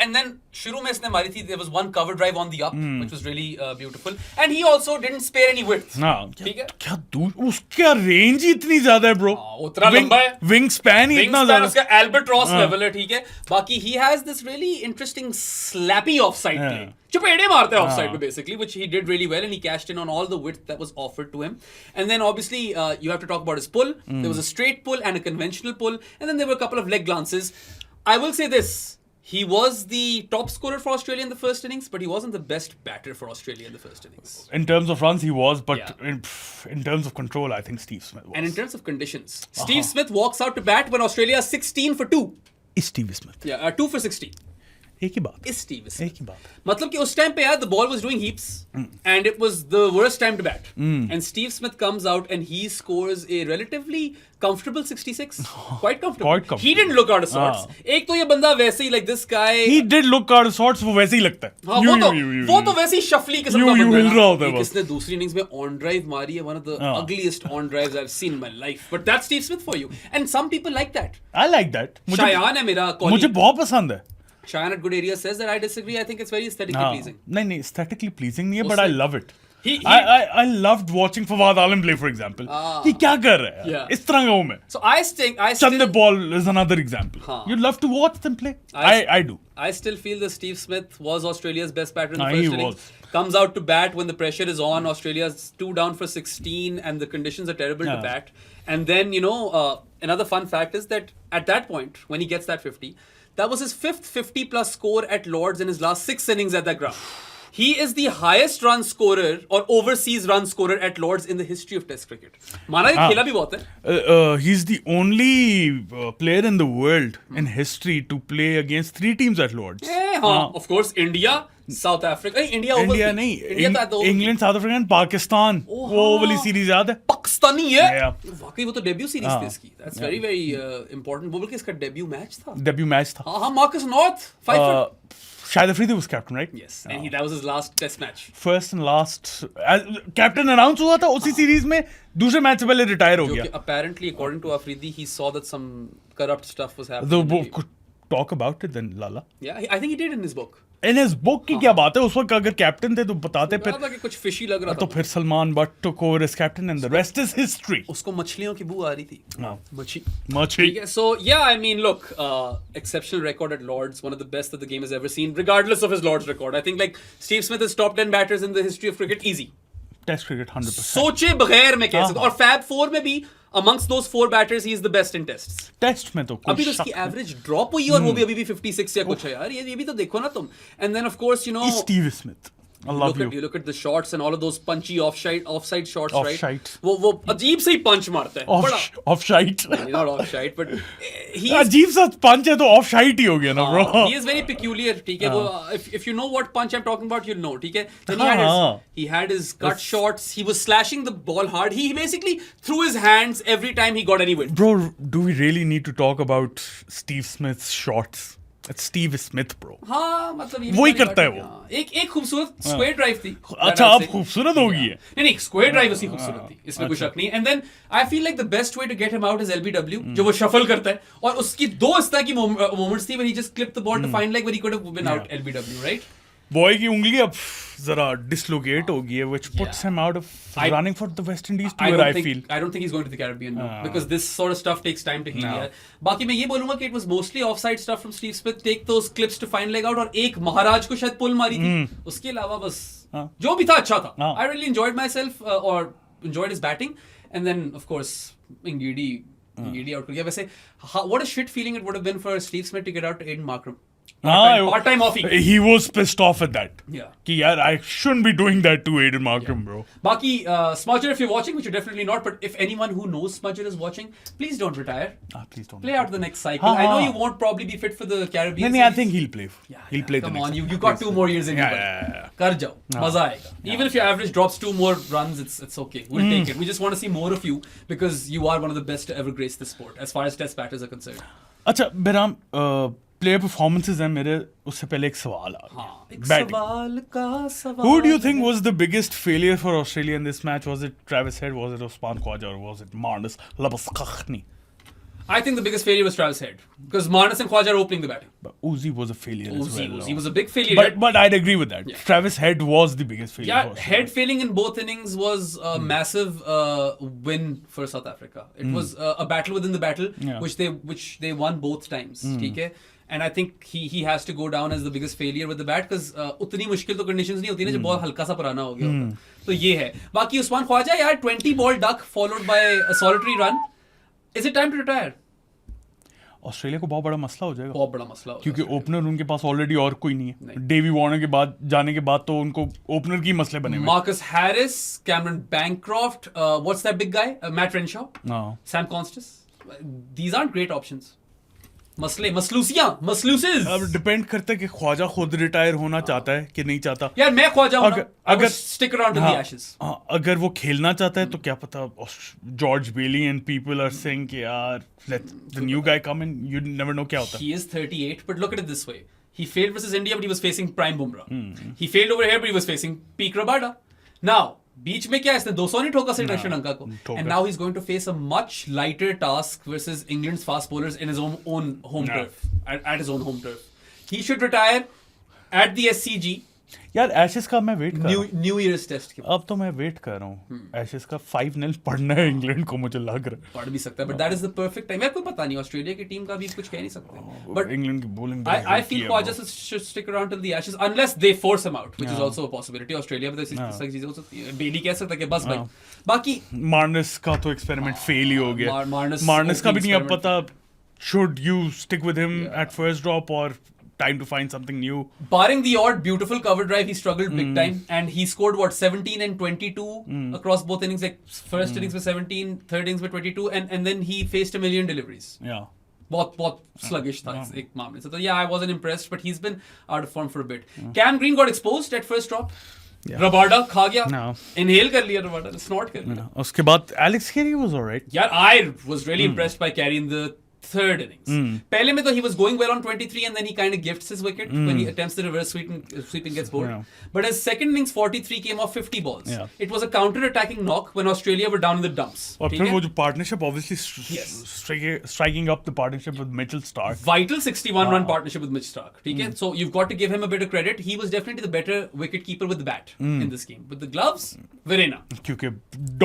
And then शुरू में इसने मारी थी, there was one cover drive on the up, which was really beautiful, and he also didn't spare any width. हाँ, ठीक है? क्या उसका रेंज ही इतनी ज्यादा है ब्रो. उतना लंबा है. विंग स्पैन ही इतना Wingspan ज्यादा. उसका albatross level है, ठीक है? बाकी he has this really interesting slappy offside play. चपेड़े मारता है offside में basically, which he did really well, and he cashed in on all the width that was offered to him. And then obviously you have to talk about his pull. There was a straight pull and a conventional pull, and then there were a couple of leg glances. I will say this. He was the top scorer for Australia in the first innings, but he wasn't the best batter for Australia in the first innings. In terms of runs, he was, but Yeah. in terms of control, I think Steve Smith was. And in terms of conditions, Steve Smith walks out to bat when Australia is 16 for 2. Is Steve Smith. Yeah, 2 for 60. एक ही बात. Is Steve Smith. एक ही बात. मतलब कि उस time पे यार the ball was doing heaps and it was the worst time to bat. And Steve Smith comes out and he scores a relatively comfortable 66. Quite comfortable. Quite comfortable. He didn't look out of sorts. एक तो ये बंदा वैसे ही like this guy. He did look out of sorts. वो वैसे ही लगता है. हाँ, वो तो वैसे ही शफली किस्म का यूं बंदा हिल रहा होता है है. बस. किसने दूसरी इनिंग्स में ऑन ड्राइव मारी है, one of the ugliest on drives I've seen in my life. But that's Steve Smith for you. And some people like that. I like that. Shayan है मेरा मुझे colleague. बहुत पसंद है. Shayan at Good Area says that I disagree. I think it's very aesthetically हाँ. pleasing. नहीं aesthetically pleasing नहीं है, but I love it. He- I loved watching Fawad Alam play, for example. कि क्या कर रहा है? Yeah. इस तरह का हूँ मैं. So I still Chandra Ball is another example. हाँ. You love to watch them play. I do. I still feel that Steve Smith was Australia's best batter in the Nah, first he innings. was. Comes out to bat when the pressure is on. Australia's 2 down for 16 and the conditions are terrible to Yeah. bat. And then, another fun fact is that at that point, when he gets that 50, that was his 5th 50-plus score at Lords in his last 6 innings at that ground. He is the highest run scorer or overseas run scorer at Lords in the history of Test cricket. माना ये खेला भी बहुत है. He's the only player in the world in history to play against 3 teams at Lords. हाँ, of course, India, South Africa. India over. India नहीं. India तो at the over. England, South Africa and Pakistan. Oh, वो हाँ. वाली series याद है? पाकिस्तानी है. Yeah. वाकई वो तो डेब्यू सीरीज थी इसकी. That's very very important. वो बल्कि इसका डेब्यू मैच था. Debut match था. हाँ, Marcus North 5 foot. Shahid Afridi was captain, right? Yes, and that was his last Test match. First and last. Captain announce हुआ था उसी सीरीज में. दूसरे मैच से पहले रिटायर हो जो गया. कि apparently, according to Afridi, he saw that some corrupt stuff was तो happening. वो could talk about it then, Lala. Yeah, I think he did in his book. In his book की क्या बात है? उस वक्त अगर कैप्टन थे तो बताते कहा फिर. था कि कुछ fishy लग रहा तो था. फिर Salman but took over as captain and the rest is history. उसको मछलियों की बू आ रही थी. हाँ. मच्छी. Much. ठीक है, so yeah, I mean, look, exceptional record at Lords, one of the best that the game has ever seen, regardless of his Lords record. I think like Steve Smith is top 10 batters in the history of cricket, easy. Test cricket 100%. सोचे बगैर मैं कह हाँ, सकता हूँ. और Fab 4 में भी amongst those 4 batters, he is the best in tests. Test में तो अभी तो कोई उसकी शक नहीं. एवरेज ड्रॉप हुई है और वो भी अभी भी 56 या कुछ है यार. ये भी तो देखो ना तुम. And then of course, Is Steve Smith. I love you. You look at the shots and all of those punchy offside shots, right? Offside. वो अजीब से ही पंच मारता है. बड़ा Off shite. not offside, but he is अजीब सा पंच है तो ऑफ शाइट ही हो गया ना bro. he is very peculiar. ठीक है, वो if you know what punch I'm talking about, you'll know. ठीक है. Then हाँ. he had his cut shots. He was slashing the ball hard. He basically threw his hands every time he got any wind. Bro, do we really need to talk about Steve Smith's shots? It's Steve Smith, bro. हाँ, मतलब ये वो ही भी करता है बात वो. हाँ. एक खूबसूरत स्क्वायर ड्राइव थी. अच्छा अब खूबसूरत हो गई है. नहीं स्क्वायर ड्राइव उसकी खूबसूरत थी, इसमें कोई शक नहीं. And then I feel like the best way to get him out is LBW, जो वो शफल करता है. और उसकी 2 इस तरह की मोमेंट्स थी when he just clipped the ball to find like where he could have been out LBW, right? Boy की उंगली अब जरा डिसलोकेट हो गई है, which puts him out of running for the West Indies tour, I feel. I don't think he's going to the Caribbean now, because this sort of stuff takes time to heal. यार. बाकी मैं ये बोलूंगा कि it was mostly offside stuff from Steve Smith. Take those clips to find leg out, और एक महाराज को शायद पुल मारी थी. उसके अलावा बस जो भी था अच्छा था. I really enjoyed myself or enjoyed his batting, and then of course Ngidi out कर गया. वैसे what a shit feeling it would have been for Steve Smith to get out to Aiden Markram. Part-time offie. He was pissed off at that. Yeah. कि यार I shouldn't be doing that to Aiden Markram, bro. Baki, Smudger, if you're watching, which you're definitely not, but if anyone who knows Smudger is watching, please don't retire. Please don't. Play out the next cycle. I know you won't probably be fit for the Caribbean. नहीं, I series. think he'll play. He'll play the Come next on, one. you got 2 more years in you. Yeah. Kar jao. Maza aayega. Even if your average drops 2 more runs, it's okay. We'll take it. We just want to see more of you because you are one of the best to ever grace this sport as far as test batters are concerned. अच्छा, Behram, player performances हैं मेरे, उससे पहले एक सवाल आ गया. हाँ, एक Batting. सवाल का सवाल. Who do you think was the biggest failure for Australia in this match? Was it Travis Head? Was it Usman Khawaja? Or was it Marnus Labuschagne? I think the biggest failure was Travis Head because Marnus and Khawaja are opening the batting. But Uzi was a failure as well. Uzi was a big failure. But I'd agree with that. Yeah. Travis Head was the biggest failure. Yeah, for Australia. Head failing in both innings was a massive win for South Africa. It was a battle within the battle, Yeah. which they won both times. ठीक है? And I think he has to go down as the biggest failure with the bat because उतनी मुश्किल तो conditions नहीं होती ना जब बहुत हल्का सा पुराना हो गया होता. तो ये है. बाकी उस्मान ख्वाजा यार 20 ball duck followed by a solitary run. Is it time to retire? Australia को बहुत बड़ा मसला हो जाएगा. बहुत बड़ा मसला हो क्योंकि जाएगा. ओपनर उनके पास ऑलरेडी और कोई नहीं है. नहीं. डेवी वार्नर के बाद जाने के बाद तो उनको ओपनर की मसले बने हुए. Marcus Harris, Cameron Bancroft, what's that big guy? Matt Renshaw, हाँ. Sam Constas. These aren't great options. मसले मसलूसेस. अब डिपेंड करता है कि ख्वाजा खुद रिटायर होना चाहता है कि नहीं चाहता. यार मैं ख्वाजा हूं ना. अगर stick around in the Ashes. अगर वो खेलना चाहता है तो क्या पता George Bailey and people are saying कि यार let the new guy come in. You never know क्या होता है. He is 38, but look at it this way. He failed versus India, but he was facing prime Bumrah. He failed over here, but he was facing peak Rabada. Now, बीच में क्या इसने 200 नहीं ठोका श्रीलंका को. And now he's going to face a much lighter task versus England's fast bowlers in his own home turf. At his own home turf. He should retire at the SCG. यार ashes का मैं wait कर रहा हूँ. New Year's test के. अब तो मैं वेट कर रहा हूँ. एशेस का 5-0 पढ़ना है इंग्लैंड को, मुझे लग रहा है. पढ़ भी सकता है, but that is the perfect time. यार कोई पता नहीं, ऑस्ट्रेलिया की टीम का भी कुछ कह नहीं सकते. But इंग्लैंड की bowling I feel Khawaja should stick around till the Ashes unless they force him out, which is also a possibility. Australia में तो इस चीजें हो सकती है. बेली कह सकता है कि बस भाई. बाकी मार्नस का तो एक्सपेरिमेंट फेल ही हो गया. मार्नस का भी नहीं अब पता. Should you stick with him at first drop or time to find something new? Barring the odd beautiful cover drive, he struggled big time, and he scored what 17 and 22 across both innings. Like first innings with 17, third innings with 22, and then he faced a million deliveries. Yeah. बहुत sluggish था एक मामले से. तो yeah, I wasn't impressed, but he's been out of form for a bit. Cam Green got exposed at first drop. Rabada खा गया. No. Inhale कर लिया Rabada. Snort कर लिया. उसके बाद Alex Carey was alright. Yeah, I was really impressed by Carey in the third innings. पहले में तो he was going well on 23 and then he kind of gifts his wicket when he attempts the reverse sweep and gets bowled. Yeah. But his second innings 43 came off 50 balls. Yeah. It was a counter-attacking knock when Australia were down in the dumps. और फिर वो जो partnership obviously striking up the partnership with Mitchell Stark. Vital 61-run partnership with Mitch Stark. ठीक है? So you've got to give him a bit of credit. He was definitely the better wicket keeper with the bat in this game. With the gloves, Verena. क्योंकि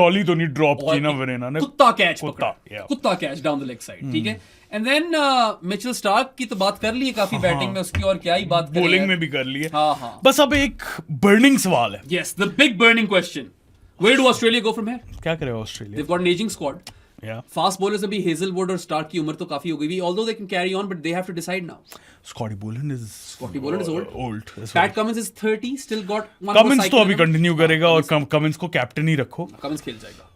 डॉली तो नहीं drop की ना वरेना ने. कुत्ता catch पकड़ा. yeah. कुत्ता catch down the leg side. ठीक है? एंड देन मिचेल स्टार्क की तो बात कर ली है काफी बैटिंग में उसकी, और क्या ही बात करें. बॉलिंग में भी कर लिए. हाँ. बस अब एक बर्निंग सवाल है. Yes, the big burning question. Where do Australia go from here? क्या करेगा Australia? They've got an aging squad. Yeah. Fast bowlers अभी हेजलवुड और स्टार्क की उम्र तो काफी हो गई है. Although they can carry on, but they have to decide now. Scotty Boland is old. Old. Pat Cummins is 30, still got one more Cummins cycle तो अभी in him. कंटिन्यू करेगा और Cummins को कैप्टन ही रखो. Cummins खेल जाएगा.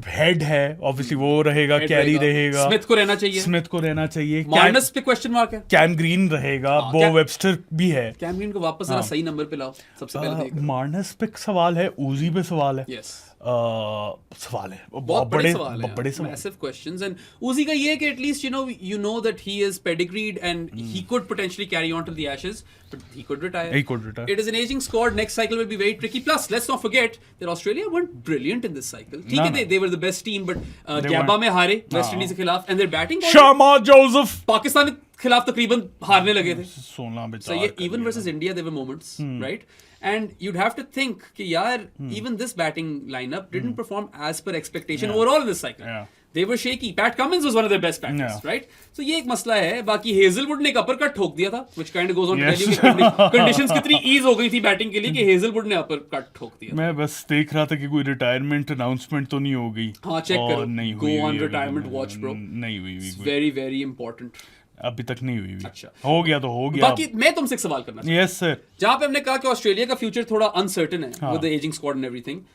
Head है obviously वो रहेगा. कैरी रहेगा. स्मिथ को रहना चाहिए. स्मिथ को रहना चाहिए. मार्नस पे क्वेश्चन मार्क है. कैम ग्रीन रहेगा. बो वेबस्टर भी है. कैम ग्रीन को वापस जरा सही नंबर पे लाओ सबसे पहले. मार्नस पे सवाल है, उजी पे सवाल है. Yes. सवाल है बहुत बड़े सवाल है. बड़े सवाल. Massive questions. And Uzi का ये है कि at least you know that he is pedigreed and he could potentially carry on to the Ashes, but he could retire. He could retire. It is an aging squad. Next cycle will be very tricky. Plus, let's not forget that Australia weren't brilliant in this cycle. ठीक है, they were the best team, but Gabba में हारे West Indies के खिलाफ, and their batting. Sharma Joseph. Pakistan के खिलाफ तकरीबन हारने लगे थे. 16 बेचारा. So yeah, even versus India, there were moments, right? And you'd have to think कि यार even this batting lineup didn't perform as per expectation overall in this cycle. Yeah. They were shaky. Pat Cummins was one of their best batters, right? So ये एक मसला है. बाकी Hazlewood ने एक uppercut ठोक दिया था, which kind of goes on to tell you कि conditions कितनी ease हो गई थी बैटिंग के लिए कि हेजलवुड ने uppercut ठोक दिया. मैं बस देख रहा था कि कोई रिटायरमेंट अनाउंसमेंट तो नहीं हो गई. हाँ, check करो. नहीं Go हुई. on retirement watch, bro. नहीं हुई. It's very very important. अभी तक नहीं हुई. अच्छा. हो गया तो हो गया. बाकी मैं तुमसे एक सवाल करना चाहता हूँ. Yes sir. जहाँ पे हमने कहा कि ऑस्ट्रेलिया का फ्यूचर थोड़ा अनसर्टेन है with the aging squad and everything.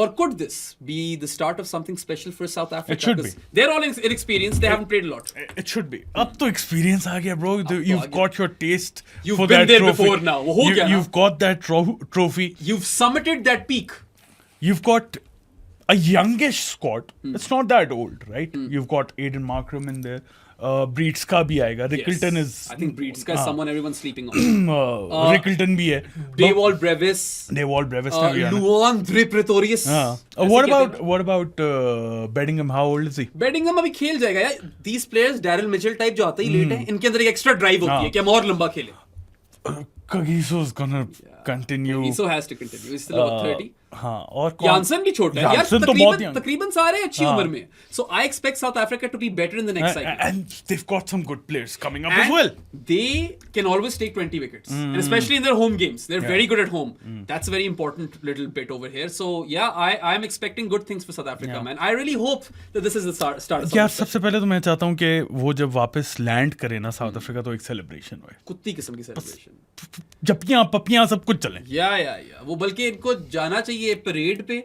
Or could this be the start of something special for South Africa? It should be. They're all inexperienced. They haven't played a lot. It should be. अब तो experience आ गया, bro. You've got your taste. You've for been that there trophy. before now. वो हो गया ना. You've got that trophy. You've summited that peak. You've got a youngish squad. It's not that old, right? You've got Aiden Markram in there. Breedska भी आएगा. Rickleton is. I think Breedska is someone everyone's sleeping on. Rickleton भी है. Dewald Brevis. Dewald Brevis ने भी आना. Luan Pretorius. What about Bedingham? How old is he? Bedingham अभी खेल जाएगा यार. These players, Daryl Mitchell type जो आते ही लेट है, इनके अंदर एक एक्स्ट्रा ड्राइव होती है कि हम और लंबा खेलें. Kagiso's gonna continue. Kagiso has to continue. He's still about 30. हाँ और Janssen भी छोटा है यार. तो बहुत तकरीबन सारे अच्छी उम्र में. So I expect South Africa to be better in the next cycle. And they've got some good players coming up as well. They can always take 20 wickets, and especially in their home games. They're very good at home. That's a very important little bit over here. So yeah, I'm expecting good things for South Africa, man. I really hope that this is the start of यार सबसे पहले तो मैं चाहता हूँ कि वो जब वापस लैंड करे ना साउथ अफ्रीका तो एक सेलिब्रेशन होए. कुत्ती किस्म की सेलिब्रेशन. जपियां पपियां सब कुछ चले. या वो बल्कि इनको जाना चाहिए परेड पे.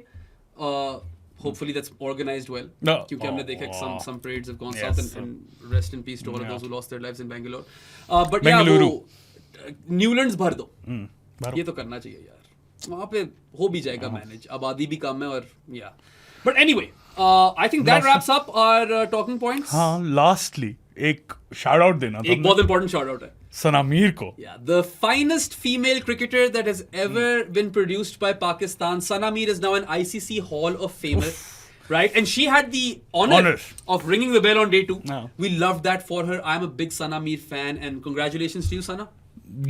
Hopefully that's organized well. क्योंकि हमने देखा some parades have gone south, and rest in peace to all of those who lost their lives in Bangalore. But yeah, वो न्यूलैंड्स भर दो. ये तो करना चाहिए यार. वहाँ पे हो भी जाएगा मैनेज. आबादी भी कम है और yeah. But anyway, I think that wraps up our talking points. हाँ, lastly एक shout out देना था. एक बहुत important shout out है. सना मीर को. Yeah, the finest female cricketer that has ever been produced by Pakistan. Sana Mir is now an ICC Hall of Famer, right? And she had the honor of ringing the bell on day 2. No. We loved that for her. I'm a big Sana Mir fan, and congratulations to you, Sana.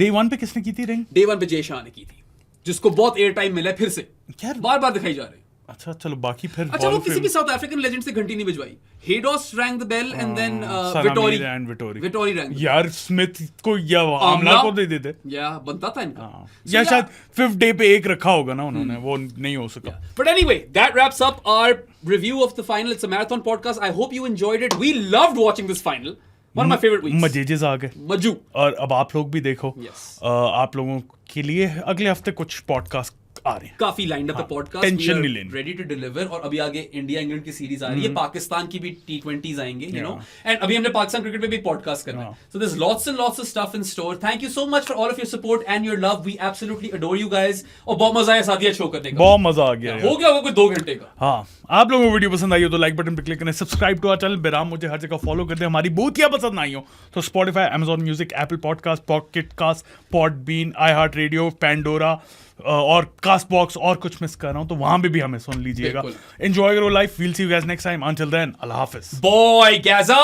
Day 1 पे किसने की थी ring? Day 1 पे जय शाह ने की थी, जिसको बहुत एयर टाइम मिला फिर से. बार-बार दिखाई जा रही है. अच्छा चलो बाकी फिर. अच्छा वो किसी भी साउथ अफ्रीकन लेजेंड से घंटी नहीं बजवाई. Haydos rang the bell and then Vittori rang. यार स्मिथ को या आमला को दे देते. या बनता था इनका. या शायद 5th डे पे एक रखा होगा ना उन्होंने. वो नहीं हो सका. But anyway, that wraps up our review of the final. It's a marathon podcast. I hope you enjoyed it. We loved watching this final. One of my favorite weeks. मजेजेस आ गए. मजू. और अब आप लोग भी देखो. आप लोगों के लिए अगले हफ्ते कुछ पॉडकास्ट आ रहे हैं. काफी लाइंड अप है पॉडकास्ट. टेंशन नहीं लेनी. Ready to deliver. और अभी आगे इंडिया इंग्लैंड की सीरीज आ रही है. पाकिस्तान की भी T20s आएंगे, यू नो. एंड अभी हमने पाकिस्तान क्रिकेट पे भी पॉडकास्ट करना है. So there is lots and lots of stuff in store. Thank you so much for all of your support and your love. We absolutely adore you guys. और बहुत मजा आया सादिया शो करने का. बहुत मजा आ गया. हो गया होगा कोई 2 घंटे का. हाँ, आप लोगों को वीडियो पसंद आई हो तो लाइक बटन पे क्लिक करें. सब्सक्राइब टू आवर चैनल बेराम मुझे हर जगह फॉलो कर दें. हमारी बहुत ही पसंद आई हो तो Spotify, Amazon Music, Apple Podcast, Pocket Cast, Podbean, iHeart Radio, Pandora और Castbox और कुछ मिस कर रहा हूँ तो वहां पे भी हमें सुन लीजिएगा. एंजॉय करो life. We'll see you guys next time. Until then, अल्लाह हाफिज. Bye Gaza.